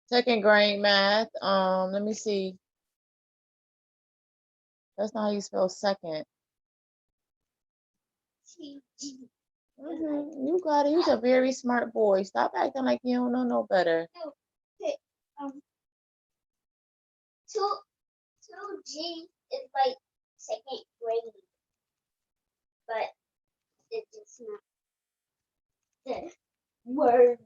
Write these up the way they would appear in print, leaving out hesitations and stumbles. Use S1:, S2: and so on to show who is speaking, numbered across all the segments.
S1: Second grade math. Let me see. That's not how you spell second. You got it. You're a very smart boy. Stop acting like you don't know no better.
S2: Two G is like second grade, but it's not the word.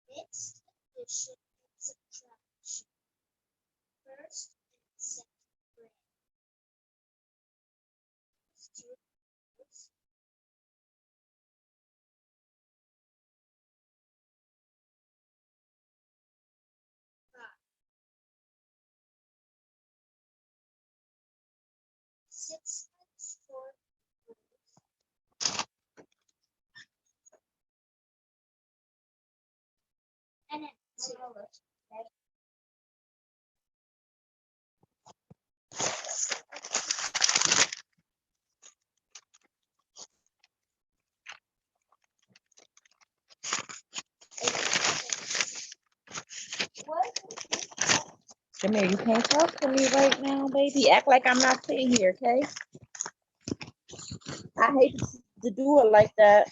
S2: Mixed addition and subtraction. First and second grade. Students. 5. 6 times 4 and then 2.
S1: Jameer, you can't talk to me right now, baby. Act like I'm not sitting here, okay? I hate to do it like that.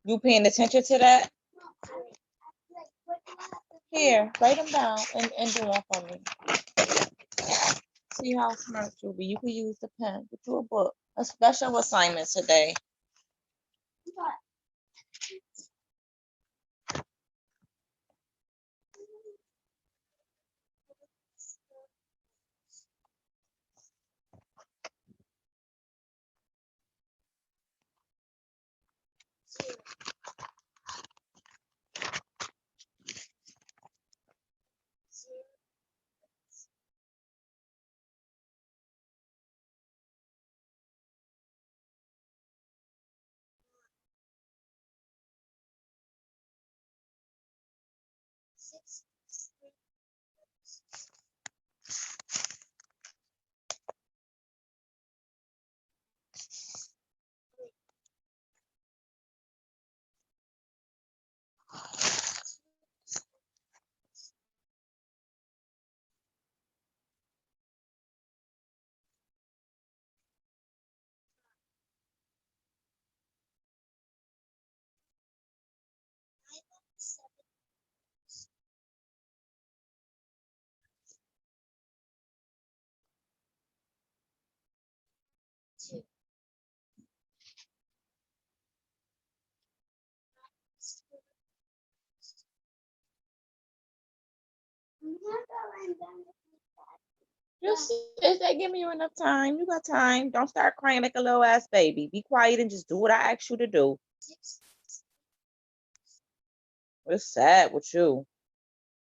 S1: You paying attention to that? Here, write them down and do one for me. See how smart you'll be. You can use the pen. Get you a book. A special assignment today. Just is that giving you enough time? You got time. Don't start crying like a little ass baby. Be quiet and just do what I asked you to do. It's sad with you.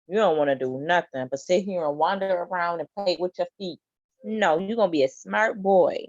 S1: You don't want to do nothing but sit here and wander around and play with your feet. No, you're gonna be a smart boy.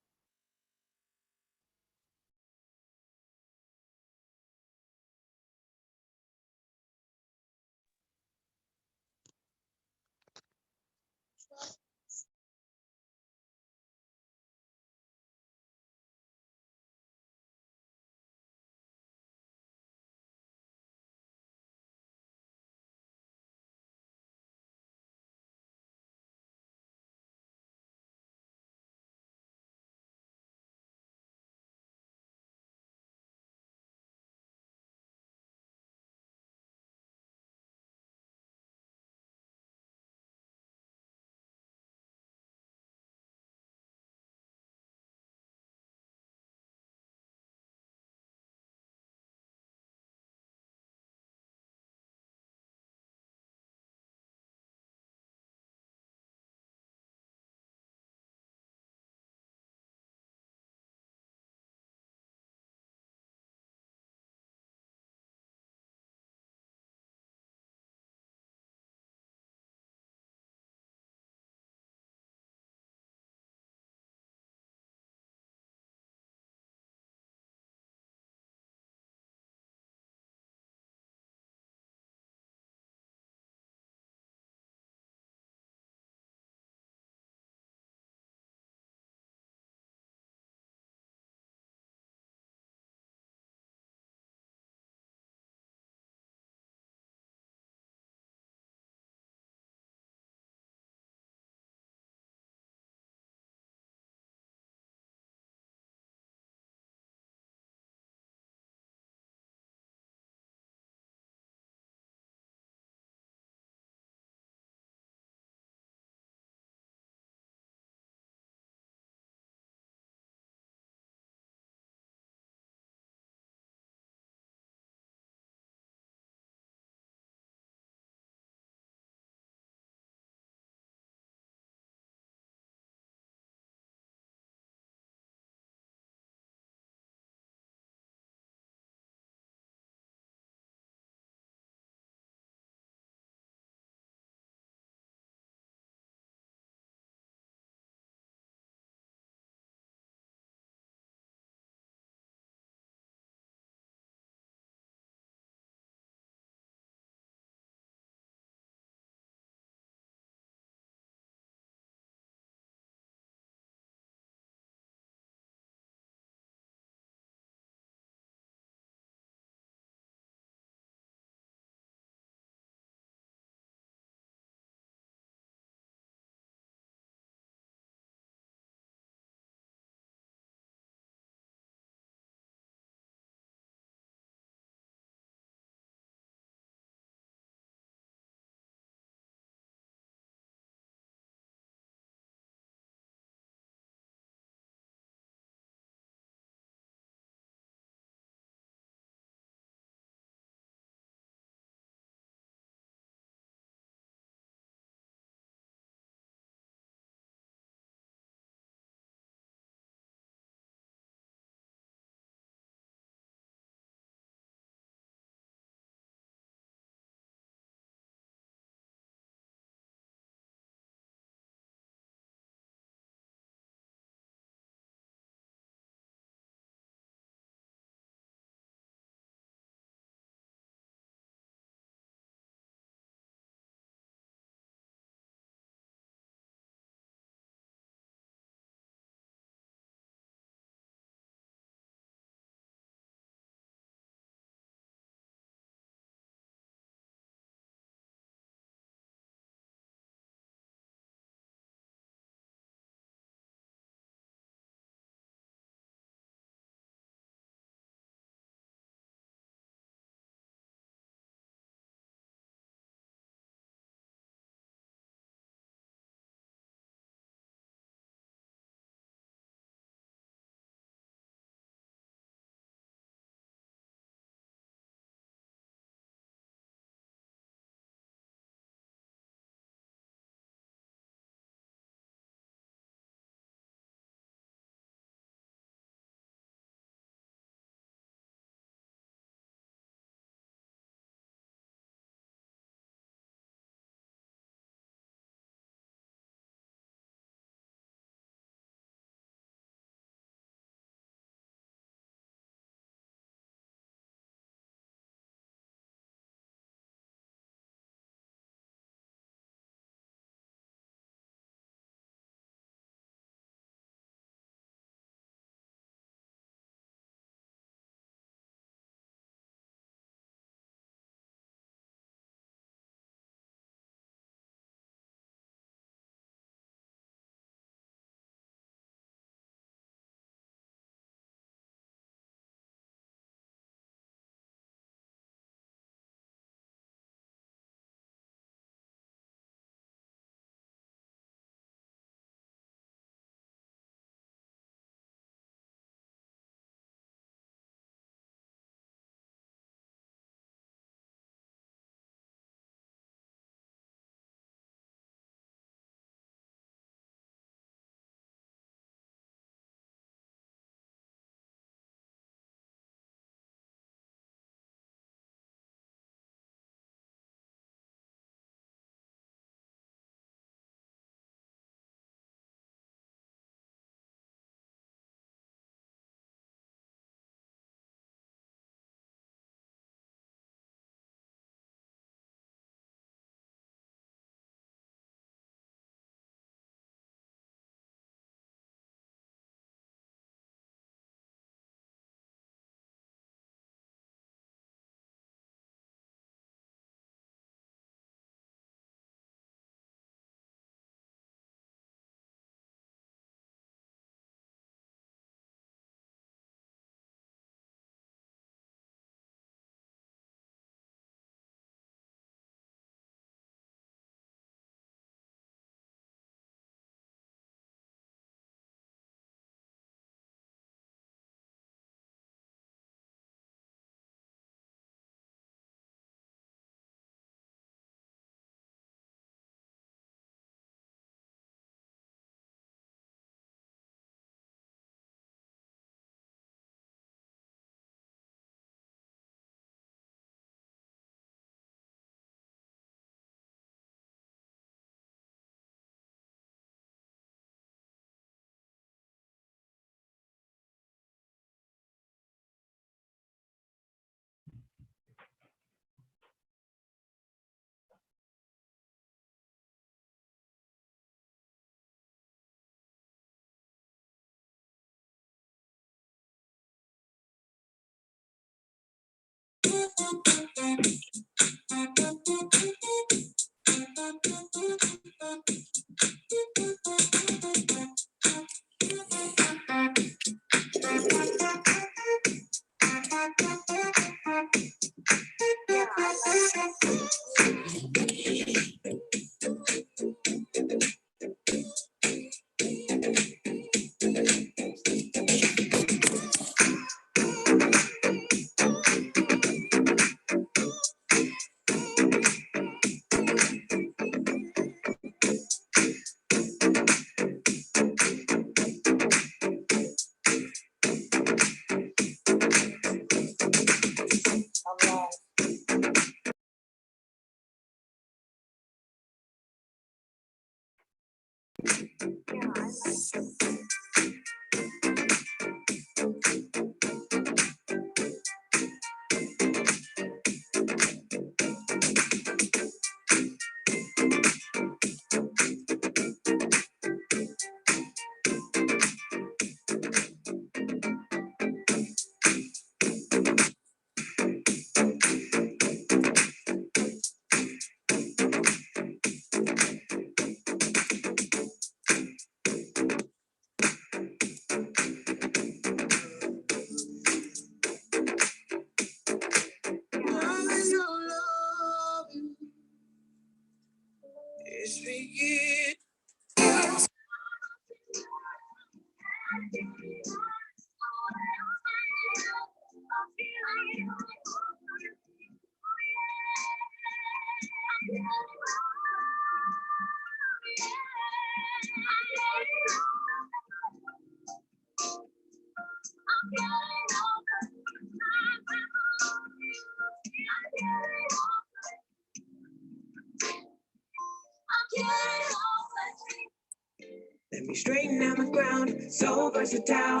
S3: Let me straighten out my ground, so versatile.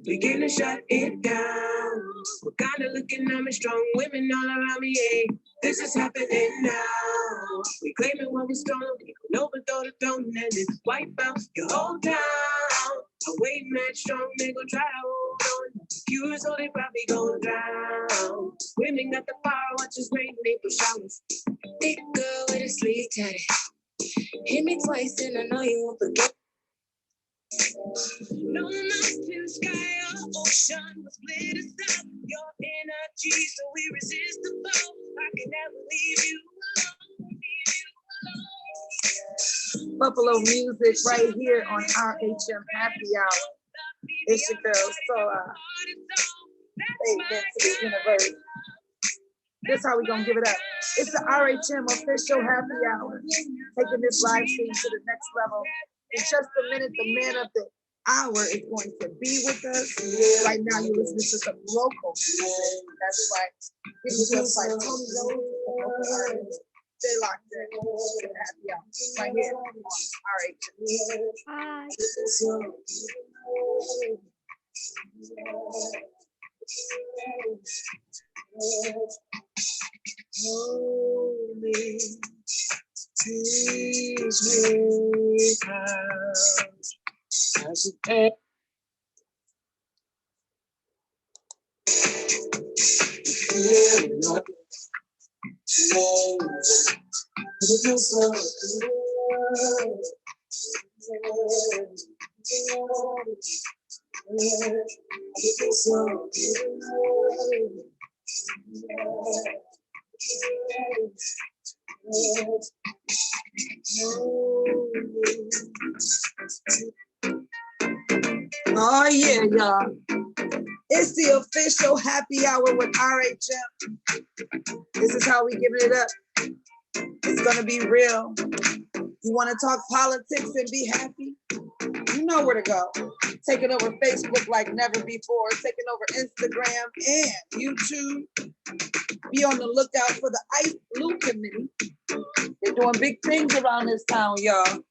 S3: Begin to shut it down. We're kinda looking at me, strong women all around me, yeah. This is happening now. We claiming what we stolen, we gon' overthrow the throne and then wipe out your whole town. I'm waiting that strong, they gon' try to hold on. You so they probably gon' drown. Women got the power, watch us rain, April showers. Thick girl with a sleeve tatted. Hit me twice and I know you won't forget. No mountain, sky, or ocean will split us up. Your energy so irresistible. I can never leave you alone.
S4: Buffalo music right here on RHM Happy Hour. It's your girl Sola. Amen to the universe. This is how we gonna give it up. It's the RHM official happy hour, taking this live stream to the next level. In just a minute, the man of the hour is going to be with us. Right now, you're listening to some local music. That's right. This is just like Tony Rose. Stay locked in to the happy hour right here on
S3: Hold me, teach me how I should act. It feels so good. It feels so good.
S4: Oh yeah, y'all. It's the official happy hour with RHM. This is how we giving it up. It's gonna be real. You want to talk politics and be happy? You know where to go. Taking over Facebook like never before. Taking over Instagram and YouTube. Be on the lookout for the ICE Blue Committee. They're doing big things around this town, y'all.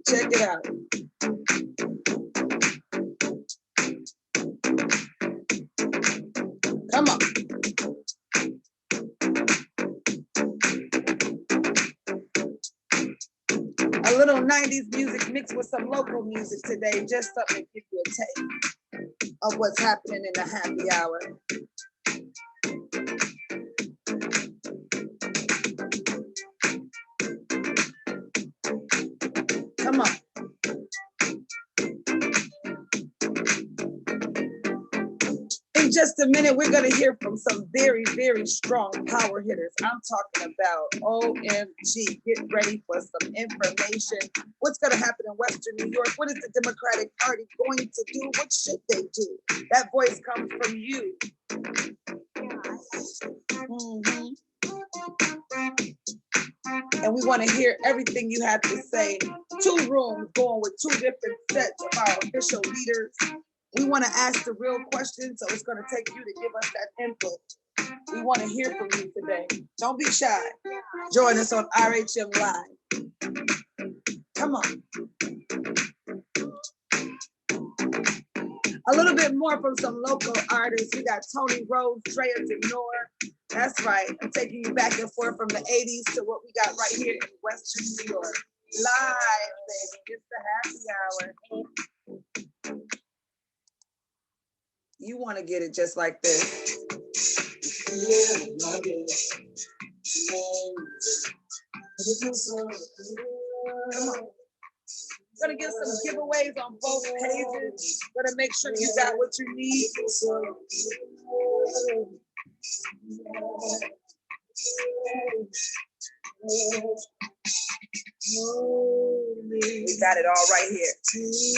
S4: Check it out. Come on. A little 90s music mixed with some local music today, just something to give you a taste. of what's happening in the happy hour. Come on. In just a minute, we're going to hear from some very, very strong power hitters. I'm talking about OMG. Get ready for some information. What's going to happen in Western New York? What is the Democratic Party going to do? What should they do? That voice comes from you. Mhm. And we want to hear everything you have to say. 2 rooms going with 2 different sets of our official leaders. We want to ask the real questions, so it's going to take you to give us that input. We want to hear from you today. Don't be shy. Join us on RHM Live. Come on. A little bit more from some local artists. We got Tony Rose, Drea Denore. That's right. I'm taking you back and forth from the 80s to what we got right here in Western New York. Live, baby. It's the happy hour. You want to get it just like this. Come on. Gonna give some giveaways on both pages. Gonna make sure you got what you need. We got it all right here.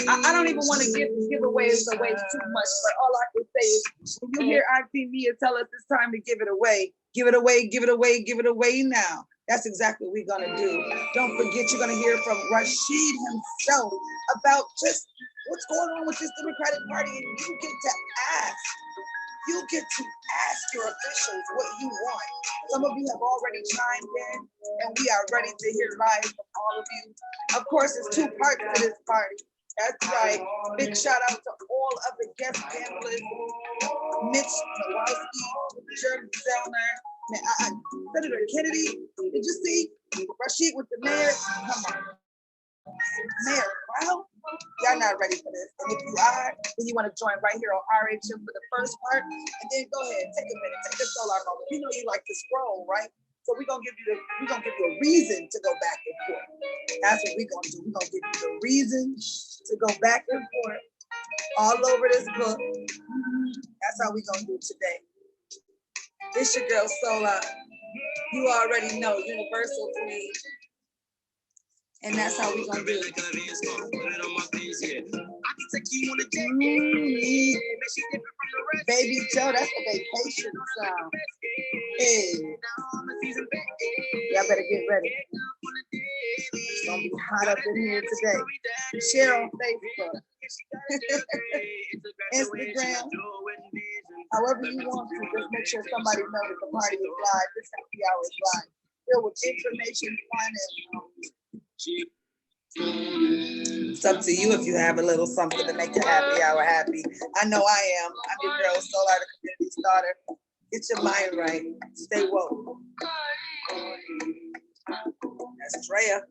S4: I don't even want to give giveaways away too much, but all I can say is when you hear Auntie Mia tell us it's time to give it away, give it away, give it away, give it away now. That's exactly what we're gonna do. Don't forget, you're gonna hear from Rashied himself about just what's going on with this Democratic Party, and you get to ask. You get to ask your officials what you want. Some of you have already chimed in, and we are ready to hear live from all of you. Of course, there's 2 parts to this party. That's right. Big shout out to all of the guest panelists, Mitch Kowalski, Jeremy Zellner, Senator Kennedy. Did you see Rashied with the mayor? Come on. Mayor, well, y'all not ready for this. And if you are, then you want to join right here on RHM for the first part. And then go ahead, take a minute, take a solar moment. You know you like to scroll, right? So we're gonna give you a reason to go back and forth. That's what we're gonna do. We're gonna give you the reason to go back and forth all over this book. That's how we're gonna do today. It's your girl Sola. You already know, universal queen. And that's how we gonna do it. Baby Joe, that's a vacation sound. Hey. Y'all better get ready. It's gonna be hot up in here today. Share on Facebook, Instagram, however you want to. Just make sure somebody knows that the party is live. This happy hour is live. Filled with information, fun, and it's up to you if you have a little something to make the happy hour happy. I know I am. I'm your girl, Solar, the community starter. Get your mind right. Stay woke. That's Drea.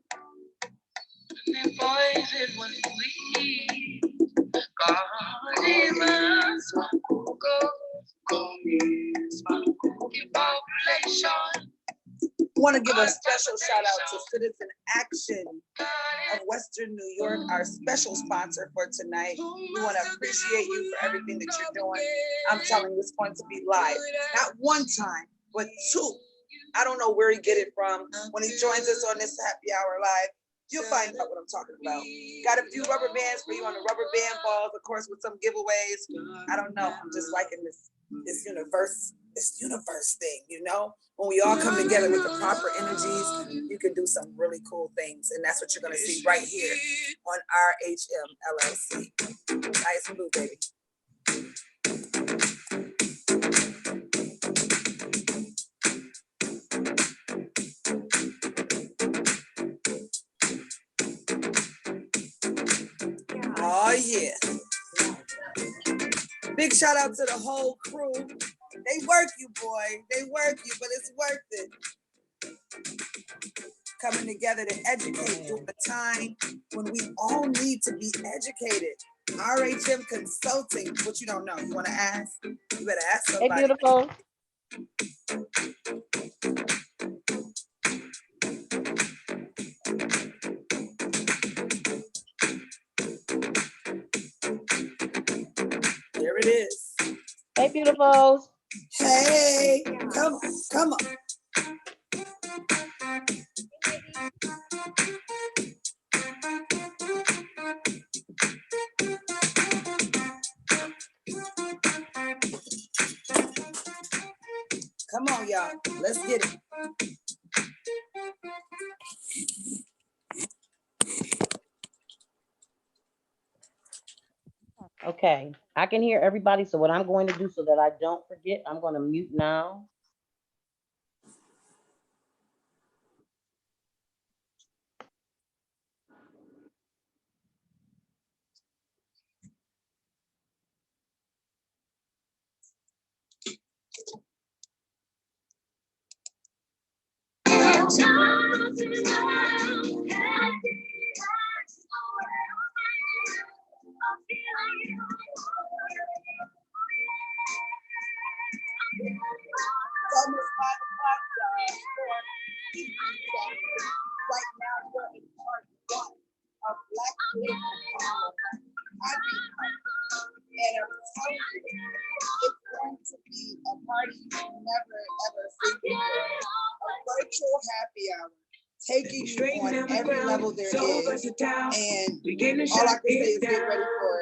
S4: Want to give a special shout out to Citizen Action of Western New York, our special sponsor for tonight. We want to appreciate you for everything that you're doing. I'm telling you, it's going to be live. Not 1 time, but 2. I don't know where he get it from. When he joins us on this happy hour live, you'll find out what I'm talking about. Got a few rubber bands for you on the rubber band balls, of course, with some giveaways. I don't know. I'm just liking this universe thing, you know? When we all come together with the proper energies, you can do some really cool things. And that's what you're going to see right here on RHM LLC. Nice and blue, baby. Oh, yeah. Big shout out to the whole crew. They work you, boy. They work you, but it's worth it. Coming together to educate during a time when we all need to be educated. RHM Consulting. What you don't know? You want to ask? You better ask
S5: Hey,
S4: somebody.
S5: beautiful.
S4: There it is.
S5: Hey, beautifuls.
S4: Hey, come on, come on. Come on, y'all. Let's get it.
S5: Okay, I can hear everybody. So what I'm going to do so that I don't forget, I'm going to mute now.
S4: It's almost 5 o'clock, y'all. Right now, we're in part 1 of Black Political Power. And I'm telling you, it's going to be a party you never ever seen before. A virtual happy hour, taking you on every level there is. And all I can say is get ready for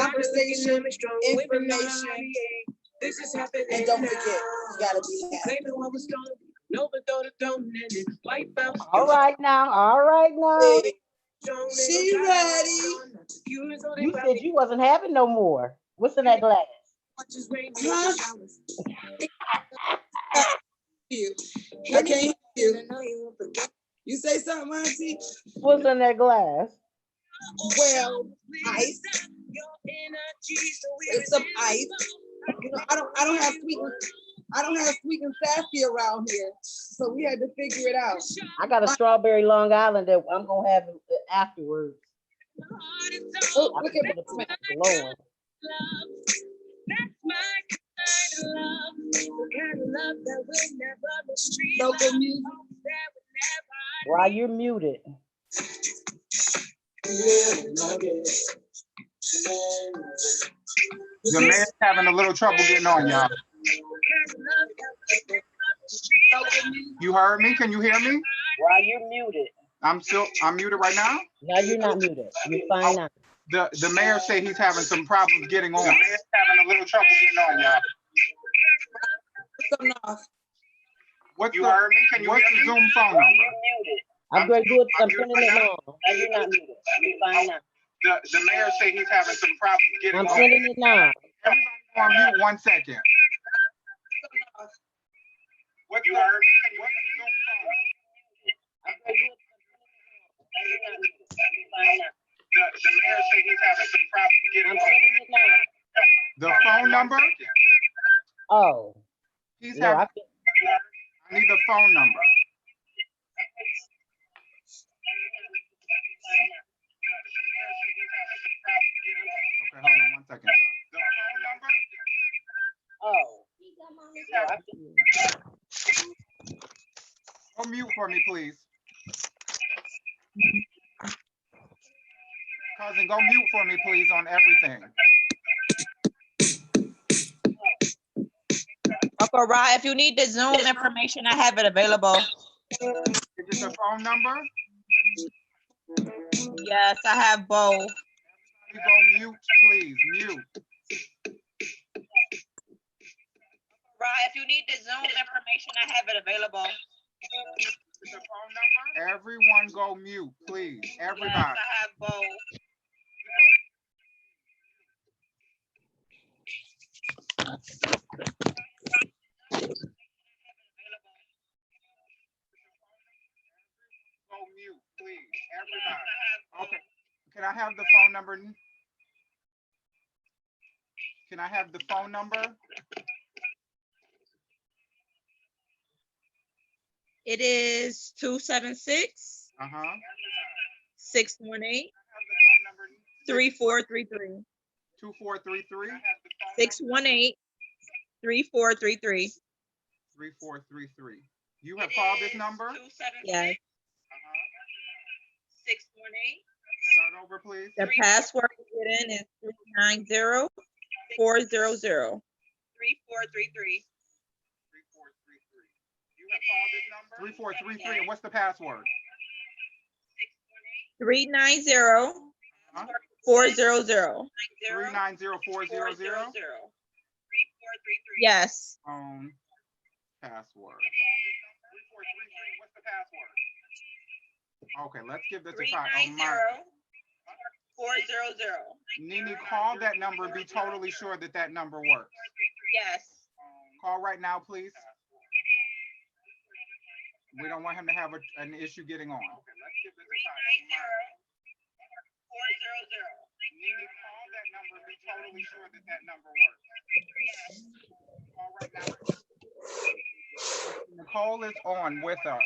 S4: conversation, information, and don't forget, you gotta be happy.
S5: All right now.
S4: Hey, she ready.
S5: You said you wasn't having no more. What's in that glass?
S4: Huh? You. I can't hear you. You say something, Auntie?
S5: What's in that glass?
S4: Well, ice. It's some ice. You know, I don't have sweet and sassy around here, so we had to figure it out.
S5: I got a strawberry Long Island that I'm gonna have afterwards.
S4: Oh, look at
S5: the picture glowing.
S4: local music.
S5: While you're muted.
S6: The man's having a little trouble getting on, y'all. You heard me? Can you hear me?
S5: While you're muted.
S6: I'm muted right now?
S5: No, you're not muted. You're fine now.
S6: The mayor said he's having some problems getting on. The mayor's having a little trouble getting on, y'all. What's the Zoom phone number?
S5: I'm going to do it. I'm turning it on. No, you're not muted. You're fine now.
S6: The mayor said he's having some problems getting on.
S5: I'm turning it now.
S6: Everybody on mute 1 second. What you heard? What's the Zoom phone number?
S5: I'm going to do it. You're not muted. You're fine now.
S6: The mayor said he's having some problems getting
S5: I'm
S6: on.
S5: turning it now.
S6: The phone number?
S5: Oh.
S6: He's
S5: No,
S6: having, I need the phone number. Okay, hold on 1 second, y'all. The phone number?
S5: Oh. No,
S6: Go mute for me, please. Cousin, go mute for me, please, on everything.
S1: Uncle Ra, if you need the Zoom information, I have it available.
S6: Is it the phone number?
S1: Yes, I have both.
S6: You go mute, please, mute.
S1: Ra, if you need the Zoom information, I have it available.
S6: The phone number? Everyone go mute, please. Everybody.
S1: Yes, I have both.
S6: Go mute, please. Everybody. Okay. Can I have the phone number? Can I have the phone number?
S1: It is 276
S6: Uh-huh.
S1: 618 3433.
S6: 2433
S1: 618 3433.
S6: 3433. You have called this number?
S1: Yes.
S6: Start over, please.
S1: The password to get in is 390 400. 3433.
S6: 3433. You have called this number? 3433. And what's the password?
S1: 390
S6: Huh?
S1: 400.
S6: 390400.
S1: Yes.
S6: Phone password. 3433. What's the password? Okay, let's give this a try. Oh, my.
S1: 400.
S6: Nini, call that number and be totally sure that that number works.
S1: Yes.
S6: Call right now, please. We don't want him to have an issue getting on. Okay, let's give this a try. 400. Nini, call that number and be totally sure that that number works. Call right now. Nicole is on with us,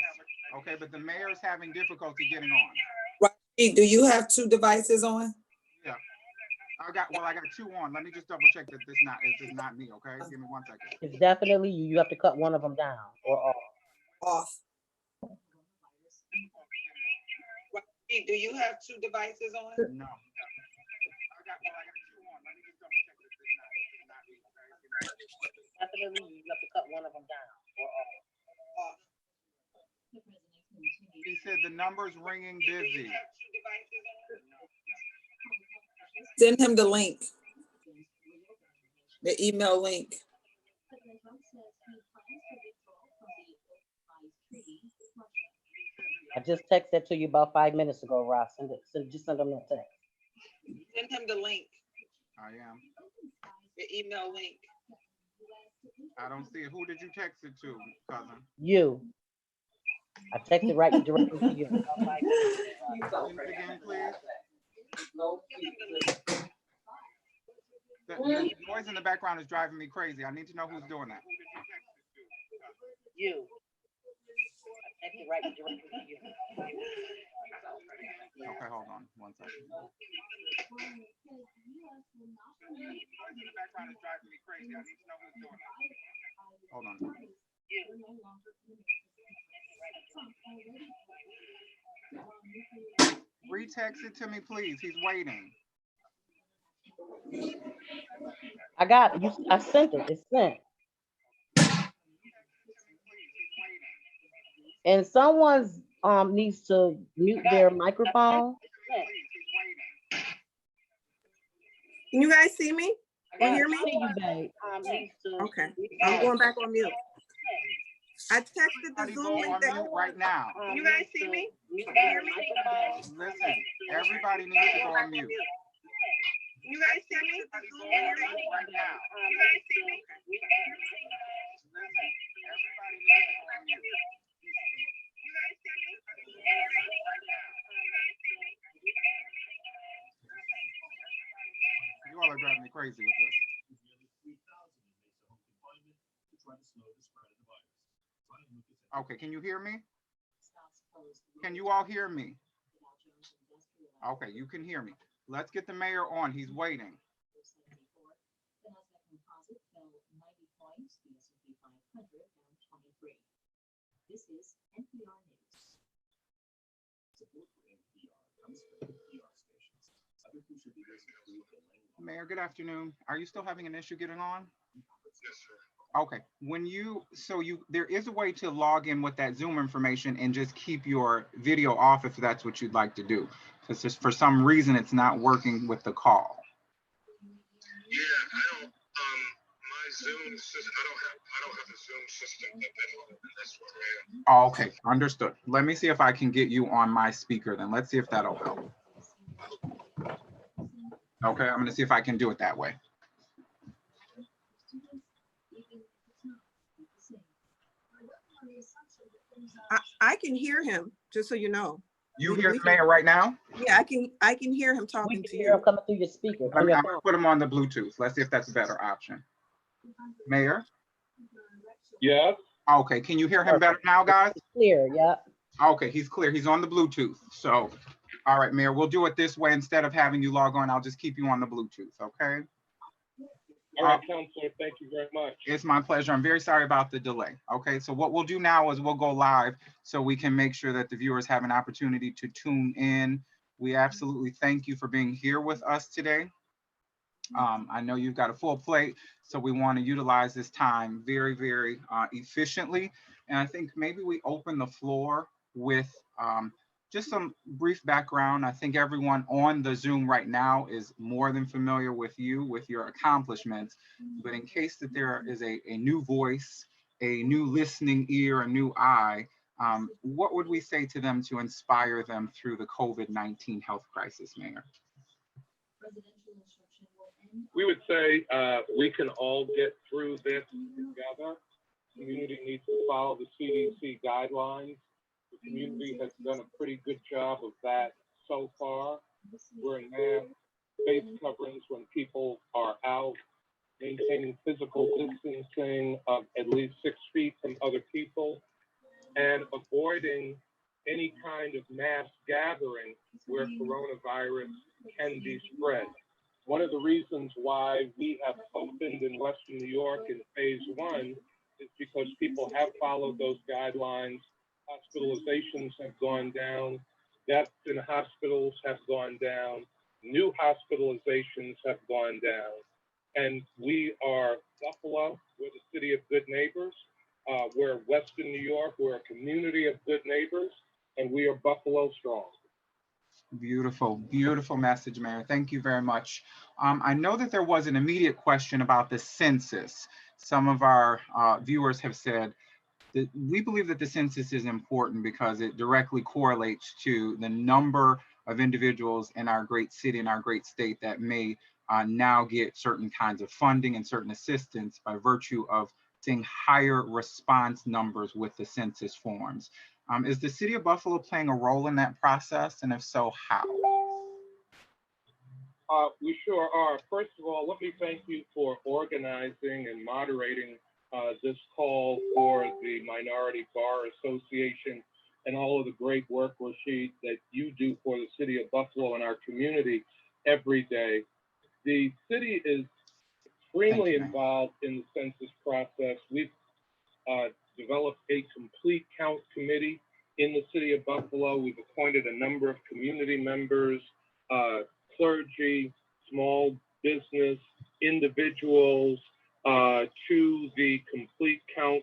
S6: okay, but the mayor is having difficulty getting on.
S4: Rashied, do you have 2 devices on?
S6: Yeah. I got two on. Let me just double check that this is not me, okay? Give me 1 second.
S5: It's definitely you. You have to cut one of them down or off.
S4: Off. Rashied, do you have 2 devices on?
S6: No. I got two on. Let me just double check that this is not me, okay?
S5: Definitely you have to cut one of them down or off.
S6: He said the number's ringing busy.
S4: Send him the link. The email link.
S5: I just texted that to you about 5 minutes ago, Ross. Just send them that text.
S4: Send him the link.
S6: I am.
S4: The email link.
S6: I don't see it. Who did you text it to, cousin?
S5: You. I texted right directly to you. About 5 minutes.
S6: Send it again, please. The noise in the background is driving me crazy. I need to know who's doing that.
S5: You. I texted right directly to you.
S6: Okay, hold on 1 second. The noise in the background is driving me crazy. I need to know who's doing that. Hold on. Retext it to me, please. He's waiting.
S5: I got you. I sent it. It's sent. And someone's needs to mute their microphone.
S7: Can you guys see me or hear me?
S5: You, babe.
S7: Okay, I'm going back on mute. I texted the
S6: Everybody
S7: Zoom
S6: go
S7: link
S6: on
S7: that
S6: mute right now.
S7: you guys see me.
S6: Listen, everybody needs to go on mute.
S7: You guys see me? The Zoom link that
S6: Right now.
S7: you guys see me?
S6: Listen, everybody needs to go on mute.
S7: You guys see me?
S6: You all are driving me crazy with this. Okay, can you hear me? Can you all hear me? Okay, you can hear me. Let's get the mayor on. He's waiting. Mayor, good afternoon. Are you still having an issue getting on?
S8: Yes, sir.
S6: Okay, there is a way to log in with that Zoom information and just keep your video off if that's what you'd like to do. Because just for some reason, it's not working with the call.
S8: Yeah, I don't, my Zoom system, I don't have a Zoom system at home. That's where I am.
S6: Oh, okay, understood. Let me see if I can get you on my speaker then. Let's see if that'll help. Okay, I'm gonna see if I can do it that way.
S7: I can hear him, just so you know.
S6: You hear the mayor right now?
S7: Yeah, I can hear him
S5: We
S7: talking
S5: can
S7: to
S5: hear him
S7: you.
S5: coming through your speaker.
S6: I'm gonna put him on the Bluetooth. Let's see if that's a better option. Mayor?
S8: Yeah.
S6: Okay, can you hear him better now, guys?
S5: Clear, yeah.
S6: Okay, he's clear. He's on the Bluetooth. So All right, Mayor, we'll do it this way. Instead of having you log on, I'll just keep you on the Bluetooth, okay?
S9: All right, Counselor, thank you very much.
S6: It's my pleasure. I'm very sorry about the delay. Okay, so what we'll do now is we'll go live so we can make sure that the viewers have an opportunity to tune in. We absolutely thank you for being here with us today. I know you've got a full plate, so we want to utilize this time very, very efficiently. And I think maybe we open the floor with just some brief background. I think everyone on the Zoom right now is more than familiar with you, with your accomplishments. But in case that there is a new voice, a new listening ear, a new eye, what would we say to them to inspire them through the COVID-19 health crisis, Mayor?
S9: We would say we can all get through this together. The community needs to follow the CDC guidelines. The community has done a pretty good job of that so far. Wearing masks, face coverings when people are out, maintaining physical distancing of at least 6 feet from other people, and avoiding any kind of mass gathering where coronavirus can be spread. One of the reasons why we have opened in Western New York in phase 1 is because people have followed those guidelines. Hospitalizations have gone down, deaths in hospitals have gone down, new hospitalizations have gone down. And we are Buffalo, we're the city of good neighbors. We're Western New York, we're a community of good neighbors, and we are Buffalo strong.
S6: Beautiful, beautiful message, Mayor. Thank you very much. I know that there was an immediate question about the census. Some of our viewers have said that we believe that the census is important because it directly correlates to the number of individuals in our great city and our great state that may now get certain kinds of funding and certain assistance by virtue of seeing higher response numbers with the census forms. Is the city of Buffalo playing a role in that process? And if so, how?
S9: We sure are. First of all, let me thank you for organizing and moderating this call for the Minority Bar Association and all of the great work, Rashied, that you do for the city of Buffalo and our community every day. The city is extremely involved in the census process. We've developed a complete count committee in the city of Buffalo. We've appointed a number of community members, clergy, small business, individuals to the complete count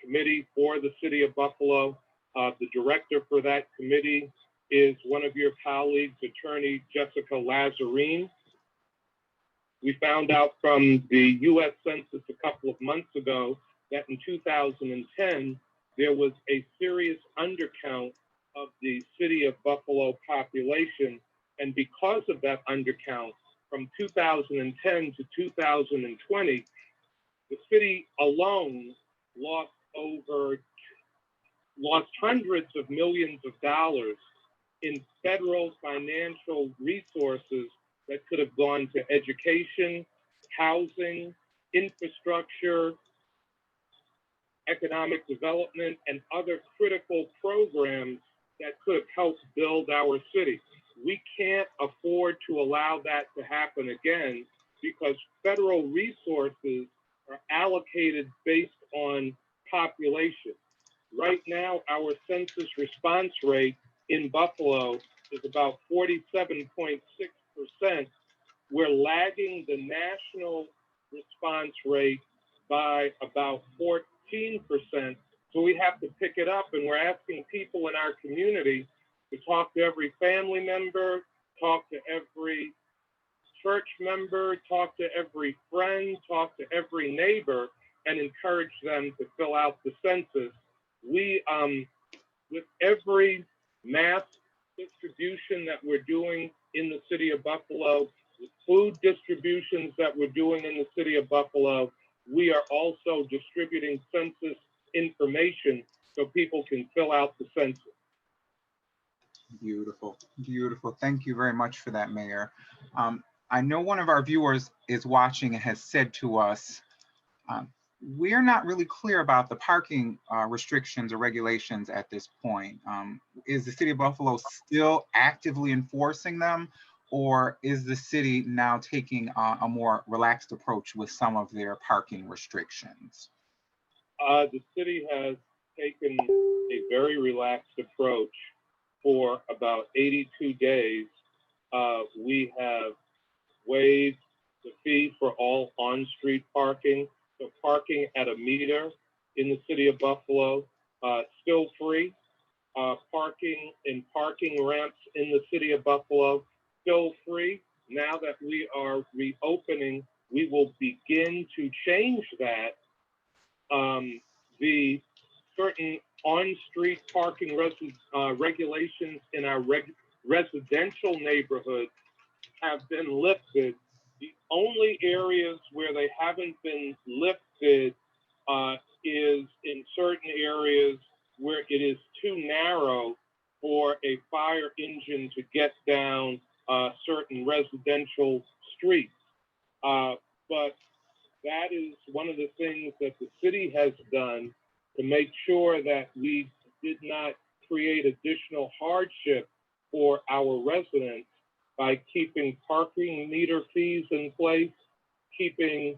S9: committee for the city of Buffalo. The director for that committee is one of your colleagues, attorney Jessica Lazarine. We found out from the US Census a couple of months ago that in 2010, there was a serious undercount of the city of Buffalo population. And because of that undercount, from 2010 to 2020, the city alone lost hundreds of millions of dollars in federal financial resources that could have gone to education, housing, infrastructure, economic development, and other critical programs that could have helped build our city. We can't afford to allow that to happen again because federal resources are allocated based on population. Right now, our census response rate in Buffalo is about 47.6%. We're lagging the national response rate by about 14%. So we have to pick it up, and we're asking people in our community to talk to every family member, talk to every church member, talk to every friend, talk to every neighbor, and encourage them to fill out the census. We, with every mass distribution that we're doing in the city of Buffalo, the food distributions that we're doing in the city of Buffalo, we are also distributing census information so people can fill out the census.
S6: Beautiful, beautiful. Thank you very much for that, Mayor. I know one of our viewers is watching and has said to us, we're not really clear about the parking restrictions or regulations at this point. Is the city of Buffalo still actively enforcing them, or is the city now taking a more relaxed approach with some of their parking restrictions?
S9: The city has taken a very relaxed approach for about 82 days. We have waived the fee for all on-street parking. So parking at a meter in the city of Buffalo, still free. Parking in parking ramps in the city of Buffalo, still free. Now that we are reopening, we will begin to change that. The certain on-street parking regulations in our residential neighborhoods have been lifted. The only areas where they haven't been lifted is in certain areas where it is too narrow for a fire engine to get down certain residential streets. But that is one of the things that the city has done to make sure that we did not create additional hardship for our residents by keeping parking meter fees in place, keeping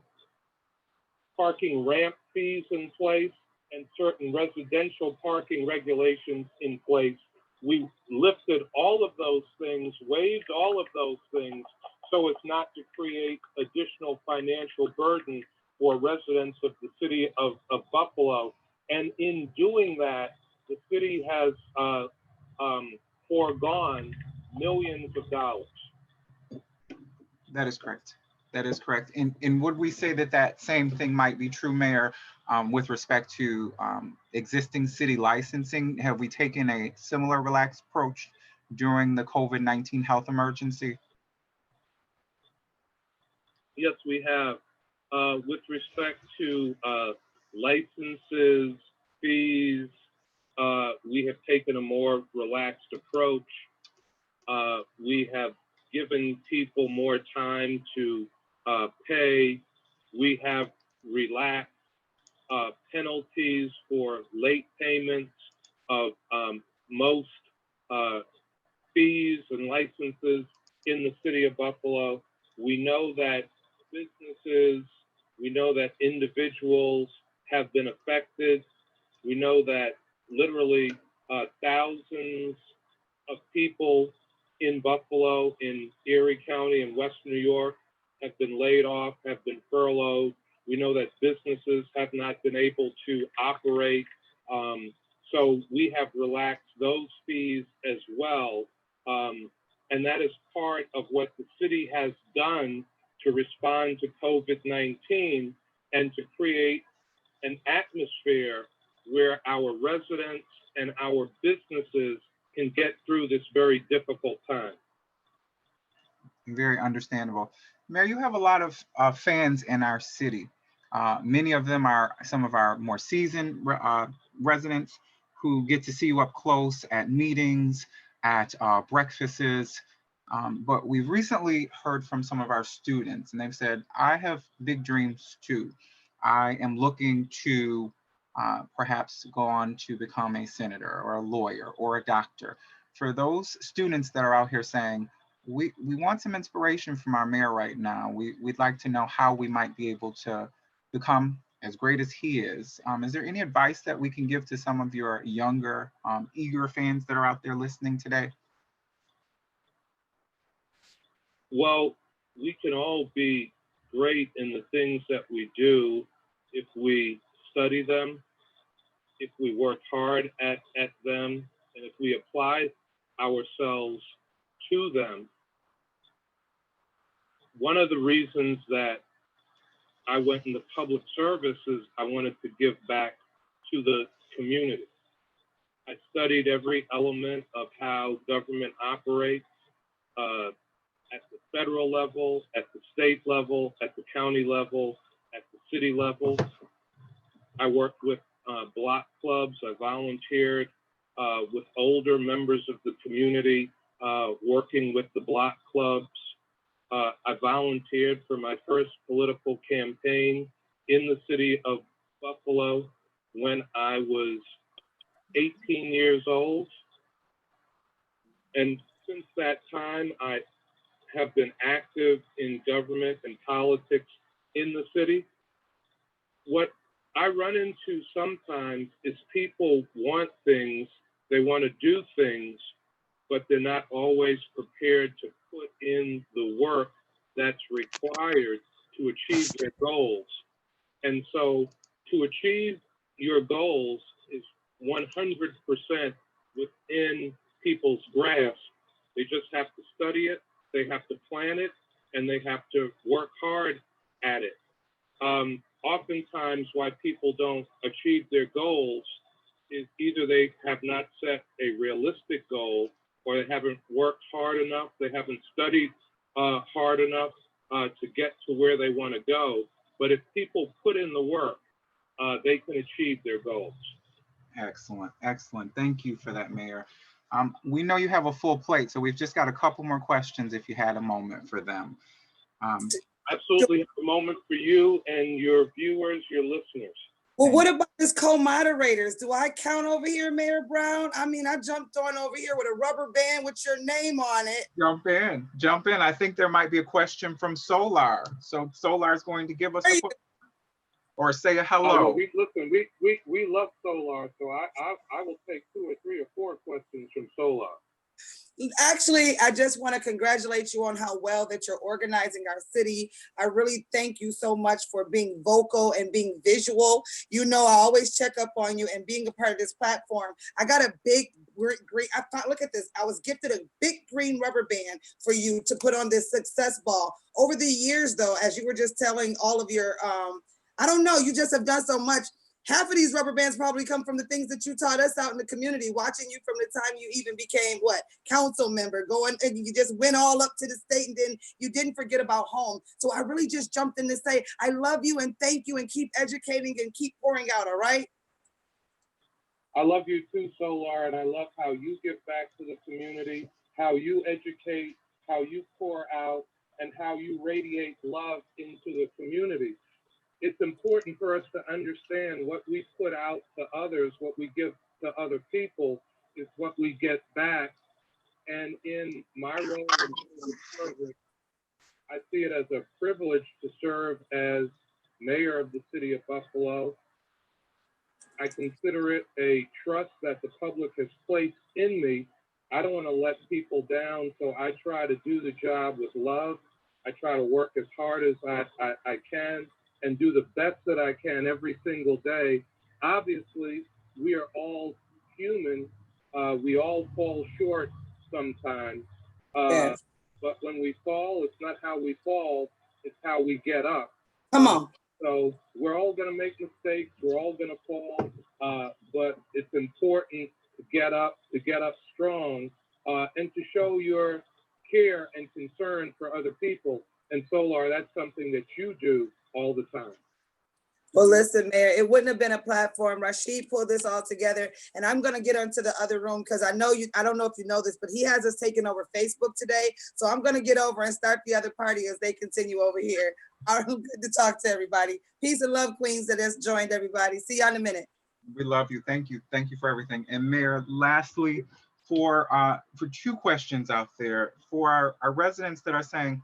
S9: parking ramp fees in place, and certain residential parking regulations in place. We lifted all of those things, waived all of those things, so as not to create additional financial burden for residents of the city of Buffalo. And in doing that, the city has foregone millions of dollars.
S6: That is correct. That is correct. And would we say that that same thing might be true, Mayor, with respect to existing city licensing? Have we taken a similar relaxed approach during the COVID-19 health emergency?
S9: Yes, we have. With respect to licenses, fees, we have taken a more relaxed approach. We have given people more time to pay. We have relaxed penalties for late payments of most fees and licenses in the city of Buffalo. We know that businesses, we know that individuals have been affected. We know that literally thousands of people in Buffalo, in Erie County, and West New York have been laid off, have been furloughed. We know that businesses have not been able to operate. So we have relaxed those fees as well. And that is part of what the city has done to respond to COVID-19 and to create an atmosphere where our residents and our businesses can get through this very difficult time.
S6: Very understandable. Mayor, you have a lot of fans in our city. Many of them are some of our more seasoned residents who get to see you up close at meetings, at breakfasts. But we've recently heard from some of our students, and they've said, I have big dreams too. I am looking to perhaps go on to become a senator or a lawyer or a doctor. For those students that are out here saying, we want some inspiration from our mayor right now. We'd like to know how we might be able to become as great as he is. Is there any advice that we can give to some of your younger, eager fans that are out there listening today?
S9: Well, we can all be great in the things that we do if we study them, if we work hard at them, and if we apply ourselves to them. One of the reasons that I went into public service is I wanted to give back to the community. I studied every element of how government operates at the federal level, at the state level, at the county level, at the city level. I worked with block clubs. I volunteered with older members of the community, working with the block clubs. I volunteered for my first political campaign in the city of Buffalo when I was 18 years old. And since that time, I have been active in government and politics in the city. What I run into sometimes is people want things, they want to do things, but they're not always prepared to put in the work that's required to achieve their goals. And so to achieve your goals is 100% within people's grasp. They just have to study it, they have to plan it, and they have to work hard at it. Oftentimes why people don't achieve their goals is either they have not set a realistic goal, or they haven't worked hard enough, they haven't studied hard enough to get to where they want to go. But if people put in the work, they can achieve their goals.
S6: Excellent, excellent. Thank you for that, Mayor. We know you have a full plate, so we've just got a couple more questions if you had a moment for them.
S9: Absolutely have a moment for you and your viewers, your listeners.
S4: Well, what about this co-moderators? Do I count over here, Mayor Brown? I mean, I jumped on over here with a rubber band with your name on it.
S6: Jump in, jump in. I think there might be a question from Solar. So Solar is going to give us a or say a hello.
S9: Well, we love Solar, so I will take 2 or 3 or 4 questions from Solar.
S4: Actually, I just want to congratulate you on how well that you're organizing our city. I really thank you so much for being vocal and being visual. You know, I always check up on you and being a part of this platform. I got a big green, I thought, look at this. I was gifted a big green rubber band for you to put on this success ball. Over the years, though, as you were just telling all of your, I don't know, you just have done so much. Half of these rubber bands probably come from the things that you taught us out in the community, watching you from the time you even became council member, going and you just went all up to the state, and then you didn't forget about home. So I really just jumped in to say, I love you and thank you and keep educating and keep pouring out, all right?
S9: I love you too, Solar, and I love how you give back to the community, how you educate, how you pour out, and how you radiate love into the community. It's important for us to understand what we put out to others, what we give to other people is what we get back. And in my role, I see it as a privilege to serve as mayor of the city of Buffalo. I consider it a trust that the public has placed in me. I don't want to let people down, so I try to do the job with love. I try to work as hard as I can and do the best that I can every single day. Obviously, we are all human. We all fall short sometimes.
S4: Yes.
S9: But when we fall, it's not how we fall, it's how we get up.
S4: Come on.
S9: So we're all gonna make mistakes, we're all gonna fall, but it's important to get up strong, and to show your care and concern for other people. And Solar, that's something that you do all the time.
S4: Well, listen, Mayor, it wouldn't have been a platform. Rashied pulled this all together, and I'm going to get into the other room because I don't know if you know this, but he has us taking over Facebook today. So I'm going to get over and start the other party as they continue over here. All right, good to talk to everybody. Peace and love, Queens, that has joined everybody. See y'all in a minute.
S6: We love you. Thank you. Thank you for everything. And Mayor, lastly, for 2 questions out there, for our residents that are saying,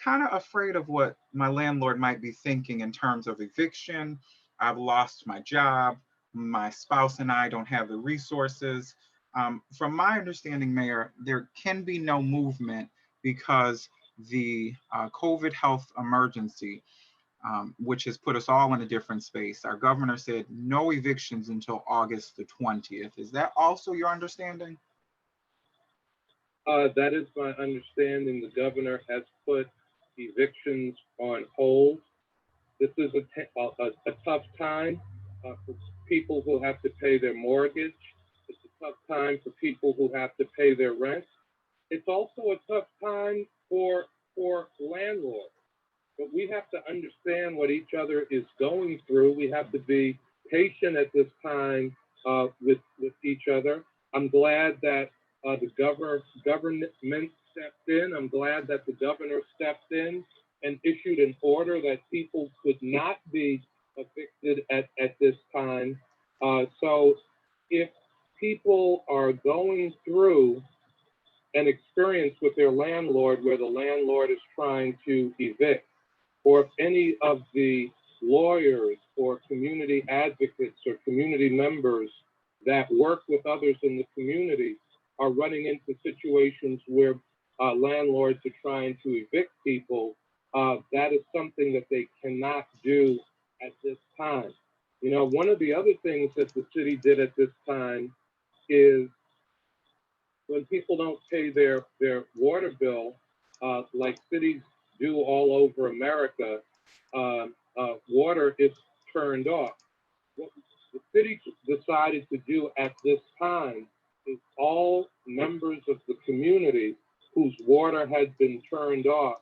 S6: kind of afraid of what my landlord might be thinking in terms of eviction. I've lost my job. My spouse and I don't have the resources. From my understanding, Mayor, there can be no movement because the COVID health emergency, which has put us all in a different space. Our governor said no evictions until August the 20th. Is that also your understanding?
S9: That is my understanding. The governor has put evictions on hold. This is a tough time for people who have to pay their mortgage. It's a tough time for people who have to pay their rent. It's also a tough time for landlords. But we have to understand what each other is going through. We have to be patient at this time with each other. I'm glad that the government stepped in. I'm glad that the governor stepped in and issued an order that people could not be evicted at this time. So if people are going through an experience with their landlord where the landlord is trying to evict, or if any of the lawyers or community advocates or community members that work with others in the community are running into situations where landlords are trying to evict people, that is something that they cannot do at this time. You know, one of the other things that the city did at this time is when people don't pay their water bill, like cities do all over America, water is turned off. What the city decided to do at this time is all members of the community whose water had been turned off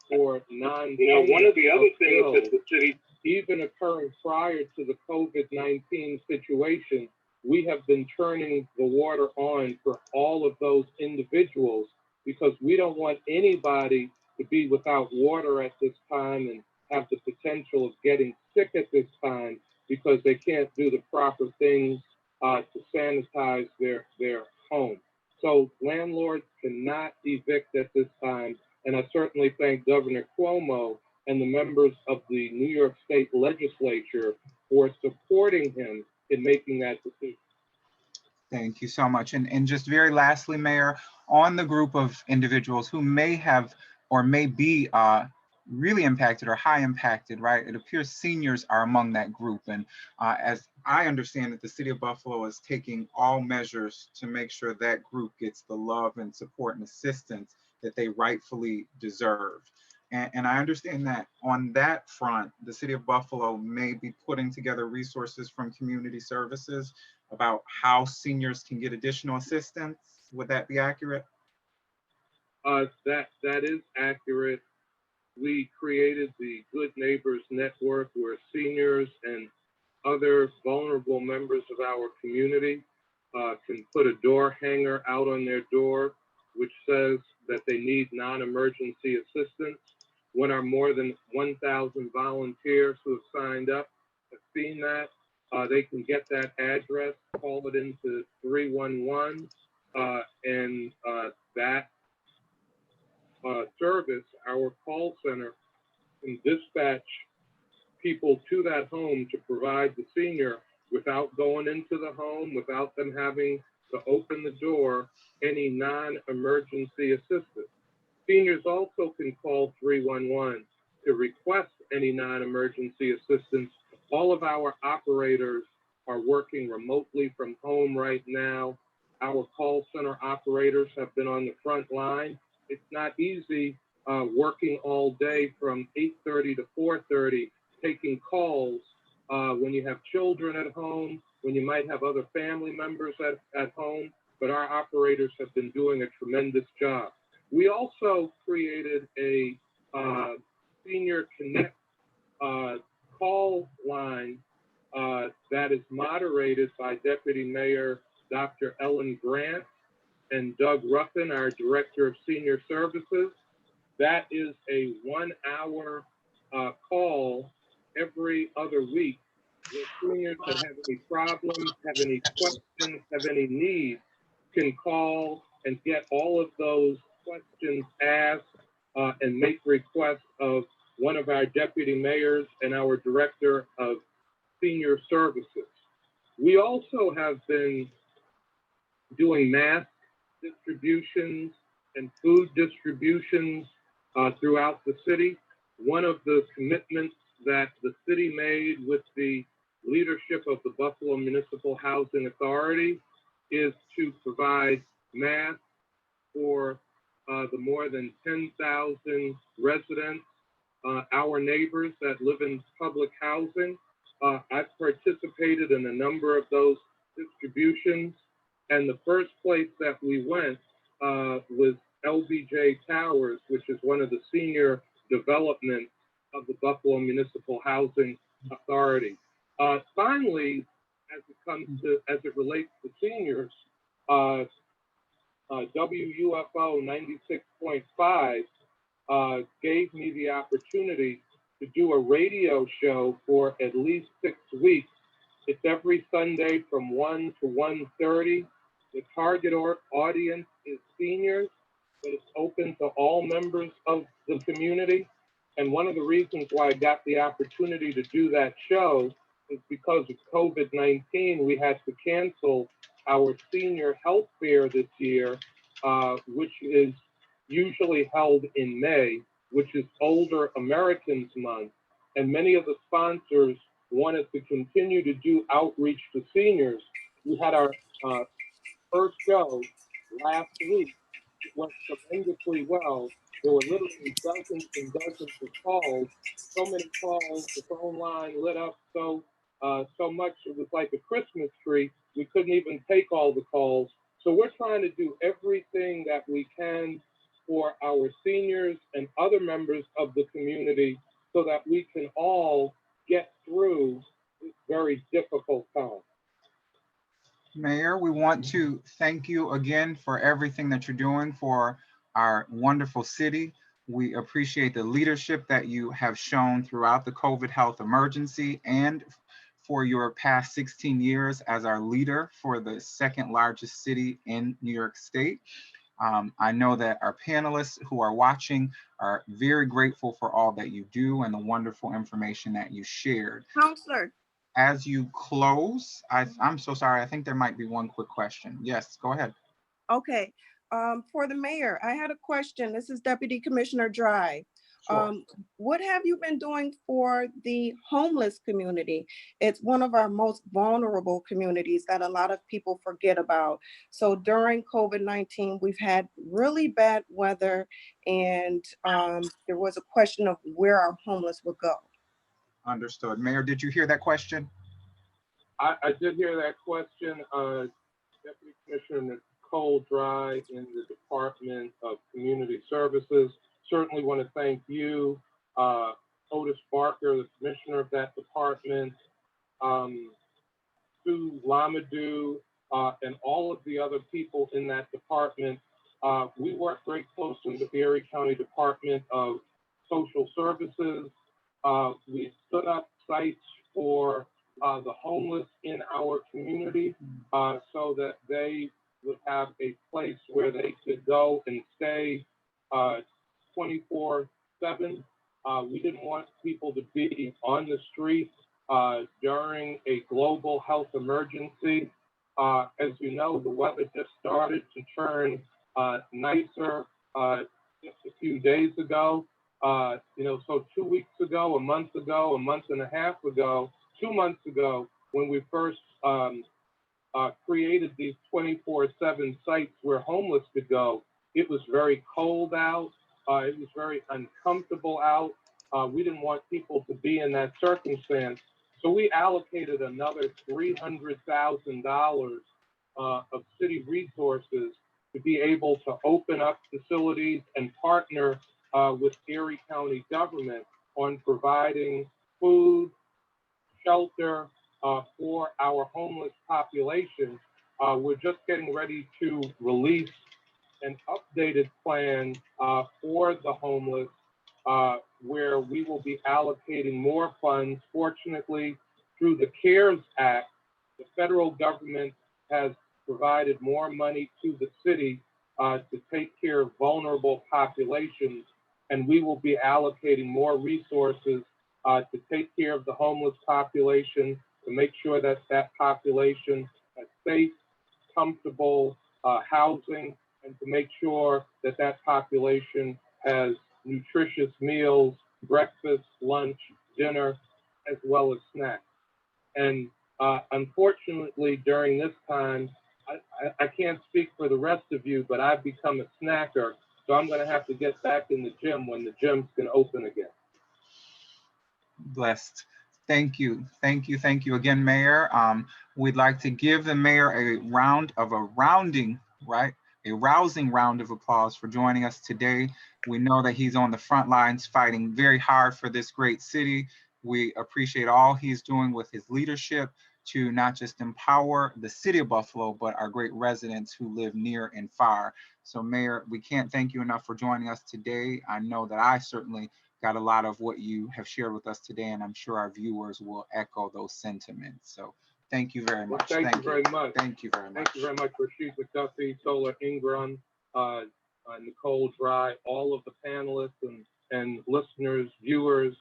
S9: for non. You know, one of the other things that the city, even occurring prior to the COVID-19 situation, we have been turning the water on for all of those individuals because we don't want anybody to be without water at this time and have the potential of getting sick at this time because they can't do the proper things to sanitize their home. So landlords cannot evict at this time. And I certainly thank Governor Cuomo and the members of the New York State Legislature for supporting him in making that decision.
S6: Thank you so much. And just very lastly, Mayor, on the group of individuals who may have or may be really impacted or high impacted, right? It appears seniors are among that group. And as I understand it, the City of Buffalo is taking all measures to make sure that group gets the love and support and assistance that they rightfully deserve. And I understand that on that front, the City of Buffalo may be putting together resources from community services about how seniors can get additional assistance. Would that be accurate?
S9: That is accurate. We created the Good Neighbors Network where seniors and other vulnerable members of our community can put a door hanger out on their door, which says that they need non-emergency assistance. When our more than 1,000 volunteers who have signed up have seen that, they can get that address, call it into 311, and that service, our call center, can dispatch people to that home to provide the senior without going into the home, without them having to open the door, any non-emergency assistance. Seniors also can call 311 to request any non-emergency assistance. All of our operators are working remotely from home right now. Our call center operators have been on the front line. It's not easy working all day from 8:30 to 4:30, taking calls when you have children at home, when you might have other family members at home, but our operators have been doing a tremendous job. We also created a Senior Connect call line that is moderated by Deputy Mayor Dr. Ellen Grant and Doug Ruffin, our Director of Senior Services. That is a 1-hour call every other week where seniors that have any problems, have any questions, have any needs, can call and get all of those questions asked and make requests of one of our deputy mayors and our Director of Senior Services. We also have been doing mask distributions and food distributions throughout the city. One of the commitments that the city made with the leadership of the Buffalo Municipal Housing Authority is to provide masks for the more than 10,000 residents, our neighbors that live in public housing. I've participated in a number of those distributions, and the first place that we went was LBJ Towers, which is one of the senior developments of the Buffalo Municipal Housing Authority. Finally, as it relates to seniors, WUFO 96.5 gave me the opportunity to do a radio show for at least 6 weeks. It's every Sunday from 1 to 1:30. The target audience is seniors, but it's open to all members of the community. And one of the reasons why I got the opportunity to do that show is because of COVID-19, we had to cancel our senior health fair this year, which is usually held in May, which is Older Americans Month. And many of the sponsors wanted to continue to do outreach to seniors. We had our first show last week. It went tremendously well. There were literally dozens and dozens of calls, so many calls, the phone line lit up so much, it was like a Christmas tree. We couldn't even take all the calls. So we're trying to do everything that we can for our seniors and other members of the community so that we can all get through this very difficult time.
S6: Mayor, we want to thank you again for everything that you're doing for our wonderful city. We appreciate the leadership that you have shown throughout the COVID health emergency and for your past 16 years as our leader for the second largest city in New York State. I know that our panelists who are watching are very grateful for all that you do and the wonderful information that you shared.
S7: Counselor.
S6: As you close, I'm so sorry, I think there might be one quick question. Yes, go ahead.
S7: Okay, for the mayor, I had a question. This is Deputy Commissioner Dry.
S6: Sure.
S7: What have you been doing for the homeless community? It's one of our most vulnerable communities that a lot of people forget about. So during COVID-19, we've had really bad weather, and there was a question of where our homeless would go.
S6: Understood. Mayor, did you hear that question?
S9: I did hear that question. Deputy Commissioner Nicole Dry in the Department of Community Services. Certainly want to thank you, Otis Barker, the commissioner of that department, Sue Lamadou, and all of the other people in that department. We work very closely with the Erie County Department of Social Services. We stood up sites for the homeless in our community so that they would have a place where they could go and stay 24/7. We didn't want people to be on the street during a global health emergency. As you know, the weather just started to turn nicer just a few days ago. So 2 weeks ago, a month ago, a month and a half ago, 2 months ago, when we first created these 24/7 sites where homeless could go, it was very cold out. It was very uncomfortable out. We didn't want people to be in that circumstance. So we allocated another $300,000 of city resources to be able to open up facilities and partner with Erie County government on providing food, shelter for our homeless population. We're just getting ready to release an updated plan for the homeless where we will be allocating more funds. Fortunately, through the CARES Act, the federal government has provided more money to the city to take care of vulnerable populations, and we will be allocating more resources to take care of the homeless population, to make sure that that population has safe, comfortable housing, and to make sure that that population has nutritious meals, breakfast, lunch, dinner, as well as snacks. And unfortunately, during this time, I can't speak for the rest of you, but I've become a snacker, so I'm gonna have to get back in the gym when the gyms can open again.
S6: Blessed. Thank you. Thank you. Thank you again, Mayor. We'd like to give the mayor a rousing round of applause for joining us today. We know that he's on the front lines fighting very hard for this great city. We appreciate all he's doing with his leadership to not just empower the city of Buffalo, but our great residents who live near and far. So Mayor, we can't thank you enough for joining us today. I know that I certainly got a lot of what you have shared with us today, and I'm sure our viewers will echo those sentiments. So thank you very much.
S9: Well, thank you very much.
S6: Thank you very much.
S9: Thank you very much, Rashied McDuffie, Sola Ingram, Nicole Dry, all of the panelists and listeners, viewers,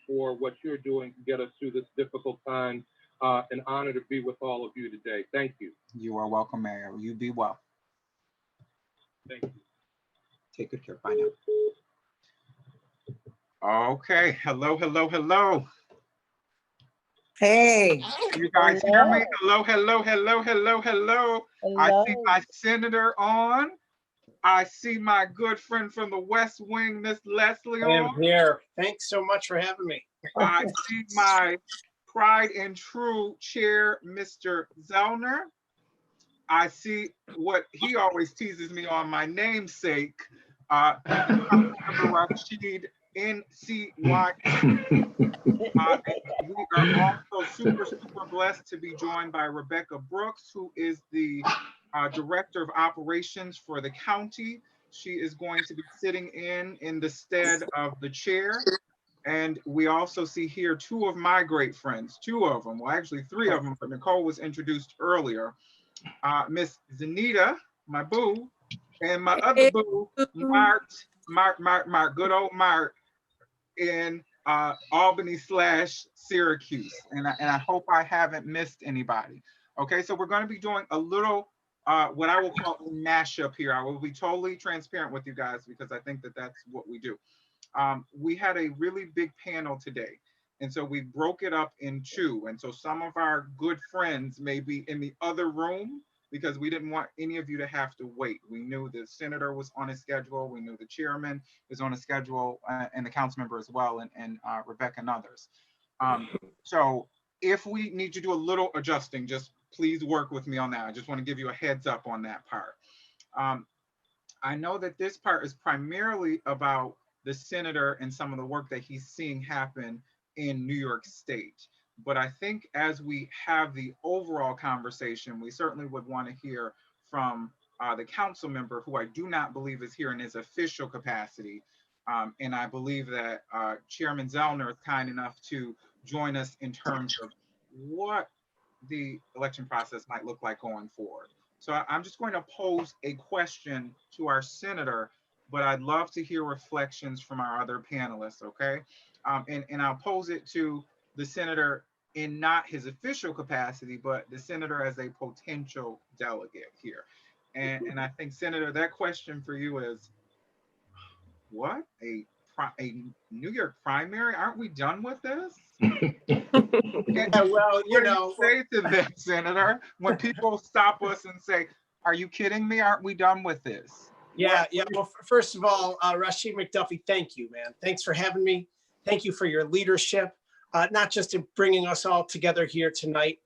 S9: for what you're doing to get us through this difficult time. An honor to be with all of you today. Thank you.
S6: You are welcome, Mayor. You be well.
S9: Thank you.
S6: Take good care. Bye now. Okay. Hello, hello, hello.
S4: Hey.
S6: You guys hear me? Hello, hello, hello, hello, hello. I see my senator on. I see my good friend from the West Wing, Miss Leslie on.
S10: I am here. Thanks so much for having me.
S6: I see my pride and true chair, Mr. Zellner. I see what he always teases me on, my namesake, Rashied NCY. We are also super blessed to be joined by Rebecca Brooks, who is the Director of Operations for the county. She is going to be sitting in the stead of the chair. And we also see here two of my great friends, two of them, well, actually three of them, but Nicole was introduced earlier. Miss Zanita, my boo, and my other boo, Mark, good old Mark in Albany/Syracuse. And I hope I haven't missed anybody. Okay, so we're going to be doing a little, what I will call a mashup here. I will be totally transparent with you guys because I think that that's what we do. We had a really big panel today. And so we broke it up in two. And so some of our good friends may be in the other room because we didn't want any of you to have to wait. We knew the senator was on a schedule. We knew the chairman was on a schedule and the council member as well, and Rebecca and others. So if we need to do a little adjusting, just please work with me on that. I just want to give you a heads up on that part. I know that this part is primarily about the senator and some of the work that he's seeing happen in New York State. But I think as we have the overall conversation, we certainly would want to hear from the council member, who I do not believe is here in his official capacity. And I believe that Chairman Zellner is kind enough to join us in terms of what the election process might look like going forward. So I'm just going to pose a question to our senator, but I'd love to hear reflections from our other panelists, okay? And I'll pose it to the senator in not his official capacity, but the senator as a potential delegate here. And I think, Senator, that question for you is, what? A New York primary? Aren't we done with this?
S10: Yeah, well, you know.
S6: Say to them, Senator, when people stop us and say, are you kidding me? Aren't we done with this?
S10: Yeah. Well, first of all, Rashied McDuffie, thank you, man. Thanks for having me. Thank you for your leadership, not just in bringing us all together here tonight,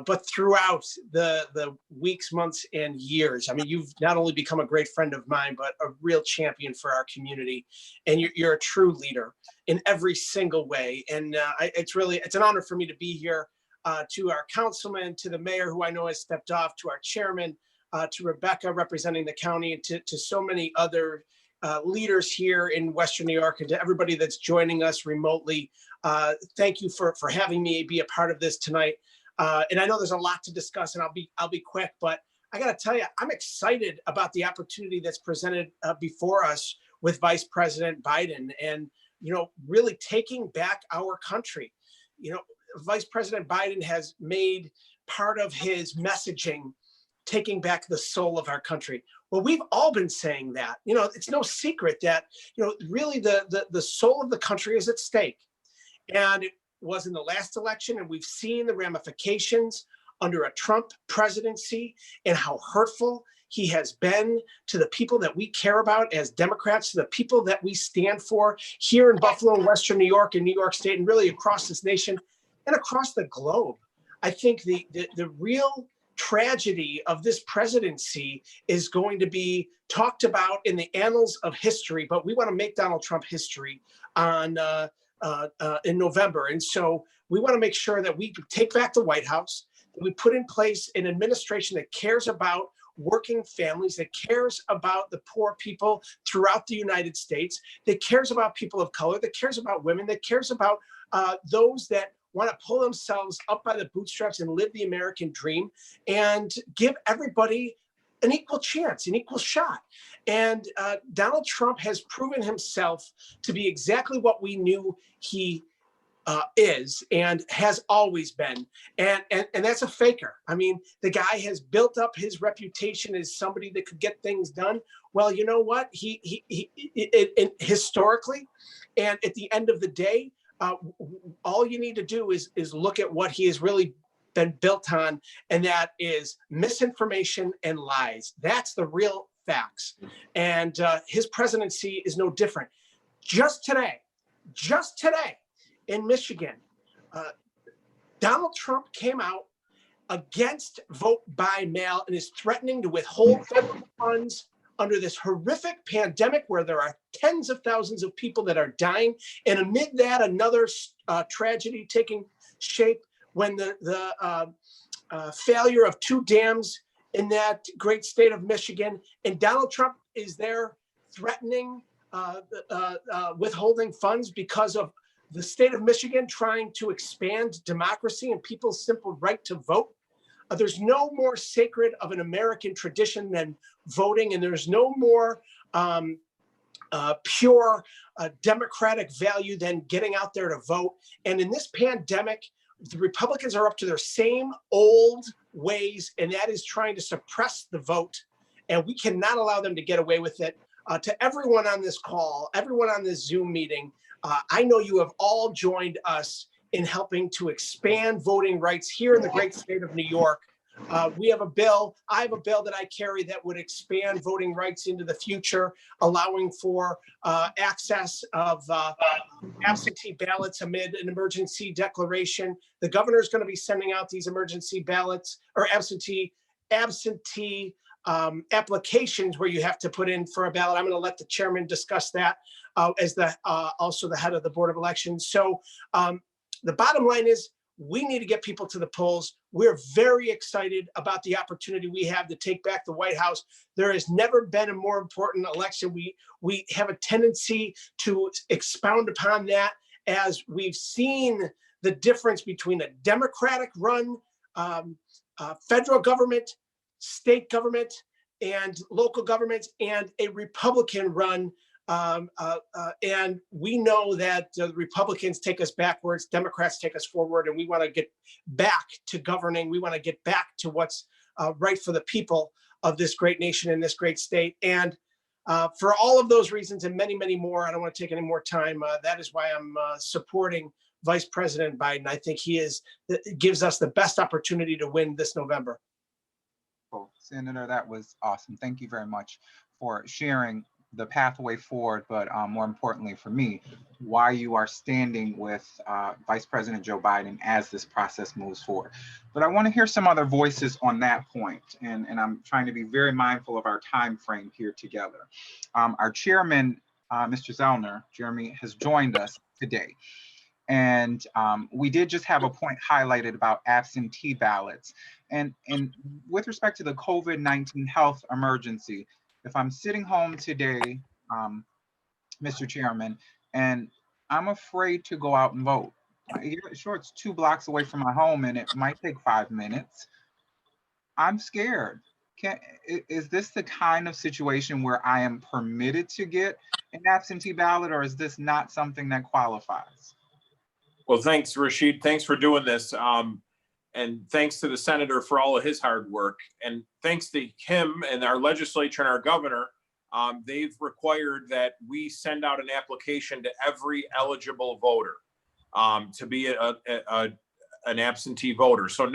S10: but throughout the weeks, months, and years. I mean, you've not only become a great friend of mine, but a real champion for our community. And you're a true leader in every single way. And it's an honor for me to be here, to our councilman, to the mayor, who I know has stepped off, to our chairman, to Rebecca representing the county, and to so many other leaders here in Western New York, and to everybody that's joining us remotely. Thank you for having me be a part of this tonight. And I know there's a lot to discuss, and I'll be quick, but I got to tell you, I'm excited about the opportunity that's presented before us with Vice President Biden, and really taking back our country. Vice President Biden has made part of his messaging taking back the soul of our country. Well, we've all been saying that. It's no secret that really the soul of the country is at stake, and it was in the last election, and we've seen the ramifications under a Trump presidency and how hurtful he has been to the people that we care about as Democrats, to the people that we stand for here in Buffalo and Western New York and New York State, and really across this nation and across the globe. I think the real tragedy of this presidency is going to be talked about in the annals of history, but we want to make Donald Trump history on in November. And so we want to make sure that we take back the White House, that we put in place an administration that cares about working families, that cares about the poor people throughout the United States, that cares about people of color, that cares about women, that cares about those that want to pull themselves up by the bootstraps and live the American dream and give everybody an equal chance, an equal shot. And Donald Trump has proven himself to be exactly what we knew he is and has always been. And that's a faker. I mean, the guy has built up his reputation as somebody that could get things done. Well, you know what? He historically, and at the end of the day, all you need to do is look at what he has really been built on, and that is misinformation and lies. That's the real facts. And his presidency is no different. Just today in Michigan, Donald Trump came out against vote by mail and is threatening to withhold federal funds under this horrific pandemic where there are tens of thousands of people that are dying. And amid that, another tragedy taking shape when the failure of 2 dams in that great state of Michigan. And Donald Trump is there threatening withholding funds because of the state of Michigan trying to expand democracy and people's simple right to vote. There's no more sacred of an American tradition than voting, and there's no more pure democratic value than getting out there to vote. And in this pandemic, the Republicans are up to their same old ways, and that is trying to suppress the vote. And we cannot allow them to get away with it. To everyone on this call, everyone on this Zoom meeting, I know you have all joined us in helping to expand voting rights here in the great state of New York. We have a bill, I have a bill that I carry that would expand voting rights into the future, allowing for access of absentee ballots amid an emergency declaration. The governor is going to be sending out these emergency ballots or absentee applications where you have to put in for a ballot. I'm going to let the chairman discuss that as also the head of the Board of Elections. So the bottom line is we need to get people to the polls. We're very excited about the opportunity we have to take back the White House. There has never been a more important election. We have a tendency to expound upon that as we've seen the difference between a Democratic run federal government, state government, and local governments, and a Republican run. And we know that the Republicans take us backwards, Democrats take us forward, and we want to get back to governing. We want to get back to what's right for the people of this great nation and this great state. And for all of those reasons and many, many more, I don't want to take any more time. That is why I'm supporting Vice President Biden. I think he gives us the best opportunity to win this November.
S6: Well, Senator, that was awesome. Thank you very much for sharing the pathway forward, but more importantly for me, why you are standing with Vice President Joe Biden as this process moves forward. But I want to hear some other voices on that point, and I'm trying to be very mindful of our time frame here together. Our chairman, Mr. Zellner, Jeremy, has joined us today. And we did just have a point highlighted about absentee ballots. And with respect to the COVID-19 health emergency, if I'm sitting home today, Mr. Chairman, and I'm afraid to go out and vote, sure, it's 2 blocks away from my home and it might take 5 minutes, I'm scared. Is this the kind of situation where I am permitted to get an absentee ballot, or is this not something that qualifies?
S11: Well, thanks, Rashied. Thanks for doing this. And thanks to the senator for all of his hard work. And thanks to him and our legislature and our governor, they've required that we send out an application to every eligible voter to be an absentee voter. So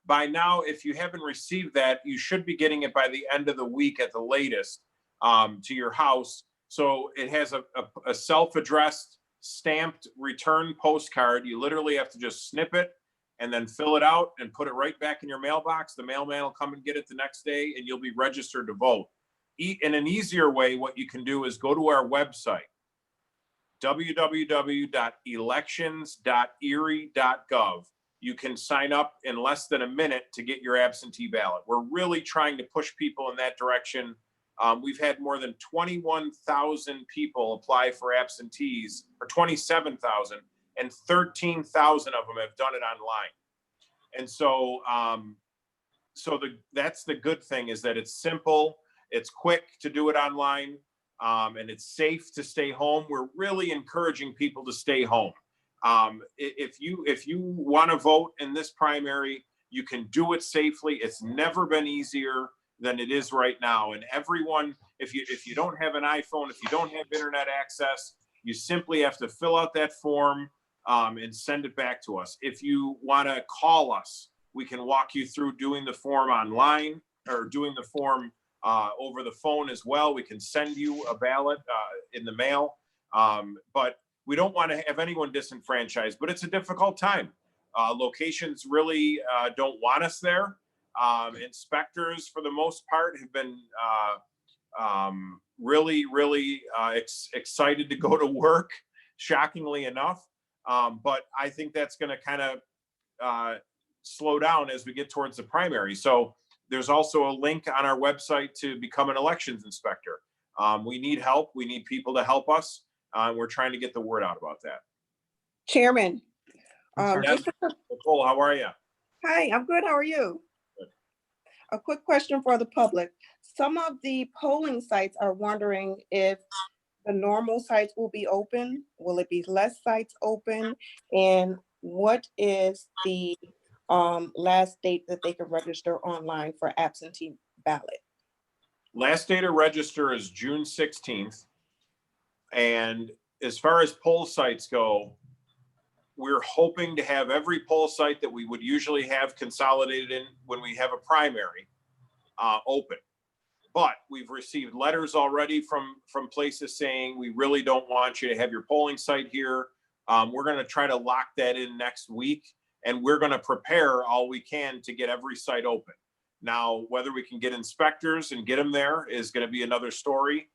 S11: by now, if you haven't received that, you should be getting it by the end of the week at the latest to your house. So it has a self-addressed stamped return postcard. You literally have to just snip it and then fill it out and put it right back in your mailbox. The mailman will come and get it the next day and you'll be registered to vote. In an easier way, what you can do is go to our website, www.elections.erie.gov. You can sign up in less than a minute to get your absentee ballot. We're really trying to push people in that direction. We've had more than 21,000 people apply for absentees, or 27,000, and 13,000 of them have done it online. And so, that's the good thing, is that it's simple, it's quick to do it online, and it's safe to stay home. We're really encouraging people to stay home. If you want to vote in this primary, you can do it safely. It's never been easier than it is right now. And everyone, if you don't have an iPhone, if you don't have internet access, you simply have to fill out that form and send it back to us. If you want to call us, we can walk you through doing the form online, or doing the form over the phone as well. We can send you a ballot in the mail, but we don't want to have anyone disenfranchised. But it's a difficult time. Locations really don't want us there. Inspectors, for the most part, have been really excited to go to work, shockingly enough. But I think that's going to kind of slow down as we get towards the primary. So there's also a link on our website to become an elections inspector. We need help. We need people to help us. We're trying to get the word out about that.
S7: Chairman.
S11: Nicole, how are you?
S7: Hi, I'm good. How are you?
S11: Good.
S7: A quick question for the public. Some of the polling sites are wondering if the normal sites will be open. Will it be less sites open? And what is the last date that they can register online for absentee ballot?
S11: Last day to register is June 16th. And as far as poll sites go, we're hoping to have every poll site that we would usually have consolidated in when we have a primary open. But we've received letters already from places saying, we really don't want you to have your polling site here. We're going to try to lock that in next week, and we're going to prepare all we can to get every site open. Now, whether we can get inspectors and get them there is going to be another story.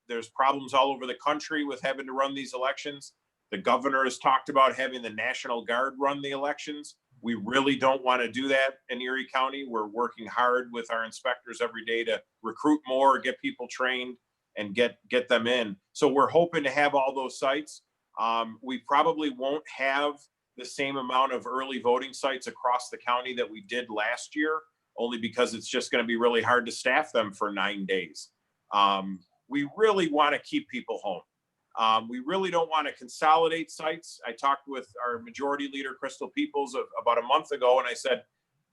S11: There's problems all over the country with having to run these elections. The governor has talked about having the National Guard run the elections. We really don't want to do that in Erie County. We're working hard with our inspectors every day to recruit more, get people trained, and get them in. So we're hoping to have all those sites. We probably won't have the same amount of early voting sites across the county that we did last year, only because it's just going to be really hard to staff them for 9 days. We really want to keep people home. We really don't want to consolidate sites. I talked with our majority leader, Crystal Peoples, about a month ago, and I said,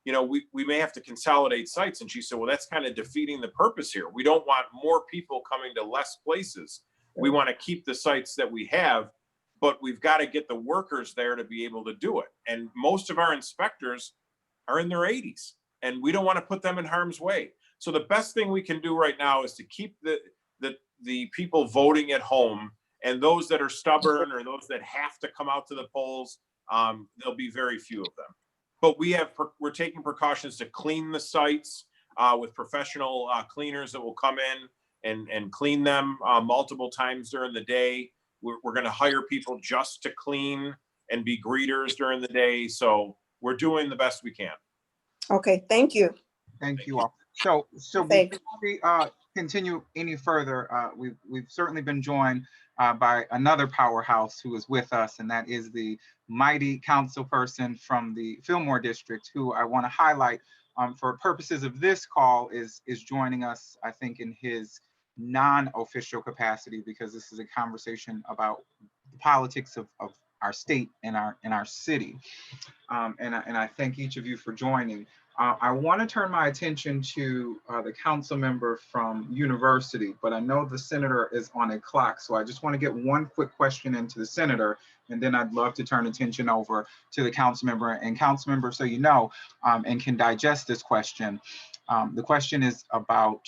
S11: we may have to consolidate sites. And she said, well, that's kind of defeating the purpose here. We don't want more people coming to less places. We want to keep the sites that we have, but we've got to get the workers there to be able to do it. And most of our inspectors are in their 80s, and we don't want to put them in harm's way. So the best thing we can do right now is to keep the people voting at home. And those that are stubborn, or those that have to come out to the polls, there'll be very few of them. But we're taking precautions to clean the sites with professional cleaners that will come in and clean them multiple times during the day. We're going to hire people just to clean and be greeters during the day. So we're doing the best we can.
S7: Okay, thank you.
S6: Thank you all. So
S7: Thank
S6: before we continue any further, we've certainly been joined by another powerhouse who is with us, and that is the mighty councilperson from the Fillmore district, who I want to highlight for purposes of this call is joining us, I think, in his non-official capacity, because this is a conversation about the politics of our state and our city. And I thank each of you for joining. I want to turn my attention to the council member from University, but I know the senator is on a clock, so I just want to get one quick question into the senator, and then I'd love to turn attention over to the council member. And council member, so you know, and can digest this question, the question is about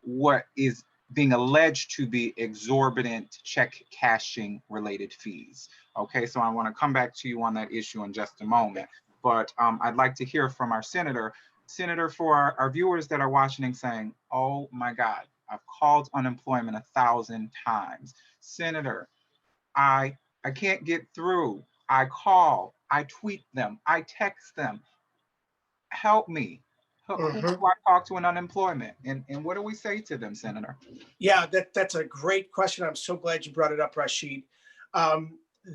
S6: what is being alleged to be exorbitant check cashing related fees. Okay, so I want to come back to you on that issue in just a moment. But I'd like to hear from our senator. Senator, for our viewers that are watching and saying, oh my God, I've called unemployment 1,000 times. Senator, I can't get through. I call, I tweet them, I text them. Help me. Who do I talk to in unemployment? And what do we say to them, Senator?
S10: Yeah, that's a great question. I'm so glad you brought it up, Rashied.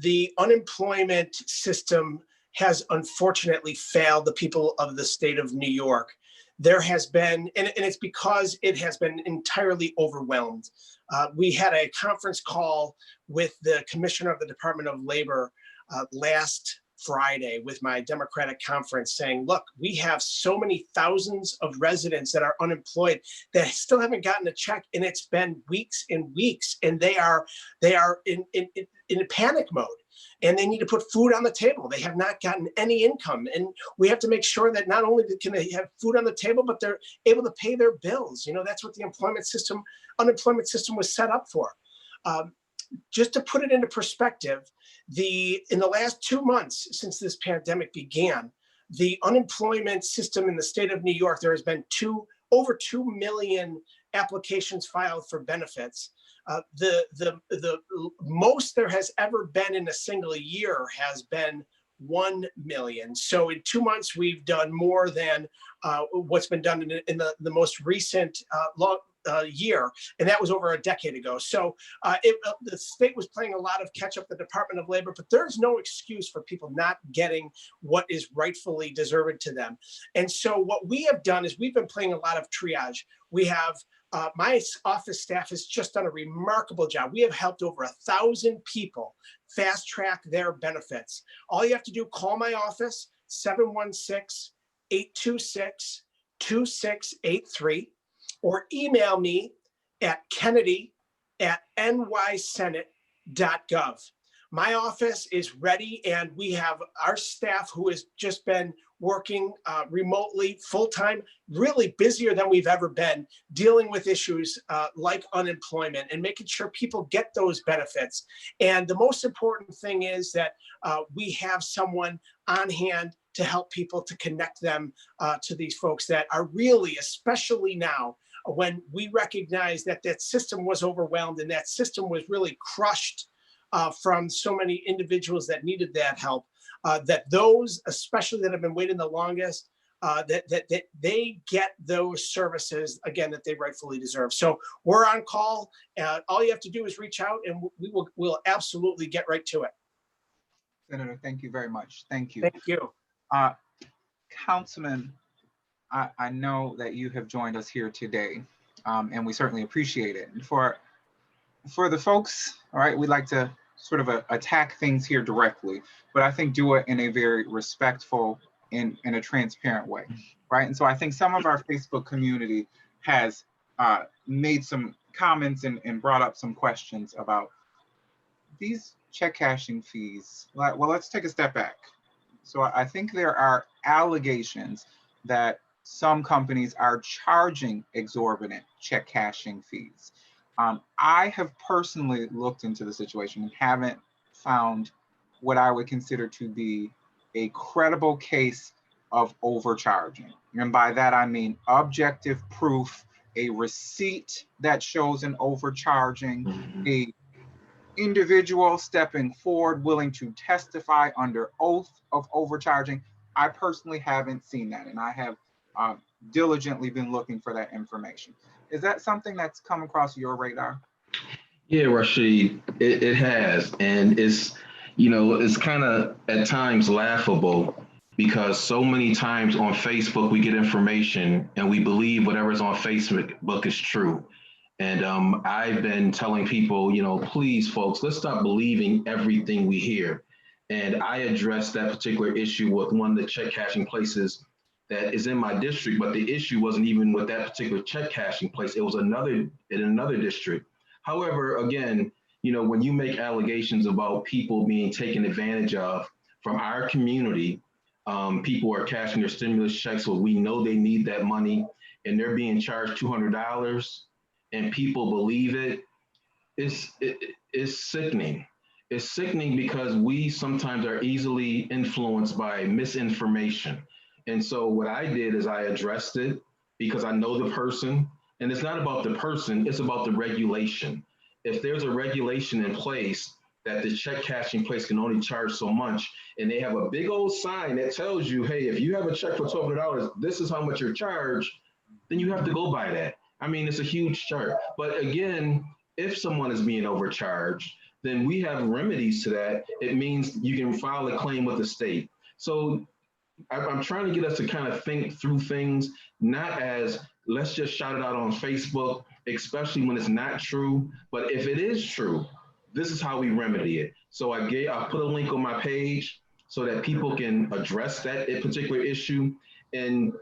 S10: The unemployment system has unfortunately failed the people of the state of New York. There has been, and it's because it has been entirely overwhelmed. We had a conference call with the commissioner of the Department of Labor last Friday with my Democratic conference saying, look, we have so many thousands of residents that are unemployed that still haven't gotten a check, and it's been weeks and weeks, and they are in a panic mode, and they need to put food on the table. They have not gotten any income, and we have to make sure that not only can they have food on the table, but they're able to pay their bills. You know, that's what the unemployment system was set up for. Just to put it into perspective, in the last 2 months since this pandemic began, the unemployment system in the state of New York, there has been over 2 million applications filed for benefits. The most there has ever been in a single year has been 1 million. So in 2 months, we've done more than what's been done in the most recent year, and that was over a decade ago. So the state was playing a lot of catch up, the Department of Labor, but there's no excuse for people not getting what is rightfully deserved to them. And so what we have done is we've been playing a lot of triage. We have my office staff has just done a remarkable job. We have helped over 1,000 people fast track their benefits. All you have to do, call my office, 716-826-2683, or email me at kennedy@nysenate.gov. My office is ready, and we have our staff who has just been working remotely, full-time, really busier than we've ever been, dealing with issues like unemployment and making sure people get those benefits. And the most important thing is that we have someone on hand to help people, to connect them to these folks that are really, especially now, when we recognize that that system was overwhelmed and that system was really crushed from so many individuals that needed that help, that those, especially that have been waiting the longest, that they get those services, again, that they rightfully deserve. So we're on call. All you have to do is reach out, and we'll absolutely get right to it.
S6: Senator, thank you very much. Thank you.
S10: Thank you.
S6: Councilman, I know that you have joined us here today, and we certainly appreciate it. And for the folks, all right, we like to sort of attack things here directly, but I think do it in a very respectful and in a transparent way, right? And so I think some of our Facebook community has made some comments and brought up some questions about these check cashing fees. Well, let's take a step back. So I think there are allegations that some companies are charging exorbitant check cashing fees. I have personally looked into the situation and haven't found what I would consider to be a credible case of overcharging. And by that, I mean objective proof, a receipt that shows an overcharging, a individual stepping forward willing to testify under oath of overcharging. I personally haven't seen that, and I have diligently been looking for that information. Is that something that's come across your radar?
S12: Yeah, Rashied, it has. And it's, it's kind of at times laughable because so many times on Facebook, we get information and we believe whatever's on Facebook is true. And I've been telling people, please, folks, let's stop believing everything we hear. And I addressed that particular issue with one of the check cashing places that is in my district, but the issue wasn't even with that particular check cashing place. It was in another district. However, again, when you make allegations about people being taken advantage of from our community, people are cashing their stimulus checks, so we know they need that money, and they're being charged $200, and people believe it. It's sickening. It's sickening because we sometimes are easily influenced by misinformation. And so what I did is I addressed it because I know the person. And it's not about the person, it's about the regulation. If there's a regulation in place that the check cashing place can only charge so much, and they have a big old sign that tells you, hey, if you have a check for $1,200, this is how much you're charged, then you have to go by that. I mean, it's a huge chart. But again, if someone is being overcharged, then we have remedies to that. It means you can file a claim with the state. So I'm trying to get us to kind of think through things, not as let's just shout it out on Facebook, especially when it's not true. But if it is true, this is how we remedy it. So I put a link on my page so that people can address that particular issue. And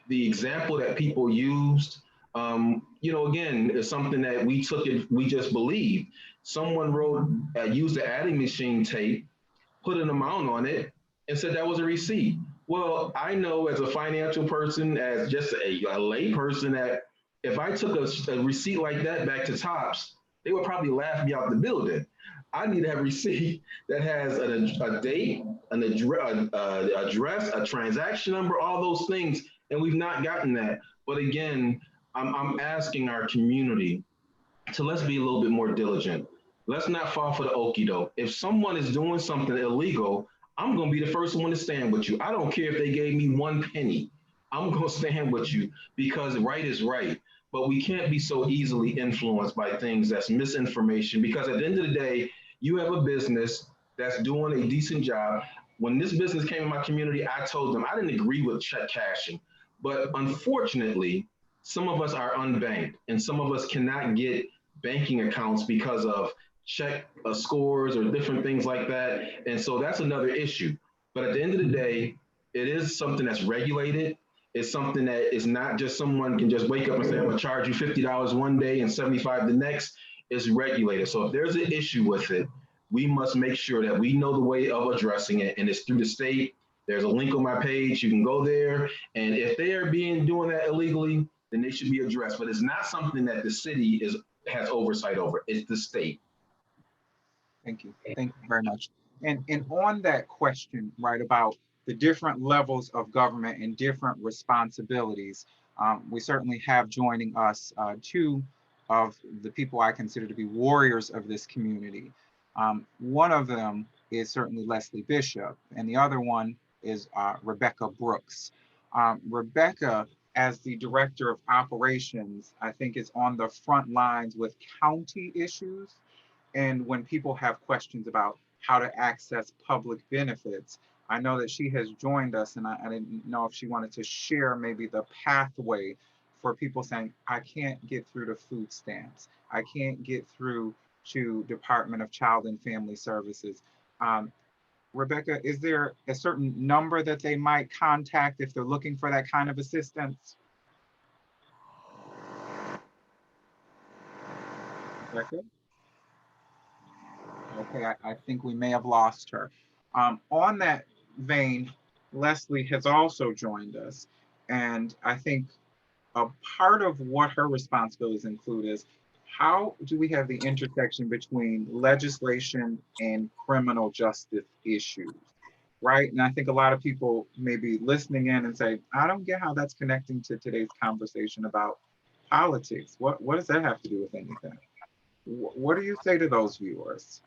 S12: the example that people used, again, is something that we just believe. Someone used the adding machine tape, put an amount on it, and said that was a receipt. Well, I know as a financial person, as just a lay person, that if I took a receipt like that back to Tops, they would probably laugh me out the building. I need to have a receipt that has a date, an address, a transaction number, all those things, and we've not gotten that. But again, I'm asking our community to let's be a little bit more diligent. Let's not fall for the okie doke. If someone is doing something illegal, I'm going to be the first one to stand with you. I don't care if they gave me 1 penny. I'm going to stand with you because right is right. But we can't be so easily influenced by things that's misinformation, because at the end of the day, you have a business that's doing a decent job. When this business came in my community, I told them I didn't agree with check cashing. But unfortunately, some of us are unbanked and some of us cannot get banking accounts because of check scores or different things like that. And so that's another issue. But at the end of the day, it is something that's regulated. It's something that is not just someone can just wake up and say, I'm gonna charge you $50 one day and 75 the next. It's regulated. So if there's an issue with it, we must make sure that we know the way of addressing it, and it's through the state. There's a link on my page. You can go there. And if they are doing that illegally, then they should be addressed. But it's not something that the city has oversight over. It's the state.
S6: Thank you. Thank you very much. And on that question, right, about the different levels of government and different responsibilities, we certainly have joining us two of the people I consider to be warriors of this community. One of them is certainly Leslie Bishop, and the other one is Rebecca Brooks. Rebecca, as the director of operations, I think is on the front lines with county issues. And when people have questions about how to access public benefits, I know that she has joined us, and I didn't know if she wanted to share maybe the pathway for people saying, I can't get through to food stamps. I can't get through to Department of Child and Family Services. Rebecca, is there a certain number that they might contact if they're looking for that kind of assistance? Rebecca? Okay, I think we may have lost her. On that vein, Leslie has also joined us. And I think a part of what her responsibilities include is how do we have the intersection between legislation and criminal justice issues, right? And I think a lot of people may be listening in and say, I don't get how that's connecting to today's conversation about politics. What does that have to do with anything? What do you say to those viewers?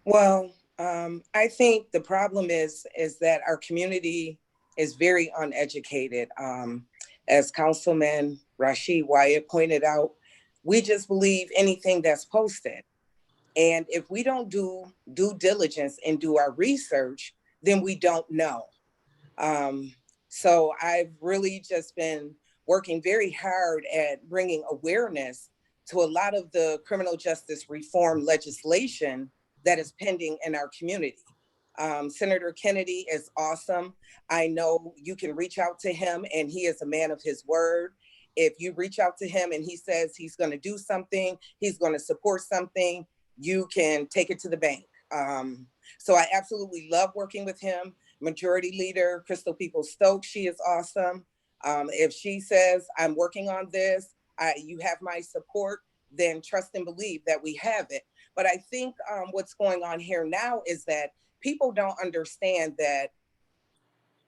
S13: Well, I think the problem is that our community is very uneducated. As Councilman Rashied Wyatt pointed out, we just believe anything that's posted. And if we don't do due diligence and do our research, then we don't know. So I've really just been working very hard at bringing awareness to a lot of the criminal justice reform legislation that is pending in our community. Senator Kennedy is awesome. I know you can reach out to him and he is a man of his word. If you reach out to him and he says he's going to do something, he's going to support something, you can take it to the bank. So I absolutely love working with him. Majority Leader Crystal Peoples-Stokes, she is awesome. If she says, I'm working on this, you have my support, then trust and believe that we have it. But I think what's going on here now is that people don't understand that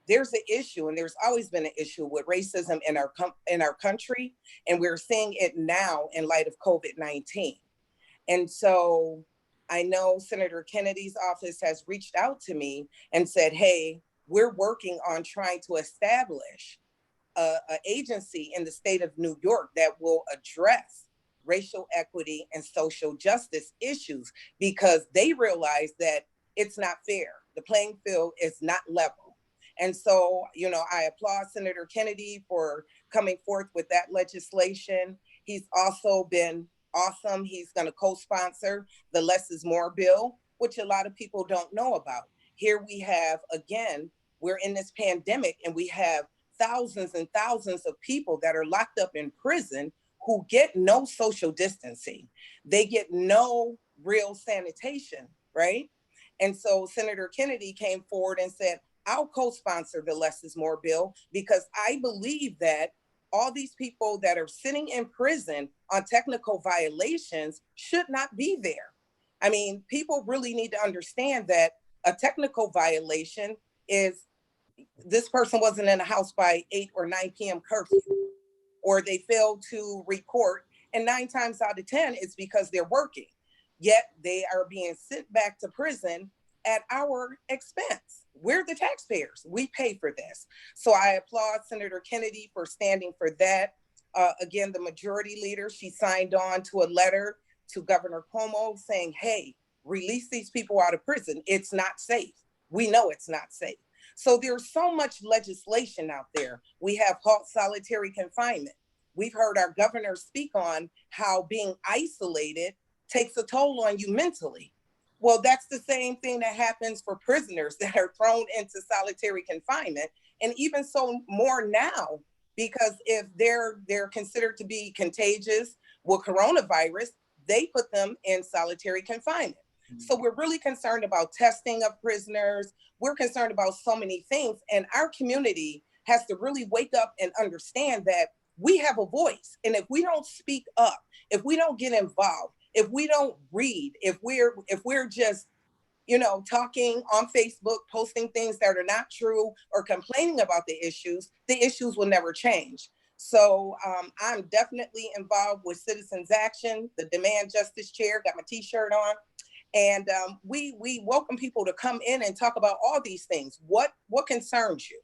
S13: there's an issue, and there's always been an issue with racism in our country, and we're seeing it now in light of COVID-19. And so I know Senator Kennedy's office has reached out to me and said, hey, we're working on trying to establish an agency in the state of New York that will address racial equity and social justice issues, because they realize that it's not fair. The playing field is not level. And so, you know, I applaud Senator Kennedy for coming forth with that legislation. He's also been awesome. He's going to co-sponsor the Less is More bill, which a lot of people don't know about. Here we have, again, we're in this pandemic and we have thousands and thousands of people that are locked up in prison who get no social distancing. They get no real sanitation, right? And so Senator Kennedy came forward and said, I'll co-sponsor the Less is More bill, because I believe that all these people that are sitting in prison on technical violations should not be there. I mean, people really need to understand that a technical violation is this person wasn't in the house by 8 or 9 p.m. curfew, or they failed to report. And 9 times out of 10, it's because they're working. Yet they are being sent back to prison at our expense. We're the taxpayers. We pay for this. So I applaud Senator Kennedy for standing for that. Again, the majority leader, she signed on to a letter to Governor Cuomo saying, hey, release these people out of prison. It's not safe. We know it's not safe. So there's so much legislation out there. We have halt solitary confinement. We've heard our governor speak on how being isolated takes a toll on you mentally. Well, that's the same thing that happens for prisoners that are thrown into solitary confinement. And even so more now, because if they're considered to be contagious with coronavirus, they put them in solitary confinement. So we're really concerned about testing of prisoners. We're concerned about so many things. And our community has to really wake up and understand that we have a voice. And if we don't speak up, if we don't get involved, if we don't read, if we're just, you know, talking on Facebook, posting things that are not true, or complaining about the issues will never change. So I'm definitely involved with Citizens Action, the Demand Justice Chair, got my t-shirt on. And we welcome people to come in and talk about all these things. What concerns you?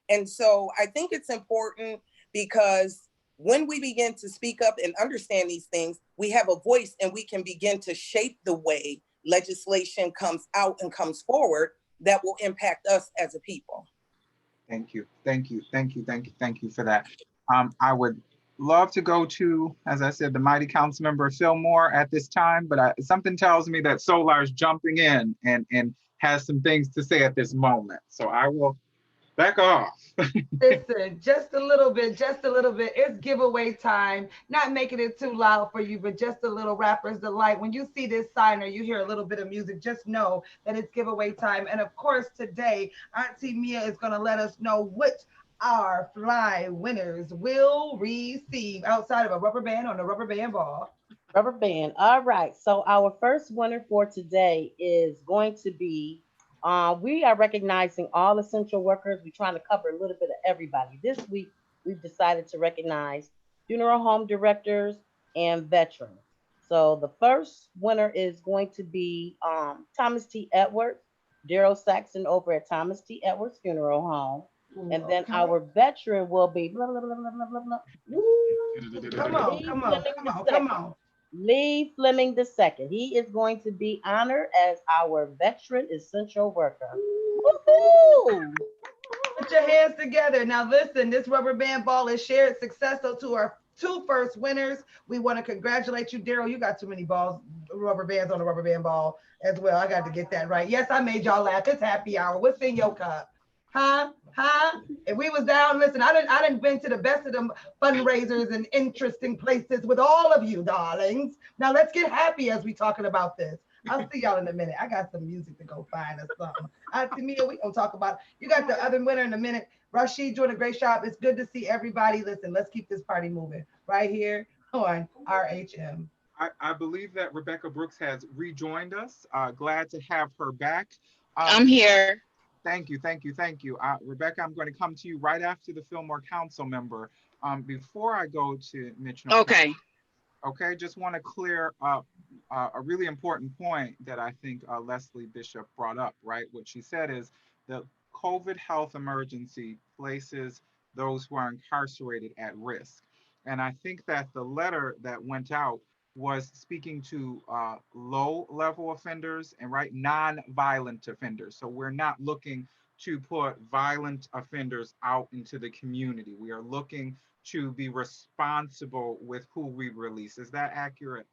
S13: And so I think it's important, because when we begin to speak up and understand these things, we have a voice and we can begin to shape the way legislation comes out and comes forward that will impact us as a people.
S6: Thank you. Thank you. Thank you. Thank you. Thank you for that. I would love to go to, as I said, the mighty council member Phil Moore at this time, but something tells me that Solar's jumping in and has some things to say at this moment. So I will back off.
S4: Listen, just a little bit. It's giveaway time. Not making it too loud for you, but just a little rapper's delight. When you see this sign or you hear a little bit of music, just know that it's giveaway time. And of course, today, Auntie Mia is going to let us know which our fly winners will receive outside of a rubber band on a rubber band ball.
S5: Rubber band. All right. So our first winner for today is going to be, we are recognizing all essential workers. We're trying to cover a little bit of everybody. This week, we've decided to recognize funeral home directors and veterans. So the first winner is going to be Thomas T. Edwards, Daryl Saxon over at Thomas T. Edwards Funeral Home. And then our veteran will be blah, blah, blah, blah, blah, blah, blah.
S4: Come on.
S5: Lee Fleming II. He is going to be honored as our veteran essential worker. Woo-hoo!
S4: Put your hands together. Now listen, this rubber band ball is shared success. So to our 2 first winners, we want to congratulate you. Daryl, you got too many balls, rubber bands on the rubber band ball as well. I got to get that right. Yes, I made y'all laugh. It's happy hour. What's in your cup? Huh? If we was down, listen, I didn't been to the best of them fundraisers and interesting places with all of you, darlings. Now let's get happy as we talking about this. I'll see y'all in a minute. I got some music to go find or something. Auntie Mia, we gonna talk about it. You got the other winner in a minute. Rashied doing a great job. It's good to see everybody. Listen, let's keep this party moving right here on RHM.
S6: I believe that Rebecca Brooks has rejoined us. Glad to have her back.
S1: I'm here.
S6: Thank you, thank you, thank you. Rebecca, I'm going to come to you right after the Fillmore Council member. Before I go to Mitchell.
S14: Okay.
S6: Okay, just want to clear up a really important point that I think Leslie Bishop brought up, right? What she said is the COVID health emergency places those who are incarcerated at risk. And I think that the letter that went out was speaking to low level offenders and right non-violent offenders. So we're not looking to put violent offenders out into the community. We are looking to be responsible with who we release. Is that accurate?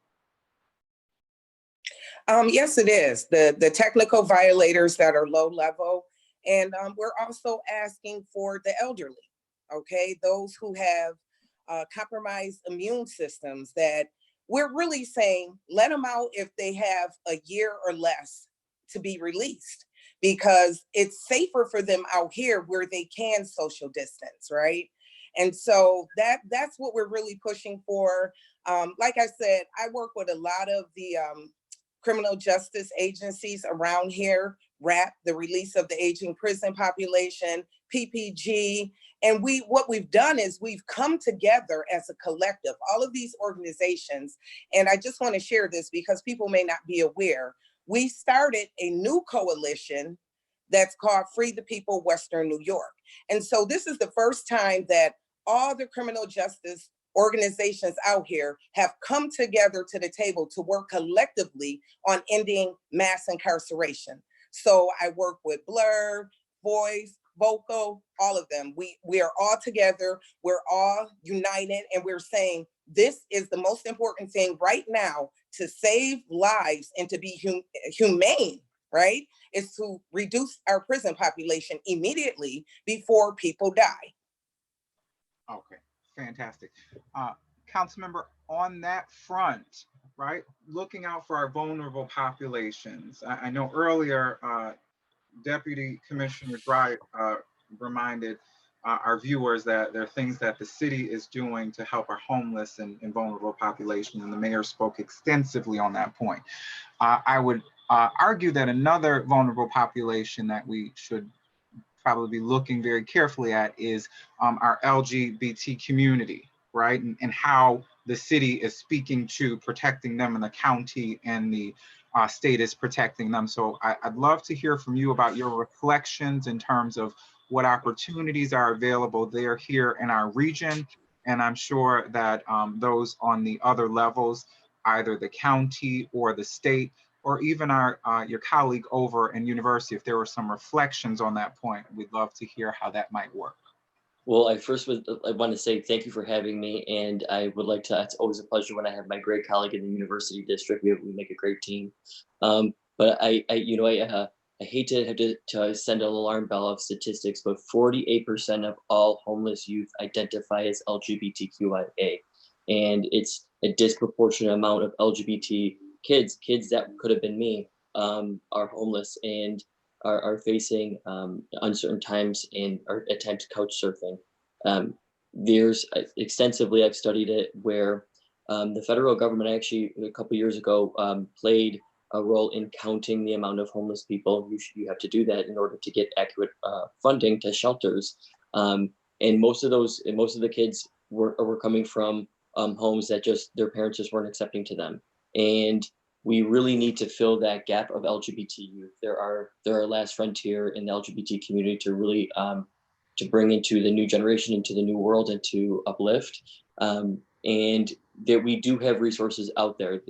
S13: Yes, it is. The technical violators that are low level. And we're also asking for the elderly, okay? Those who have compromised immune systems, that we're really saying, let them out if they have a year or less to be released, because it's safer for them out here where they can social distance, right? And so that's what we're really pushing for. Like I said, I work with a lot of the criminal justice agencies around here, RAP, the Release of the Aging Prison Population, PPG. And what we've done is we've come together as a collective, all of these organizations. And I just want to share this because people may not be aware. We started a new coalition that's called Free the People Western New York. And so this is the first time that all the criminal justice organizations out here have come together to the table to work collectively on ending mass incarceration. So I work with Blur, Voice, Vocal, all of them. We are all together, we're all united, and we're saying this is the most important thing right now to save lives and to be humane, right? Is to reduce our prison population immediately before people die.
S6: Okay, fantastic. Councilmember, on that front, right, looking out for our vulnerable populations. I know earlier, Deputy Commissioner Dry reminded our viewers that there are things that the city is doing to help our homeless and vulnerable population, and the mayor spoke extensively on that point. I would argue that another vulnerable population that we should probably be looking very carefully at is our LGBT community, right? And how the city is speaking to protecting them, and the county and the state is protecting them. So I'd love to hear from you about your reflections in terms of what opportunities are available there here in our region. And I'm sure that those on the other levels, either the county or the state, or even your colleague over in university, if there were some reflections on that point, we'd love to hear how that might work.
S15: Well, I want to say thank you for having me, and I would like to. It's always a pleasure when I have my great colleague in the university district. We make a great team. But I hate to have to send an alarm bell of statistics, but 48% of all homeless youth identify as LGBTQIA, and it's a disproportionate amount of LGBT kids that could have been me, are homeless and are facing uncertain times and are attempt couch surfing. There's extensively, I've studied it, where the federal government actually a couple years ago played a role in counting the amount of homeless people. You have to do that in order to get accurate funding to shelters. And most of the kids were coming from homes that just their parents just weren't accepting to them. And we really need to fill that gap of LGBT youth. They're our last frontier in the LGBT community to really to bring into the new generation, into the new world, and to uplift. And that we do have resources out there.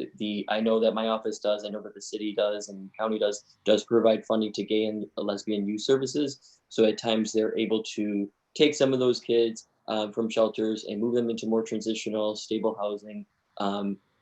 S15: I know that my office does. I know that the city does, and county does provide funding to gay and lesbian youth services. So at times they're able to take some of those kids from shelters and move them into more transitional, stable housing.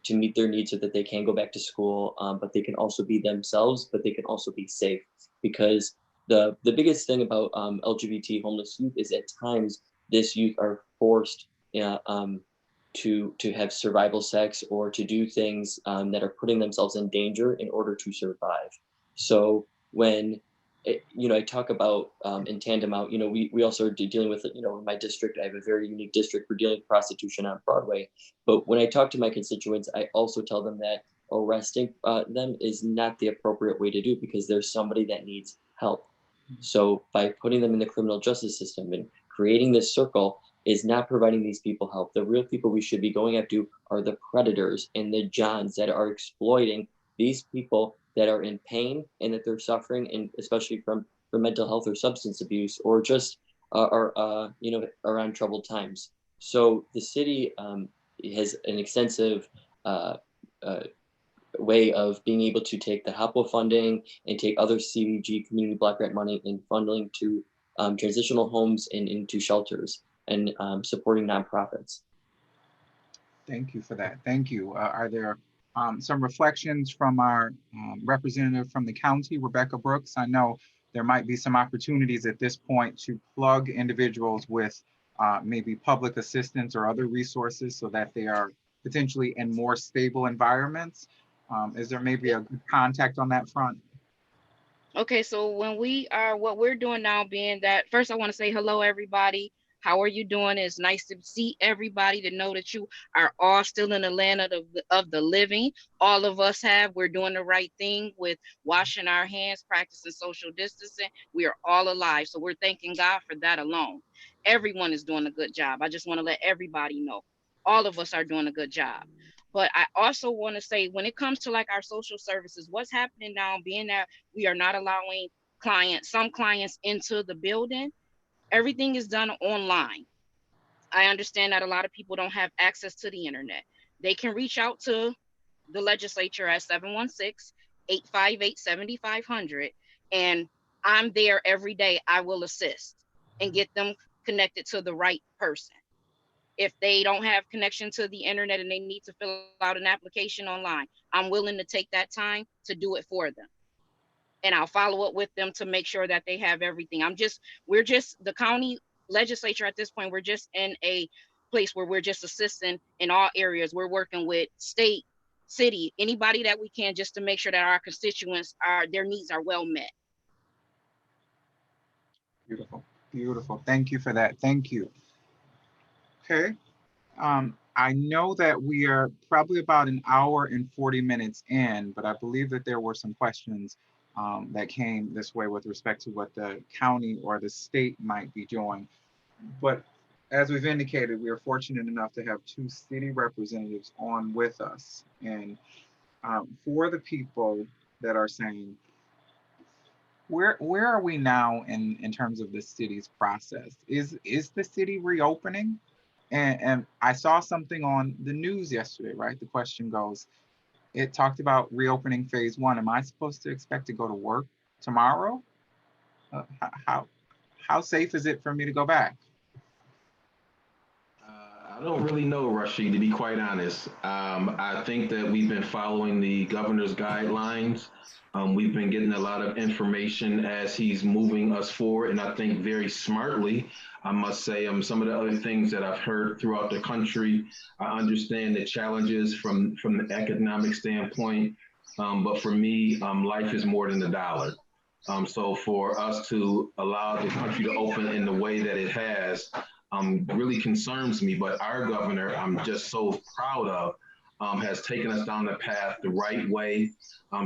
S15: To meet their needs so that they can go back to school, but they can also be themselves, but they can also be safe. Because the biggest thing about LGBT homeless youth is at times this youth are forced to have survival sex or to do things that are putting themselves in danger in order to survive. So when I talk about in tandem out, we also are dealing with, in my district, I have a very unique district. We're dealing with prostitution on Broadway. But when I talk to my constituents, I also tell them that arresting them is not the appropriate way to do it, because there's somebody that needs help. So by putting them in the criminal justice system and creating this circle is not providing these people help. The real people we should be going after are the predators and the Johns that are exploiting these people that are in pain and that they're suffering, and especially from mental health or substance abuse, or just are on troubled times. So the city has an extensive uh, uh, way of being able to take the HAPA funding and take other CDG community block grant money and funding to transitional homes and into shelters and supporting nonprofits.
S6: Thank you for that. Thank you. Are there some reflections from our representative from the county, Rebecca Brooks? I know there might be some opportunities at this point to plug individuals with maybe public assistance or other resources so that they are potentially in more stable environments. Is there maybe a good contact on that front?
S14: Okay, so what we're doing now, being that, first I want to say hello, everybody. How are you doing? It's nice to see everybody, to know that you are all still in the land of the living. All of us we're doing the right thing with washing our hands, practicing social distancing. We are all alive. So we're thanking God for that alone. Everyone is doing a good job. I just want to let everybody know. All of us are doing a good job. But I also want to say, when it comes to like our social services, what's happening now, being that we are not allowing some clients into the building, everything is done online. I understand that a lot of people don't have access to the internet. They can reach out to the legislature at 716-858-7500. And I'm there every day. I will assist and get them connected to the right person. If they don't have connection to the internet and they need to fill out an application online, I'm willing to take that time to do it for them. And I'll follow up with them to make sure that they have everything. We're just the county legislature at this point. We're just in a place where we're just assisting in all areas. We're working with state, city, anybody that we can, just to make sure that our constituents their needs are well met.
S6: Beautiful, beautiful. Thank you for that. Thank you. Okay. I know that we are probably about an hour and 40 minutes in, but I believe that there were some questions that came this way with respect to what the county or the state might be doing. But as we've indicated, we are fortunate enough to have two city representatives on with us. And for the people that are saying, where are we now in terms of the city's process? Is the city reopening? And I saw something on the news yesterday, right? The question goes, it talked about reopening phase 1. Am I supposed to expect to go to work tomorrow? How safe is it for me to go back?
S12: I don't really know, Rashied, to be quite honest. I think that we've been following the governor's guidelines. We've been getting a lot of information as he's moving us forward, and I think very smartly. I must say, some of the other things that I've heard throughout the country, I understand the challenges from the economic standpoint, but for me, life is more than a dollar. So for us to allow the country to open in the way that it has really concerns me. But our governor, I'm just so proud of, has taken us down the path the right way.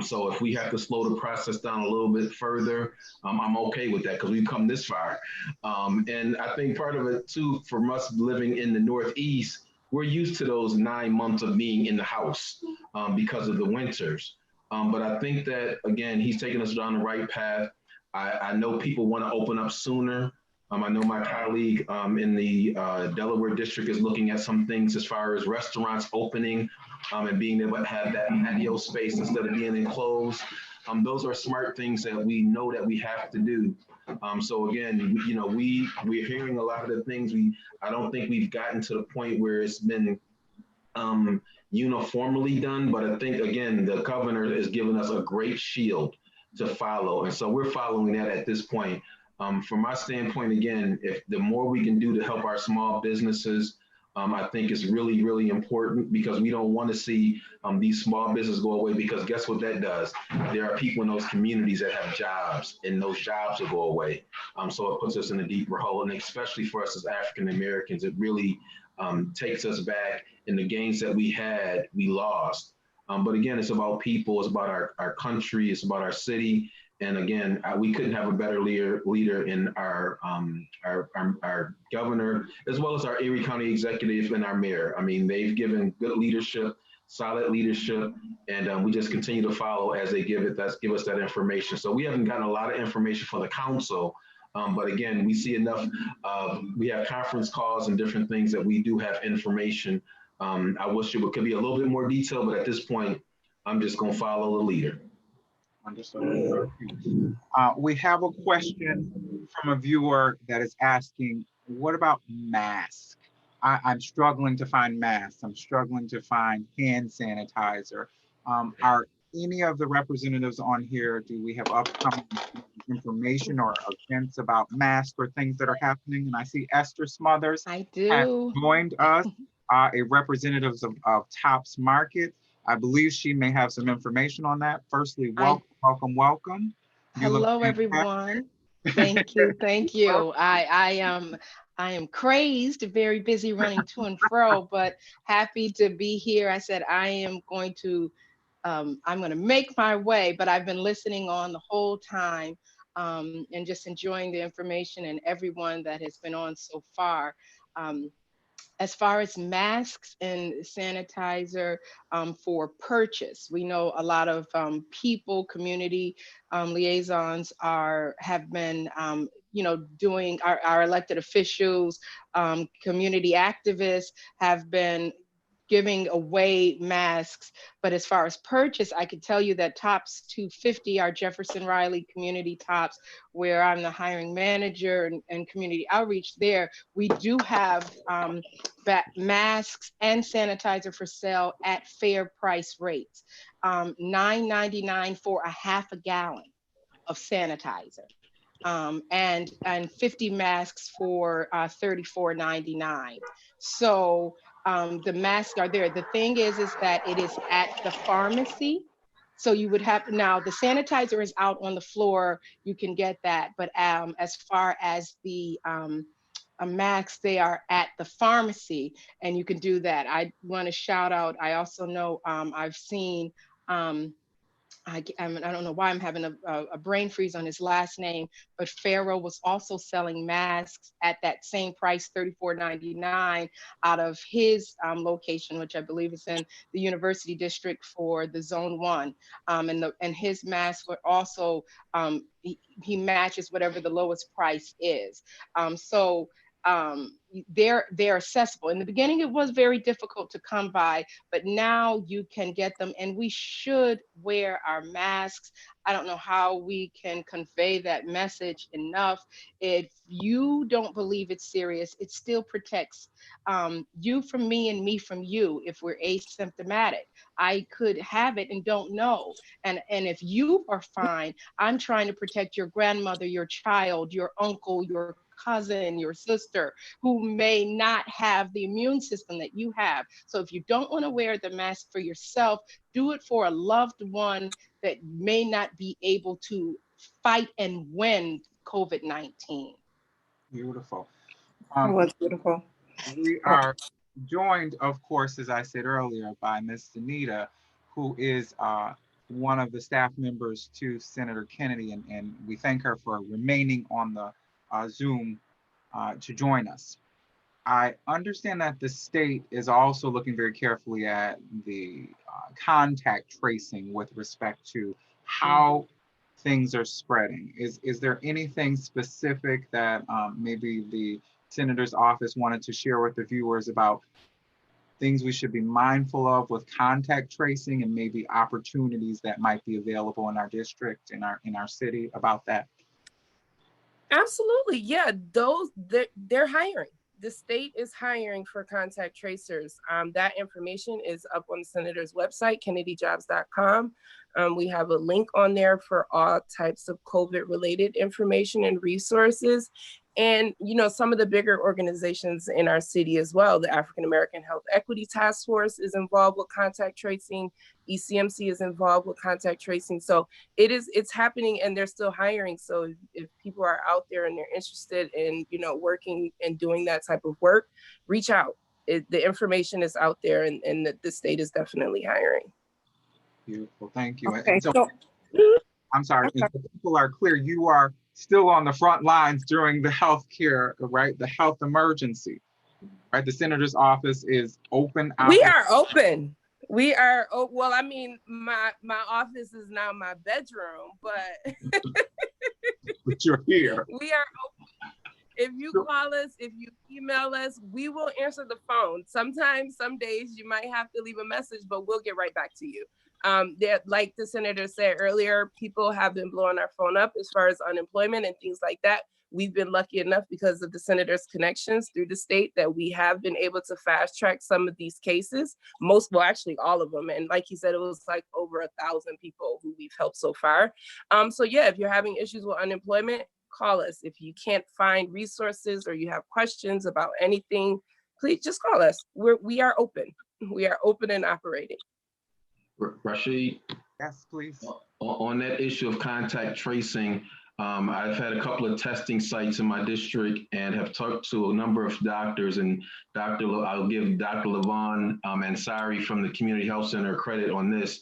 S12: So if we have to slow the process down a little bit further, I'm okay with that because we've come this far. And I think part of it too, from us living in the Northeast, we're used to those 9 months of being in the house because of the winters. But I think that, again, he's taking us down the right path. I know people want to open up sooner. I know my colleague in the Delaware district is looking at some things as far as restaurants opening and being able to have that patio space instead of being enclosed. Those are smart things that we know that we have to do. So again, we're hearing a lot of the things. I don't think we've gotten to the point where it's been uniformly done, but I think again the governor is giving us a great shield to follow, and so we're following that at this point. From my standpoint, again, if the more we can do to help our small businesses, I think it's really, really important because we don't want to see these small businesses go away because guess what that does? There are people in those communities that have jobs and those jobs will go away. So it puts us in a deeper hole, and especially for us as African Americans, it really takes us back, and the gains that we had, we lost. But again, it's about people, it's about our country, it's about our city. And again, we couldn't have a better leader in our governor, as well as our Erie County executive and our mayor. I mean, they've given good leadership, solid leadership, and we just continue to follow as they give us that information. So we haven't gotten a lot of information for the council, but again, we see enough. We have conference calls and different things that we do have information. I wish it could be a little bit more detailed, but at this point, I'm just going to follow the leader.
S6: Understood. We have a question from a viewer that is asking, what about masks? I'm struggling to find masks. I'm struggling to find hand sanitizer. Are any of the representatives on here, do we have upcoming information or events about masks or things that are happening? And I see Esther Smothers
S14: I
S6: has
S14: do.
S6: joined us, a representative of Tops Market. I believe she may have some information on that. Firstly, welcome. You look
S16: Hello,
S6: fantastic.
S16: everyone. Thank you, thank you. I am crazed, very busy running to and fro, but happy to be here. I said I'm going to make my way, but I've been listening on the whole time and just enjoying the information and everyone that has been on so far. As far as masks and sanitizer for purchase, we know a lot of people, community liaisons have been, doing our elected officials, community activists have been giving away masks. But as far as purchase, I could tell you that Tops 250, our Jefferson Riley community Tops, where I'm the hiring manager and community outreach there, we do have masks and sanitizer for sale at fair price rates. $9.99 for a half a gallon of sanitizer. And 50 masks for $34.99. So the masks are there. The thing is that it is at the pharmacy. So you would have, now the sanitizer is out on the floor, you can get that. But as far as the masks, they are at the pharmacy and you can do that. I want to shout out, I also know I've seen, I don't know why I'm having a brain freeze on his last name, but Pharaoh was also selling masks at that same price, $34.99, out of his location, which I believe is in the University District for the Zone 1. And his masks were also, he matches whatever the lowest price is. They're accessible. In the beginning, it was very difficult to come by, but now you can get them, and we should wear our masks. I don't know how we can convey that message enough. If you don't believe it's serious, it still protects you from me and me from you if we're asymptomatic. I could have it and don't know. And if you are fine, I'm trying to protect your grandmother, your child, your uncle, your cousin, your sister, who may not have the immune system that you have. So if you don't want to wear the mask for yourself, do it for a loved one that may not be able to fight and win COVID-19.
S6: Beautiful.
S7: That was beautiful.
S6: We are joined, of course, as I said earlier, by Ms. Danita, who is one of the staff members to Senator Kennedy, and we thank her for remaining on the Zoom to join us. I understand that the state is also looking very carefully at the contact tracing with respect to how things are spreading. Is there anything specific that maybe the Senator's office wanted to share with the viewers about things we should be mindful of with contact tracing and maybe opportunities that might be available in our district, in our city about that?
S17: Absolutely, yeah. They're hiring. The state is hiring for contact tracers. That information is up on the Senator's website, kennedyknowledge.com. We have a link on there for all types of COVID-related information and resources. And, some of the bigger organizations in our city as well, the African American Health Equity Task Force is involved with contact tracing. ECMC is involved with contact tracing. So it's happening and they're still hiring. So if people are out there and they're interested in, working and doing that type of work, reach out. The information is out there and the state is definitely hiring.
S6: Beautiful, thank you.
S7: Okay,
S6: So,
S7: so
S6: I'm sorry, if the people are clear, you are still on the front lines during the healthcare, right? The health emergency, right? The senator's office is open.
S17: We are open. We are, well, I mean, my office is now my bedroom, but
S6: But you're here.
S17: we are open. If you call us, if you email us, we will answer the phone. Sometimes, some days you might have to leave a message, but we'll get right back to you. Like the senator said earlier, people have been blowing our phone up as far as unemployment and things like that. We've been lucky enough because of the senator's connections through the state that we have been able to fast track some of these cases. Well, actually all of them. And like he said, it was like over 1,000 people who we've helped so far. So yeah, if you're having issues with unemployment, call us. If you can't find resources or you have questions about anything, please just call us. We are open. We are open and operating.
S12: Rashied?
S6: Yes, please.
S12: On that issue of contact tracing, I've had a couple of testing sites in my district and have talked to a number of doctors, and I'll give Dr. Levon Ansari from the Community Health Center credit on this.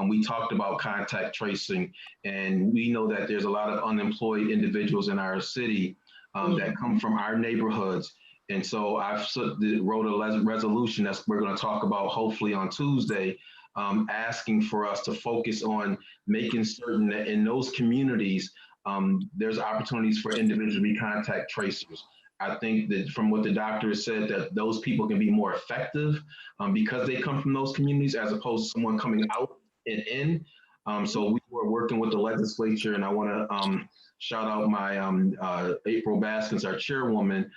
S12: We talked about contact tracing, and we know that there's a lot of unemployed individuals in our city that come from our neighborhoods. And so I've wrote a resolution that we're going to talk about hopefully on Tuesday, asking for us to focus on making certain that in those communities, there's opportunities for individuals to be contact tracers. I think that from what the doctor has said, that those people can be more effective because they come from those communities as opposed to someone coming out and in. So we were working with the legislature, and I want to shout out my April Baskins, our chairwoman,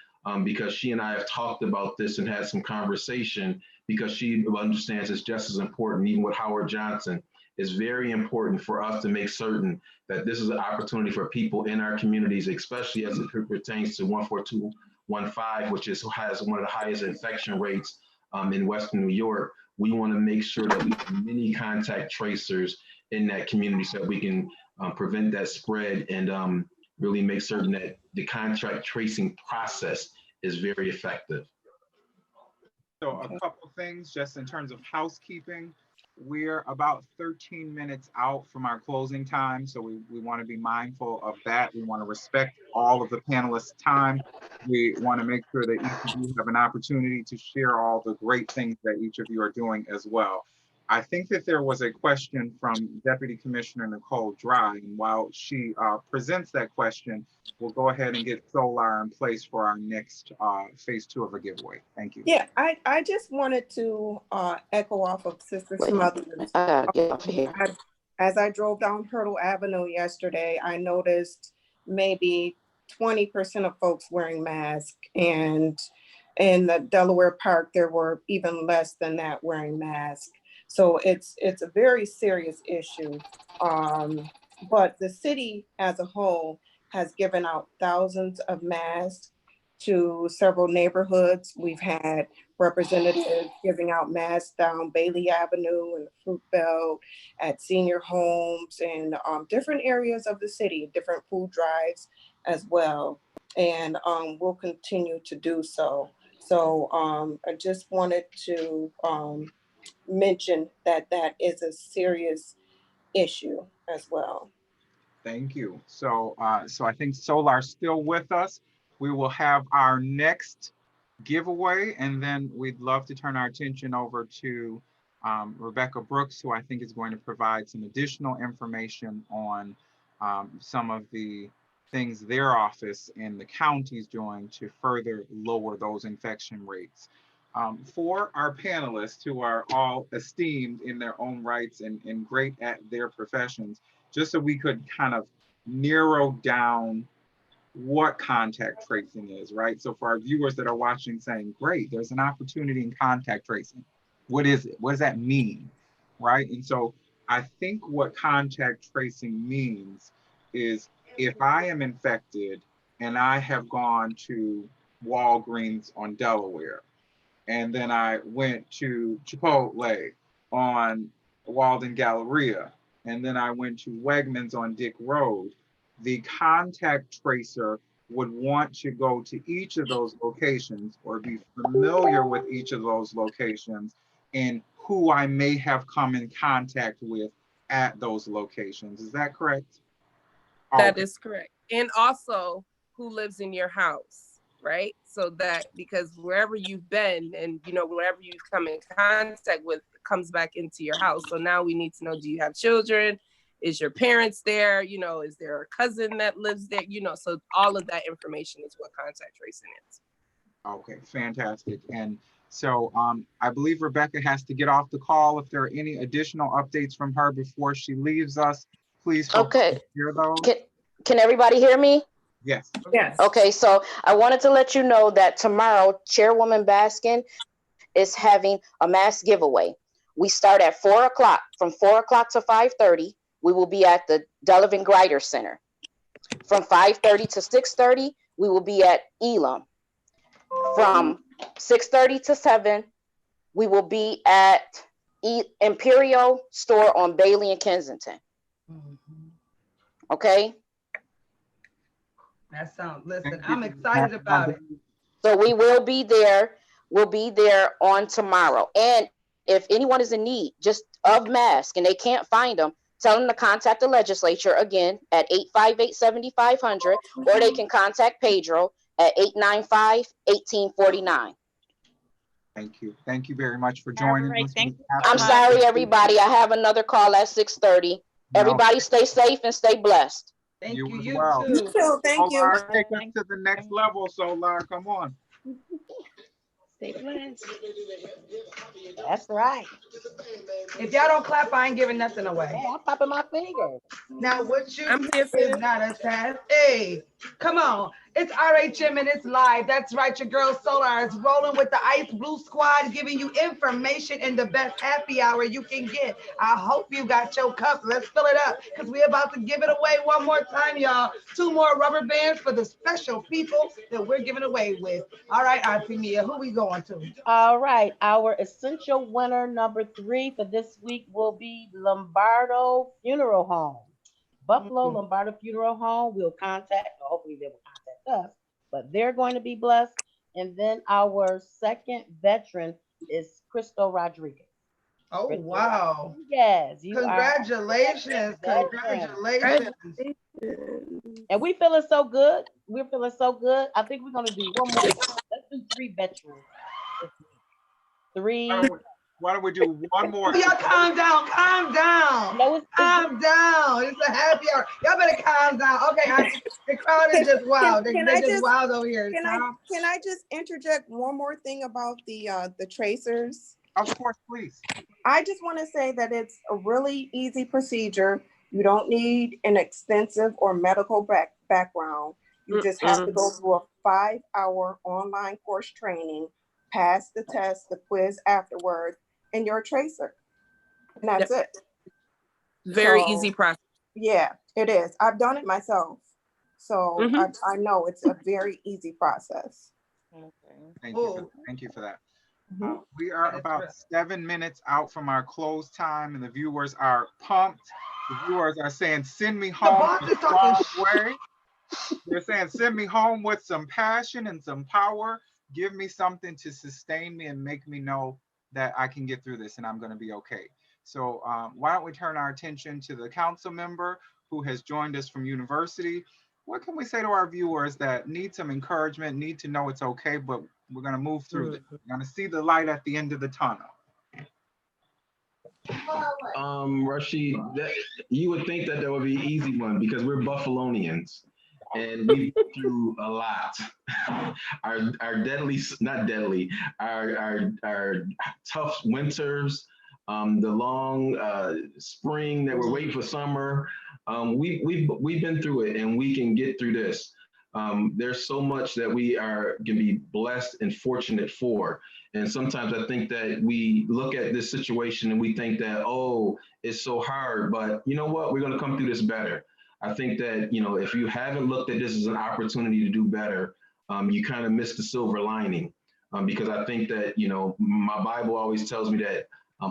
S12: because she and I have talked about this and had some conversation, because she understands it's just as important, even with Howard Johnson. It's very important for us to make certain that this is an opportunity for people in our communities, especially as it pertains to 14215, which has one of the highest infection rates in Western New York. We want to make sure that we have many contact tracers in that community so that we can prevent that spread and really make certain that the contact tracing process is very effective.
S6: So a couple things just in terms of housekeeping. We're about 13 minutes out from our closing time, so we want to be mindful of that. We want to respect all of the panelists' time. We want to make sure that each of you have an opportunity to share all the great things that each of you are doing as well. I think that there was a question from Deputy Commissioner Nicole Dry, and while she presents that question, we'll go ahead and get Solar in place for our next phase 2 of a giveaway. Thank you.
S7: Yeah, I just wanted to echo off of Sister Smothers. As I drove down Hurdle Avenue yesterday, I noticed maybe 20% of folks wearing masks, and in the Delaware Park, there were even less than that wearing masks. So it's a very serious issue. But the city as a whole has given out thousands of masks to several neighborhoods. We've had representatives giving out masks down Bailey Avenue and the Fruit Belt, at senior homes, and different areas of the city, different food drives as well. And we'll continue to do so. So I just wanted to mention that that is a serious issue as well.
S6: Thank you. So so I think Solar's still with us. We will have our next giveaway, and then we'd love to turn our attention over to Rebecca Brooks, who I think is going to provide some additional information on some of the things their office and the county is doing to further lower those infection rates. For our panelists, who are all esteemed in their own rights and great at their professions, just so we could kind of narrow down what contact tracing is, right? So for our viewers that are watching saying, great, there's an opportunity in contact tracing. What is it? What does that mean, right? And so I think what contact tracing means is if I am infected and I have gone to Walgreens on Delaware, and then I went to Chipotle on Walden Galleria, and then I went to Wegmans on Dick Road, the contact tracer would want to go to each of those locations or be familiar with each of those locations and who I may have come in contact with at those locations. Is that correct?
S17: That
S6: Okay.
S17: is correct. And also who lives in your house, right? So that, because wherever you've been and, you know, wherever you've come in contact with comes back into your house. So now we need to know, do you have children? Is your parents there? You know, is there a cousin that lives there? You know, so all of that information is what contact tracing is.
S6: Okay, fantastic. And so I believe Rebecca has to get off the call. If there are any additional updates from her before she leaves us, please feel free
S18: Okay.
S6: to share those.
S18: Can everybody hear me?
S6: Yes.
S4: Yes.
S18: Okay, so I wanted to let you know that tomorrow, Chairwoman Baskin is having a mass giveaway. We start at 4 o'clock. From 4 o'clock to 5:30, we will be at the Delavan Grider Center. From 5:30 to 6:30, we will be at Elam. From 6:30 to 7, we will be at Imperial Store on Bailey and Kensington. Okay?
S4: That sounds, listen, I'm excited about it.
S18: So we will be there. We'll be there on tomorrow. And if anyone is in need just of masks and they can't find them, tell them to contact the legislature again at 858-7500, or they can contact Pedro at 895-1849.
S6: Thank you. Thank you very much for joining us.
S18: I'm sorry, everybody. I have another call at 6:30. Everybody stay safe and stay blessed.
S4: Thank
S6: you.
S4: You
S6: Well.
S4: too.
S7: Thank you.
S6: Solar, take us to the next level, Solar. Come on.
S14: Stay blessed.
S5: That's right.
S4: If y'all don't clap, I ain't giving nothing away.
S5: Yeah, I'm popping my finger.
S4: Now, what you
S17: I'm here for
S4: is
S17: it.
S4: not a test. Hey, come on. It's RHM and it's live. That's right. Your girl Solar is rolling with the Ice Blue Squad, giving you information in the best happy hour you can get. I hope you got your cup. Let's fill it up because we're about to give it away one more time, y'all. 2 more rubber bands for the special people that we're giving away with. All right, Auntie Mia, who we going to?
S5: All right. Our essential winner number 3 for this week will be Lombardo Funeral Home. Buffalo Lombardo Funeral Home will contact, or hopefully they will contact us, but they're going to be blessed. And then our second veteran is Crystal Rodriguez.
S4: Oh,
S5: Crystal
S4: wow.
S5: Rodriguez, you
S4: Congratulations.
S5: are
S4: Congratulations.
S5: and we feeling so good. We're feeling so good. I think we're gonna do one more. Let's do 3 veterans. 3.
S6: Why don't we do one more?
S4: Y'all calm down, calm down.
S5: No,
S4: calm down. It's a happy hour. Y'all better calm down. Okay, Auntie, the crowd is just wild. They're just wild over here.
S7: Can I just interject one more thing about the tracers?
S6: Of course, please.
S7: I just want to say that it's a really easy procedure. You don't need an extensive or medical background. You just have to go through a 5-hour online course training, pass the test, the quiz afterwards, and you're a tracer. And that's it.
S17: Very easy process.
S7: Yeah, it is. I've done it myself. So I know it's a very easy process.
S6: Thank you for that. We are about 7 minutes out from our close time, and the viewers are pumped. The viewers are saying, "Send me home in a strong way." They're saying, "Send me home with some passion and some power. Give me something to sustain me and make me know that I can get through this and I'm going to be okay." So why don't we turn our attention to the council member who has joined us from university. What can we say to our viewers that need some encouragement, need to know it's okay, but we're going to move through it. We're going to see the light at the end of the tunnel.
S12: Rashied, you would think that would be an easy one because we're Buffalonians and we've been through a lot. our deadly, not deadly, our tough winters, the long spring that we're waiting for summer. We've been through it and we can get through this. There's so much that we can be blessed and fortunate for. And sometimes I think that we look at this situation and we think that, oh, it's so hard, but you know what? We're going to come through this better. I think that, if you haven't looked at this as an opportunity to do better, you kind of miss the silver lining. Because I think that, my Bible always tells me that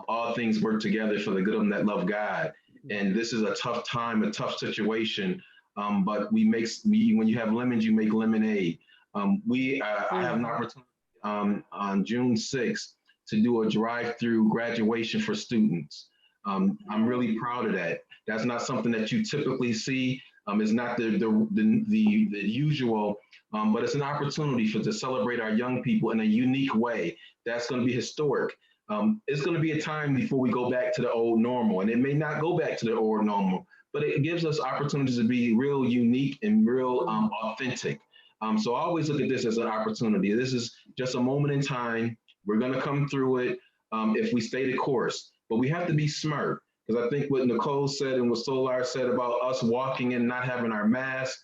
S12: all things work together for the good of them that love God. And this is a tough time, a tough situation. But when you have lemons, you make lemonade. I have an opportunity on June 6th to do a drive-through graduation for students. I'm really proud of that. That's not something that you typically see. It's not the usual, but it's an opportunity to celebrate our young people in a unique way. That's going to be historic. It's going to be a time before we go back to the old normal, and it may not go back to the old normal, but it gives us opportunities to be real unique and real authentic. So I always look at this as an opportunity. This is just a moment in time. We're going to come through it if we stay the course, but we have to be smart. Because I think what Nicole said and what Solar said about us walking in not having our mask,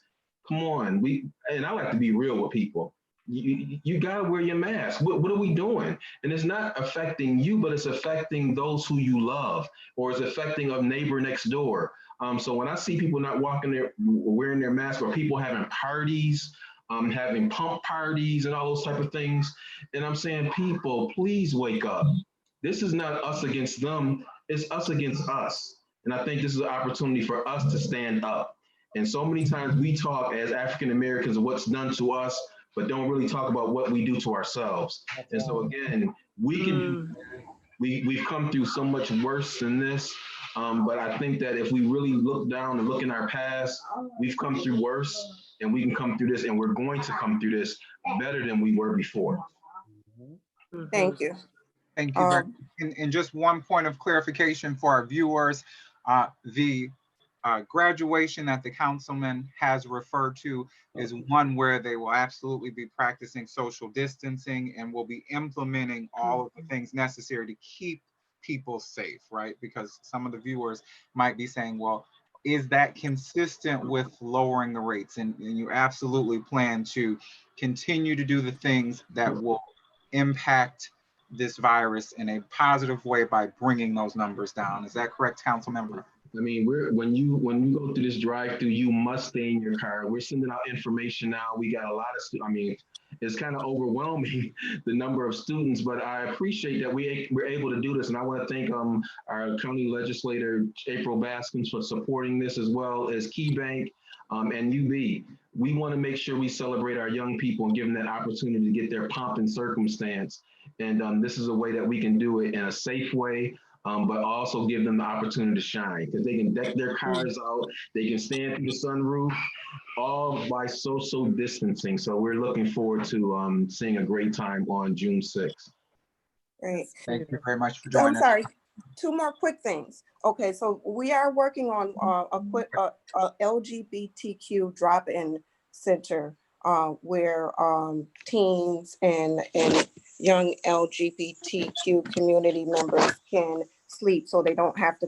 S12: come on, and I like to be real with people. You gotta wear your mask. What are we doing? And it's not affecting you, but it's affecting those who you love, or it's affecting a neighbor next door. So when I see people not walking there wearing their mask, or people having parties, having pump parties and all those type of things, and I'm saying, people, please wake up. This is not us against them. It's us against us. And I think this is an opportunity for us to stand up. And so many times we talk as African Americans of what's done to us, but don't really talk about what we do to ourselves. And so again, we can we've come through so much worse than this. But I think that if we really look down and look in our past, we've come through worse, and we can come through this, and we're going to come through this better than we were before.
S7: Thank you.
S6: Thank you very much. And just one point of clarification for our viewers, the graduation that the councilman has referred to is one where they will absolutely be practicing social distancing and will be implementing all of the things necessary to keep people safe, right? Because some of the viewers might be saying, well, is that consistent with lowering the rates? And you absolutely plan to continue to do the things that will impact this virus in a positive way by bringing those numbers down. Is that correct, council member?
S12: I mean, when you go through this drive-through, you must stay in your car. We're sending out information now. We got a lot of, I mean, it's kind of overwhelming, the number of students, but I appreciate that we're able to do this. And I want to thank our county legislator, April Baskins, for supporting this, as well as Key Bank and UB. We want to make sure we celebrate our young people and give them that opportunity to get their pomp and circumstance. And this is a way that we can do it in a safe way, but also give them the opportunity to shine, because they can deck their cars out, they can stand through the sunroof, all by social distancing. So we're looking forward to seeing a great time on June 6th.
S7: Great.
S6: Thank you very much for
S7: So
S6: joining
S7: I'm sorry, two more quick things. Okay, so we are working on a LGBTQ drop-in center where teens and young LGBTQ community members can sleep, so they don't have to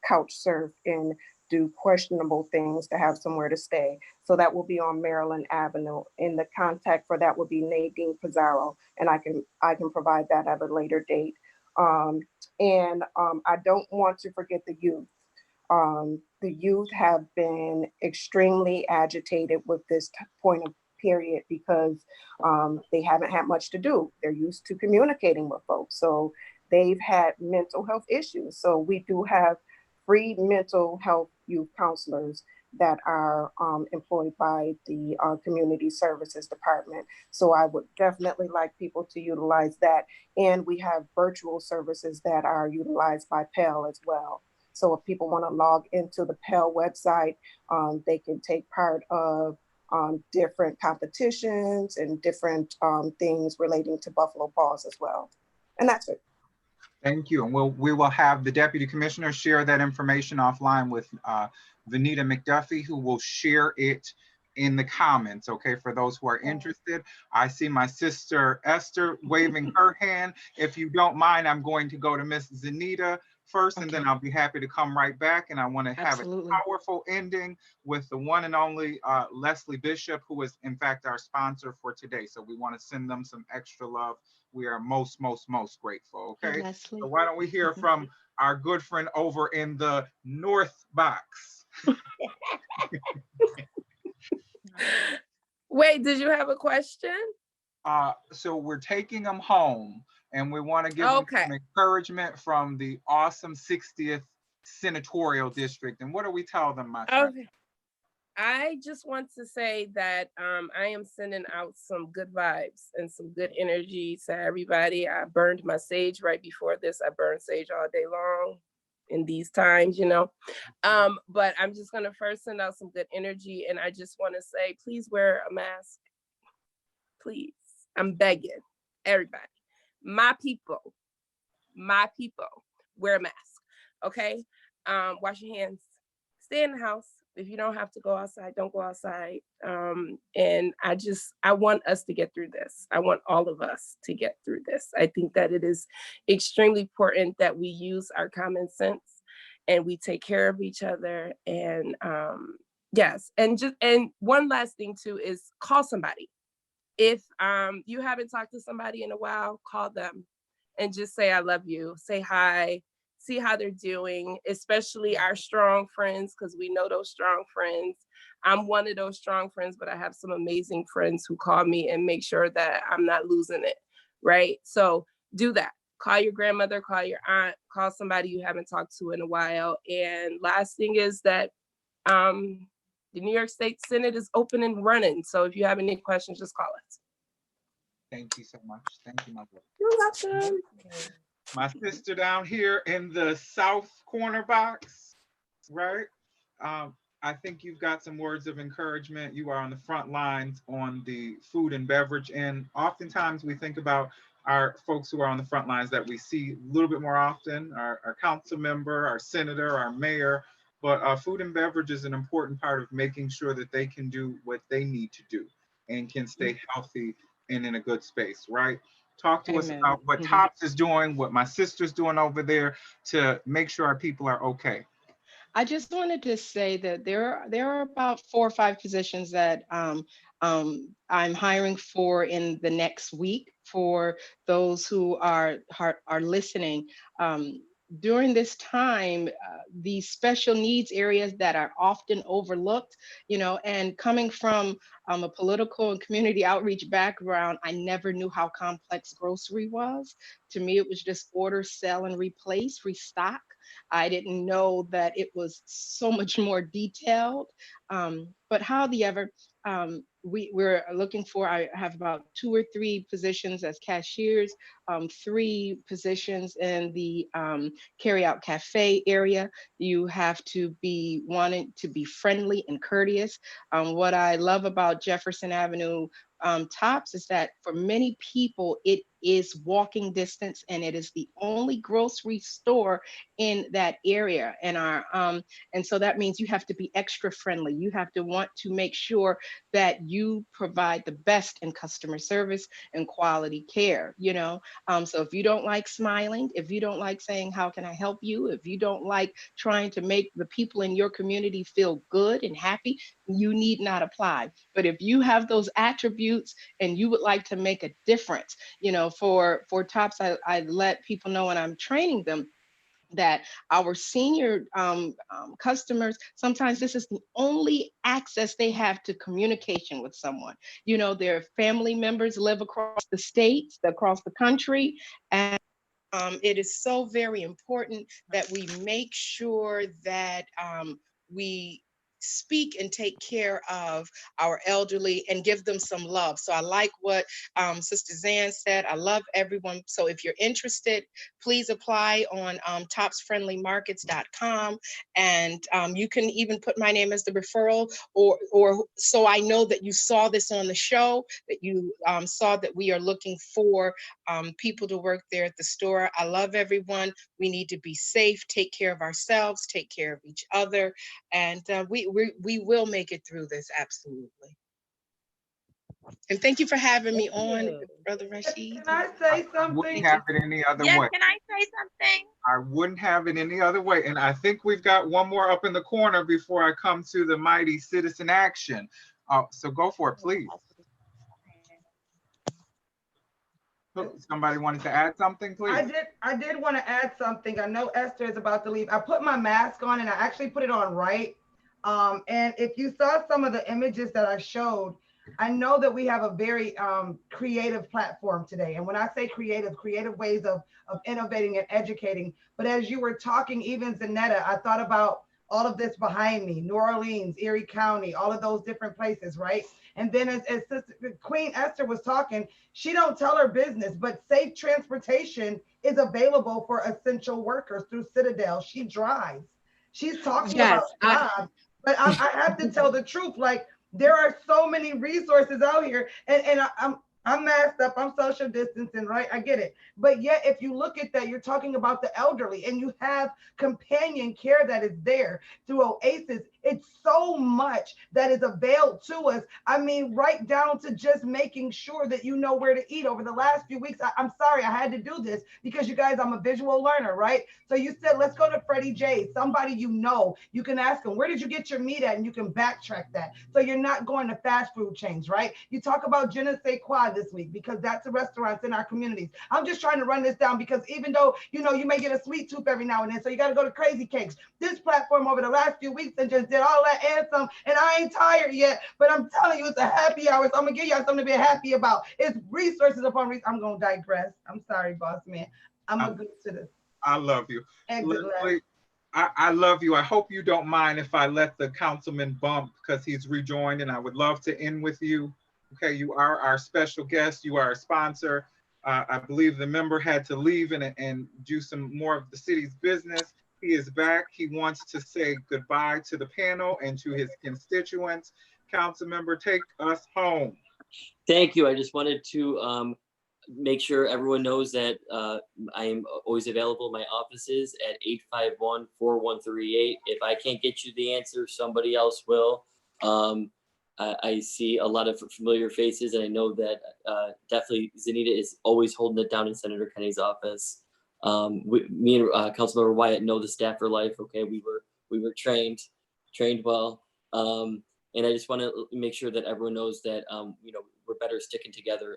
S7: couch surf and do questionable things to have somewhere to stay. So that will be on Maryland Avenue. And the contact for that would be Nadine Pizarro, and I can provide that at a later date. I don't want to forget the youth. The youth have been extremely agitated with this point of period because they haven't had much to do. They're used to communicating with folks. So they've had mental health issues. So we do have free mental health youth counselors that are employed by the Community Services Department. So I would definitely like people to utilize that. And we have virtual services that are utilized by Pell as well. So if people want to log into the Pell website, they can take part of different competitions and different things relating to Buffalo Paws as well. And that's it.
S6: Thank you. And we will have the Deputy Commissioner share that information offline with Vanita McDuffie, who will share it in the comments, okay, for those who are interested. I see my sister Esther waving her hand. If you don't mind, I'm going to go to Miss Zanita first, and then I'll be happy to come right back. And I want to have a powerful ending with the one and only Leslie Bishop, who is in fact our sponsor for today. So we want to send them some extra love. We are most grateful, okay? So why don't we hear from our good friend over in the North box.
S17: Wait, did you have a question?
S6: So we're taking them home, and we want to give them some encouragement from the awesome 60th senatorial district. And what do we tell them, my friend?
S17: Okay. I just want to say that I am sending out some good vibes and some good energy to everybody. I burned my sage right before this. I burned sage all day long. in these times, you know. But I'm just gonna first send out some good energy, and I just want to say, please wear a mask. Please, I'm begging everybody, my people, wear a mask. Okay, wash your hands, stay in the house. If you don't have to go outside, don't go outside. And I want us to get through this. I want all of us to get through this. I think that it is extremely important that we use our common sense and we take care of each other. And yes, and one last thing too is call somebody. If you haven't talked to somebody in a while, call them and just say, I love you, say hi, see how they're doing, especially our strong friends, because we know those strong friends. I'm one of those strong friends, but I have some amazing friends who call me and make sure that I'm not losing it, right? So do that. Call your grandmother, call your aunt, call somebody you haven't talked to in a while. And last thing is that the New York State Senate is open and running. So if you have any questions, just call us.
S6: Thank you so much. Thank you, my brother.
S17: You're welcome.
S6: My sister down here in the south corner box, right? I think you've got some words of encouragement. You are on the front lines on the food and beverage end. Oftentimes we think about our folks who are on the front lines that we see a little bit more often, our council member, our senator, our mayor, but food and beverage is an important part of making sure that they can do what they need to do and can stay healthy and in a good space, right? Talk to us about what TOPS is doing, what my sister's doing over there to make sure our people are okay.
S16: I just wanted to say that there are about 4 or 5 positions that I'm hiring for in the next week for those who are listening. During this time, these special needs areas that are often overlooked, you know, and coming from a political and community outreach background, I never knew how complex grocery was. To me, it was just order, sell, and replace, restock. I didn't know that it was so much more detailed. But however, we're looking for, I have about 2 or 3 positions as cashiers, 3 positions in the carry-out cafe area. You have to be wanting to be friendly and courteous. What I love about Jefferson Avenue TOPS is that for many people, it is walking distance and it is the only grocery store in that area. And so that means you have to be extra friendly. You have to want to make sure that you provide the best in customer service and quality care, you know? So if you don't like smiling, if you don't like saying, how can I help you? If you don't like trying to make the people in your community feel good and happy, you need not apply. But if you have those attributes and you would like to make a difference, you know, for TOPS, I let people know when I'm training them that our senior customers, sometimes this is the only access they have to communication with someone. You know, their family members live across the states, across the country, and it is so very important that we make sure that we speak and take care of our elderly and give them some love. So I like what Sister Zan said. I love everyone. So if you're interested, please apply on topsfriendlymarkets.com. And you can even put my name as the referral, or so I know that you saw this on the show, that you saw that we are looking for people to work there at the store. I love everyone. We need to be safe, take care of ourselves, take care of each other, and we will make it through this, absolutely. And thank you for having me on, Brother Rashied.
S4: Can I say something?
S6: Wouldn't have it any other way.
S1: Can I say something?
S6: I wouldn't have it any other way. And I think we've got one more up in the corner before I come to the mighty citizen action. So go for it, please. Somebody wanted to add something, please?
S4: I did want to add something. I know Esther is about to leave. I put my mask on and I actually put it on right. And if you saw some of the images that I showed, I know that we have a very creative platform today. And when I say creative ways of innovating and educating. But as you were talking, even Zanetta, I thought about all of this behind me, New Orleans, Erie County, all of those different places, right? And then as Sister Queen Esther was talking, she don't tell her business, but safe transportation is available for essential workers through Citadel. She drives. She's talking about
S14: Yes, I
S4: jobs, but I have to tell the truth. Like there are so many resources out here, and I'm masked up, I'm social distancing, right? I get it. But yet, if you look at that, you're talking about the elderly and you have companion care that is there through Oasis. It's so much that is availed to us. I mean, right down to just making sure that you know where to eat. Over the last few weeks, I'm sorry, I had to do this because you guys, I'm a visual learner, right? So you said, let's go to Freddie J, somebody you know. You can ask them, where did you get your meat at? And you can backtrack that. So you're not going to fast food chains, right? You talk about Je ne sais quoi this week because that's the restaurants in our communities. I'm just trying to run this down because even though, you know, you may get a sweet tooth every now and then, so you got to go to Crazy Cakes. This platform over the last few weeks and just did all that and some, and I ain't tired yet, but I'm telling you, it's a happy hour. So I'm going to give y'all something to be happy about. It's resources upon resources. I'm going to digress. I'm sorry, boss man. I'm going to go to this.
S6: I love you.
S4: Exit left.
S6: Leslie, I love you. I hope you don't mind if I let the councilman bump because he's rejoined and I would love to end with you. Okay, you are our special guest. You are our sponsor. I believe the member had to leave and do some more of the city's business. He is back. He wants to say goodbye to the panel and to his constituents. Council member, take us home.
S15: Thank you. I just wanted to make sure everyone knows that I am always available in my offices at 851-4138. If I can't get you the answer, somebody else will. I see a lot of familiar faces, and I know that definitely Zanita is always holding it down in Senator Kenny's office. Me and Councilmember Wyatt know the staff for life. Okay, we were trained well, and I just want to make sure that everyone knows that you know, we're better sticking together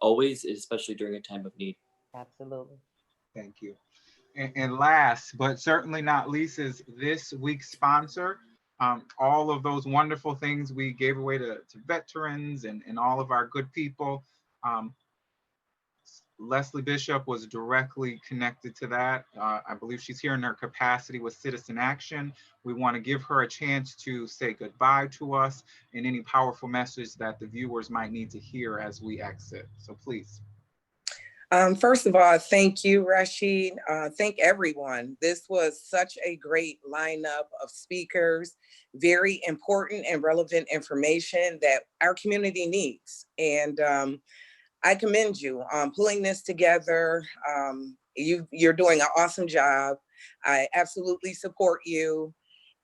S15: always, especially during a time of need.
S5: Absolutely.
S6: Thank you. And last but certainly not least is this week's sponsor. All of those wonderful things we gave away to veterans and all of our good people. Leslie Bishop was directly connected to that. I believe she's here in her capacity with Citizen Action. We want to give her a chance to say goodbye to us and any powerful message that the viewers might need to hear as we exit. So please.
S13: First of all, thank you, Rashied. Thank everyone. This was such a great lineup of speakers, very important and relevant information that our community needs. And I commend you on pulling this together. You're doing an awesome job. I absolutely support you.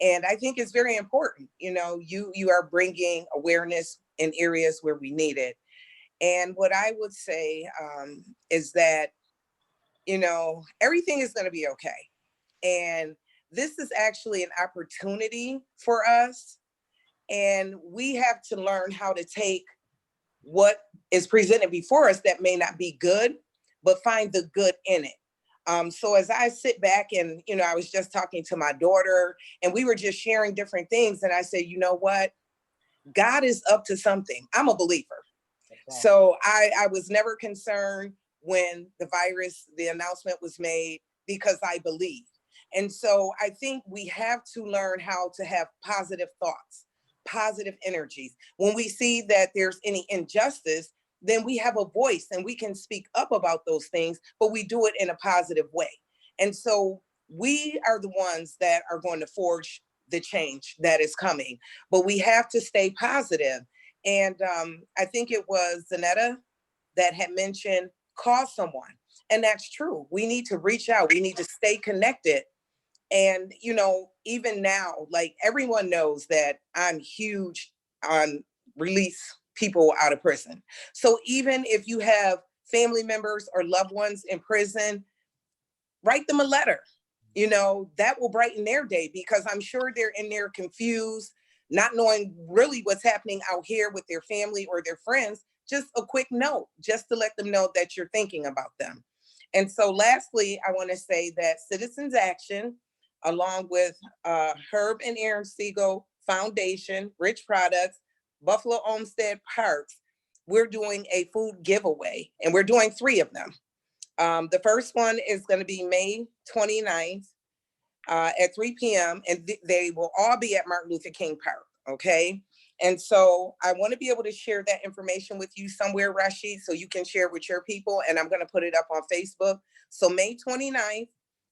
S13: And I think it's very important. You know, you are bringing awareness in areas where we need it. And what I would say is that, you know, everything is going to be okay. And this is actually an opportunity for us. And we have to learn how to take what is presented before us that may not be good, but find the good in it. So as I sit back and, you know, I was just talking to my daughter and we were just sharing different things. And I said, you know what? God is up to something. I'm a believer. So I was never concerned when the announcement was made because I believe. And so I think we have to learn how to have positive thoughts, positive energies. When we see that there's any injustice, then we have a voice and we can speak up about those things, but we do it in a positive way. And so we are the ones that are going to forge the change that is coming, but we have to stay positive. And I think it was Zanetta that had mentioned, call someone. And that's true. We need to reach out. We need to stay connected. And, you know, even now, like everyone knows that I'm huge on release people out of prison. So even if you have family members or loved ones in prison, write them a letter. You know, that will brighten their day because I'm sure they're in there confused, not knowing really what's happening out here with their family or their friends. Just a quick note, just to let them know that you're thinking about them. And so lastly, I want to say that Citizens Action, along with Herb and Aaron Siegel Foundation, Rich Products, Buffalo Olmsted Parks, we're doing a food giveaway, and we're doing 3 of them. The first one is going to be May 29th. at 3 p.m. and they will all be at Martin Luther King Park, okay? And so I want to be able to share that information with you somewhere, Rashied, so you can share it with your people, and I'm going to put it up on Facebook. So May 29th,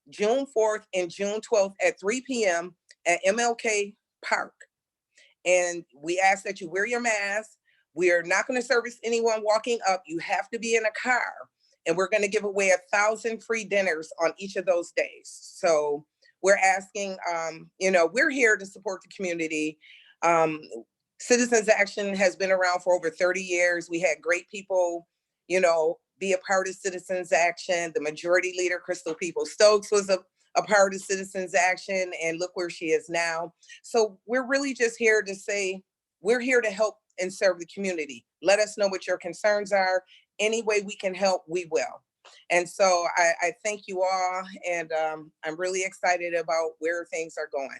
S13: June 4th, and June 12th at 3 p.m. at MLK Park. And we ask that you wear your mask. We are not going to service anyone walking up. You have to be in a car. And we're going to give away 1,000 free dinners on each of those days. So we're asking, we're here to support the community. Citizens Action has been around for over 30 years. We had great people, be a part of Citizens Action. The majority leader, Crystal People-Stokes, was a part of Citizens Action, and look where she is now. So we're really just here to say, we're here to help and serve the community. Let us know what your concerns are. Any way we can help, we will. And so I thank you all, and I'm really excited about where things are going.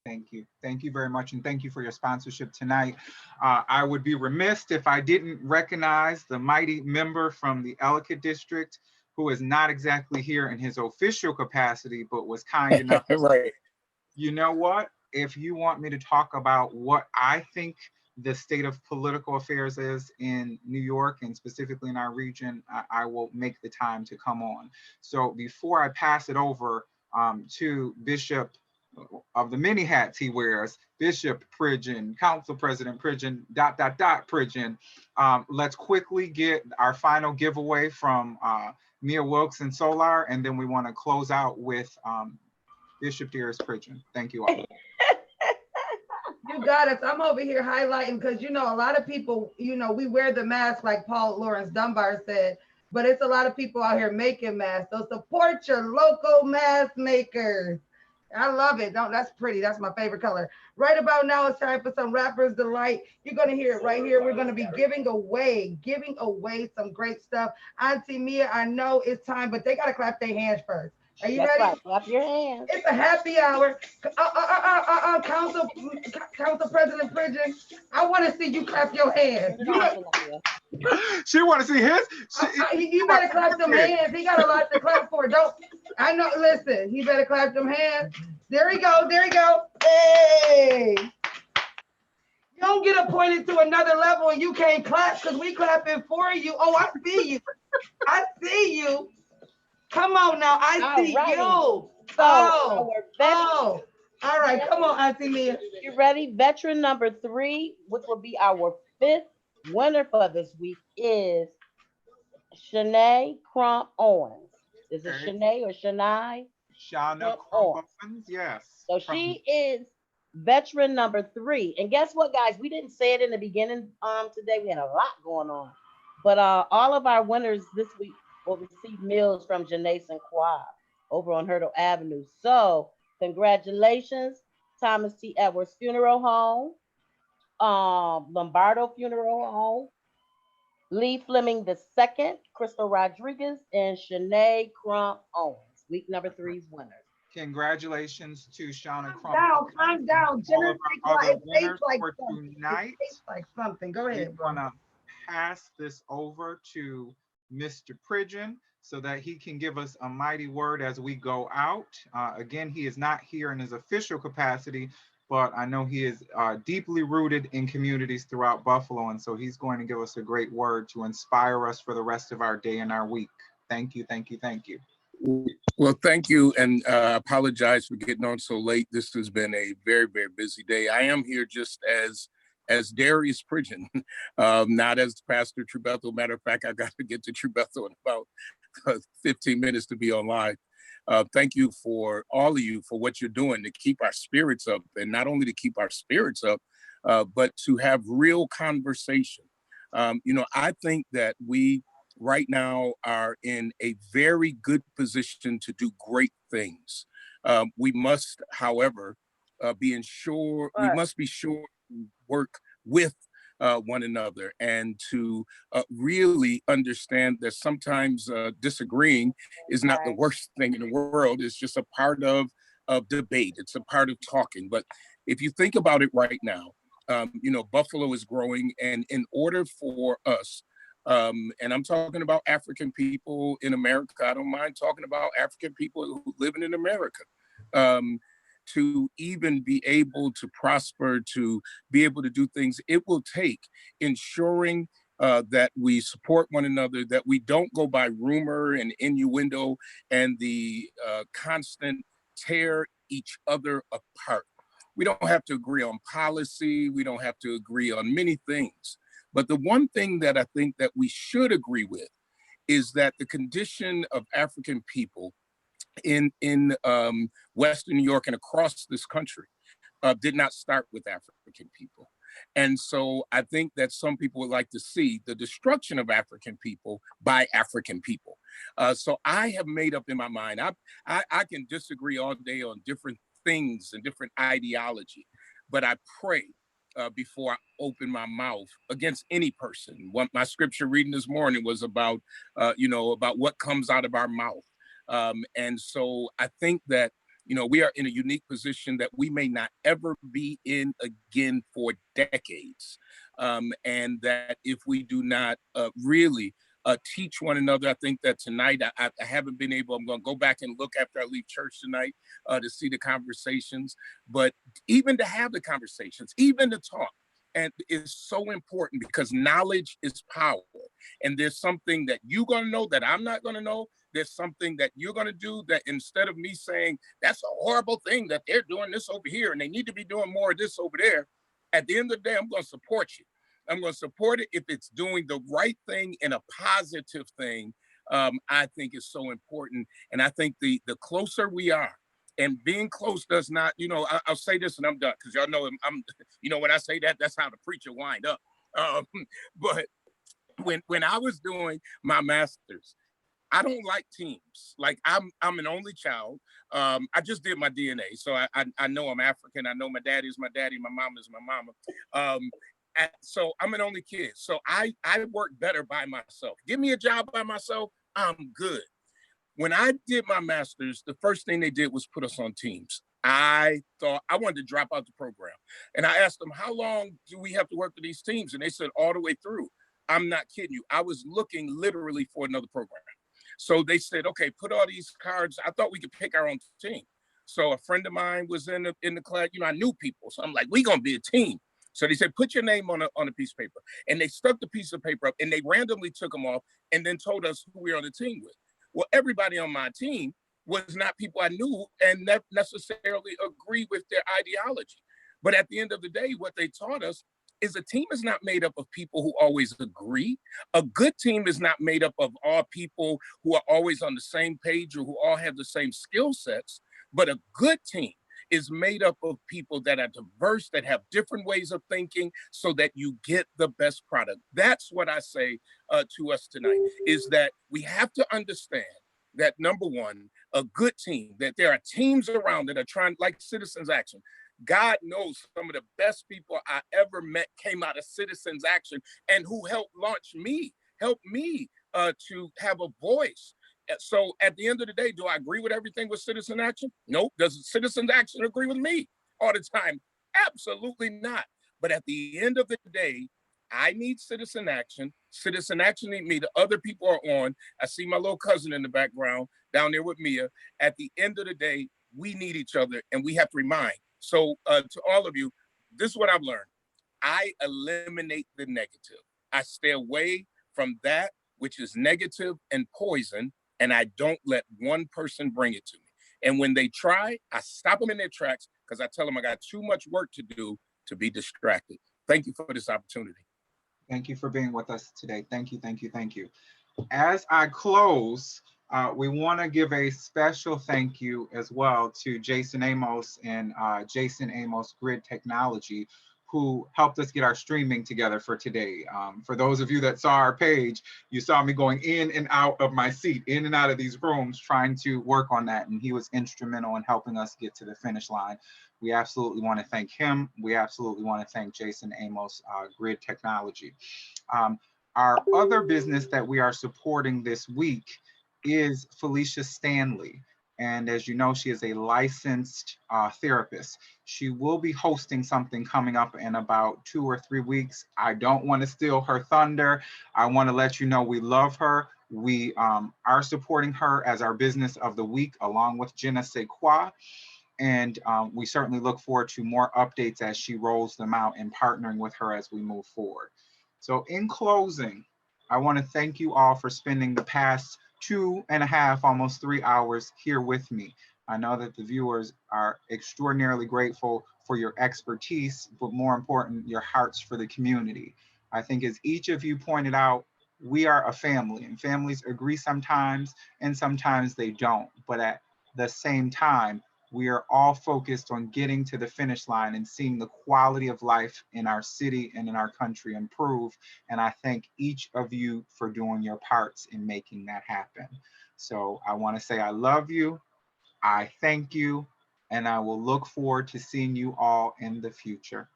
S6: Thank you. Thank you very much. And thank you for your sponsorship tonight. I would be remiss if I didn't recognize the mighty member from the Ellicott District, who is not exactly here in his official capacity, but was kind enough.
S11: Right.
S6: You know what? If you want me to talk about what I think the state of political affairs is in New York and specifically in our region, I will make the time to come on. So before I pass it over to Bishop of the many hats he wears, Bishop Pridgeon, Council President Pridgeon, ... Pridgeon, let's quickly get our final giveaway from Mia Wilkes and Solar, and then we want to close out with Bishop Darius Pridgeon. Thank you all.
S4: You got us. I'm over here highlighting because, a lot of people, we wear the mask like Paul Lawrence Dunbar said, but it's a lot of people out here making masks. So support your local mask makers. I love it. That's pretty. That's my favorite color. Right about now, it's time for some Rapper's Delight. You're going to hear it right here. We're going to be giving away some great stuff. Auntie Mia, I know it's time, but they got to clap their hands first. Are you ready?
S5: Right. Clap your hands.
S4: It's a happy hour. Council President Pridgeon, I want to see you clap your hands.
S6: She want to see his?
S4: You better clap them hands. He got a lot to clap for. I know, listen, he better clap them hands. There he go. Hey. You don't get appointed to another level and you can't clap because we clapping for you. Oh, I see you. I see you. Come on now, I see you. All right, come on, Auntie Mia.
S5: You ready? Veteran number 3, which will be our 5th winner for this week, is Shanae Crump Owens. Is it Shanae or Shanae?
S6: Shauna Crump Owens, yes.
S5: So she is veteran number 3. And guess what, guys? We didn't say it in the beginning today. We had a lot going on. But all of our winners this week will receive meals from Janace and Quab over on Hurdle Avenue. So congratulations, Thomas T. Edwards Funeral Home, Lombardo Funeral Home, Lee Fleming II, Crystal Rodriguez, and Shanae Crump Owens. Week number 3's winners.
S6: Congratulations to Shauna Crump.
S4: Calm down.
S6: All of our other winners for tonight.
S4: It tastes like something. Go ahead, bro.
S6: I'm gonna pass this over to Mr. Pridgeon so that he can give us a mighty word as we go out. Again, he is not here in his official capacity, but I know he is deeply rooted in communities throughout Buffalo, and so he's going to give us a great word to inspire us for the rest of our day and our week. Thank you, thank you, thank you.
S19: Well, thank you, and apologize for getting on so late. This has been a very, very busy day. I am here just as Darius Pridgeon, not as Pastor Trubethel. Matter of fact, I got to get to Trubethel in about 15 minutes to be online. Thank you for all of you for what you're doing to keep our spirits up, and not only to keep our spirits up, but to have real conversation. I think that we right now are in a very good position to do great things. We must, however, be sure to work with one another and to really understand that sometimes disagreeing is not the worst thing in the world. It's just a part of debate. It's a part of talking. But if you think about it right now, Buffalo is growing, and in order for us, and I'm talking about African people in America, I don't mind talking about African people who living in America. to even be able to prosper, to be able to do things. It will take ensuring that we support one another, that we don't go by rumor and innuendo and the constant tear each other apart. We don't have to agree on policy. We don't have to agree on many things. But the one thing that I think that we should agree with is that the condition of African people in Western New York and across this country did not start with African people. And so I think that some people would like to see the destruction of African people by African people. So I have made up in my mind, I can disagree all day on different things and different ideology, but I pray before I open my mouth against any person. What my scripture reading this morning was about, about what comes out of our mouth. And so I think that, we are in a unique position that we may not ever be in again for decades. And that if we do not really teach one another, I think that tonight, I haven't been able, I'm going to go back and look after I leave church tonight to see the conversations, but even to have the conversations, even to talk. And it's so important because knowledge is power. And there's something that you're going to know that I'm not going to know. There's something that you're going to do that instead of me saying, that's a horrible thing that they're doing this over here and they need to be doing more of this over there. At the end of the day, I'm going to support you. I'm going to support it if it's doing the right thing and a positive thing. I think is so important. And I think the closer we are, and being close does not, I'll say this and I'm done because y'all know I'm when I say that, that's how the preacher wind up. But when I was doing my master's, I don't like teams. Like I'm an only child. I just did my DNA, so I know I'm African. I know my daddy is my daddy, my mom is my mama. So I'm an only kid. So I work better by myself. Give me a job by myself, I'm good. When I did my master's, the first thing they did was put us on teams. I thought I wanted to drop out the program. And I asked them, how long do we have to work with these teams? And they said, all the way through. I'm not kidding you. I was looking literally for another program. So they said, okay, put all these cards. I thought we could pick our own team. So a friend of mine was in the class, I knew people. So I'm like, we're going to be a team. So they said, put your name on a piece of paper. And they stuck the piece of paper up and they randomly took them off and then told us who we were on the team with. Well, everybody on my team was not people I knew and not necessarily agree with their ideology. But at the end of the day, what they taught us is a team is not made up of people who always agree. A good team is not made up of all people who are always on the same page or who all have the same skill sets. But a good team is made up of people that are diverse, that have different ways of thinking so that you get the best product. That's what I say to us tonight, is that we have to understand that, number one, a good team, that there are teams around that are trying, like Citizens Action. God knows some of the best people I ever met came out of Citizens Action and who helped launch me, helped me to have a voice. So at the end of the day, do I agree with everything with Citizen Action? Nope. Does Citizens Action agree with me all the time? Absolutely not. But at the end of the day, I need Citizen Action. Citizen Action need me. The other people are on. I see my little cousin in the background down there with Mia. At the end of the day, we need each other and we have to remind. So to all of you, this is what I've learned. I eliminate the negative. I stay away from that which is negative and poison, and I don't let one person bring it to me. And when they try, I stop them in their tracks because I tell them I got too much work to do to be distracted. Thank you for this opportunity.
S6: Thank you for being with us today. Thank you, thank you, thank you. As I close, we want to give a special thank you as well to Jason Amos and Jason Amos Grid Technology, who helped us get our streaming together for today. For those of you that saw our page, you saw me going in and out of my seat, in and out of these rooms, trying to work on that. And he was instrumental in helping us get to the finish line. We absolutely want to thank him. We absolutely want to thank Jason Amos Grid Technology. Our other business that we are supporting this week is Felicia Stanley. And as you know, she is a licensed therapist. She will be hosting something coming up in about 2 or 3 weeks. I don't want to steal her thunder. I want to let you know we love her. We are supporting her as our business of the week, along with Jenna Sequoia. And we certainly look forward to more updates as she rolls them out and partnering with her as we move forward. So in closing, I want to thank you all for spending the past 2.5, almost 3 hours here with me. I know that the viewers are extraordinarily grateful for your expertise, but more important, your hearts for the community. I think as each of you pointed out, we are a family, and families agree sometimes and sometimes they don't. But at the same time, we are all focused on getting to the finish line and seeing the quality of life in our city and in our country improve. And I thank each of you for doing your parts in making that happen. So I want to say I love you, I thank you, and I will look forward to seeing you all in the future.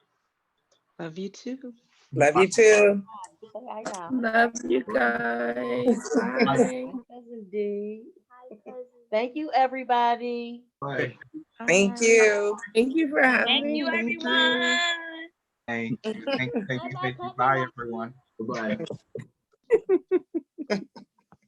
S17: Love you too.
S13: Love you too.
S5: Say hi now.
S17: Love you guys. Bye.
S5: Cousin D. Thank you, everybody.
S6: Bye.
S13: Thank you.
S17: Thank you for having
S1: Thank
S17: me.
S1: you,
S17: Thank you.
S1: everyone.
S6: Thank you. Thank you. Thank you. Thank you. Bye, everyone.
S12: Bye-bye.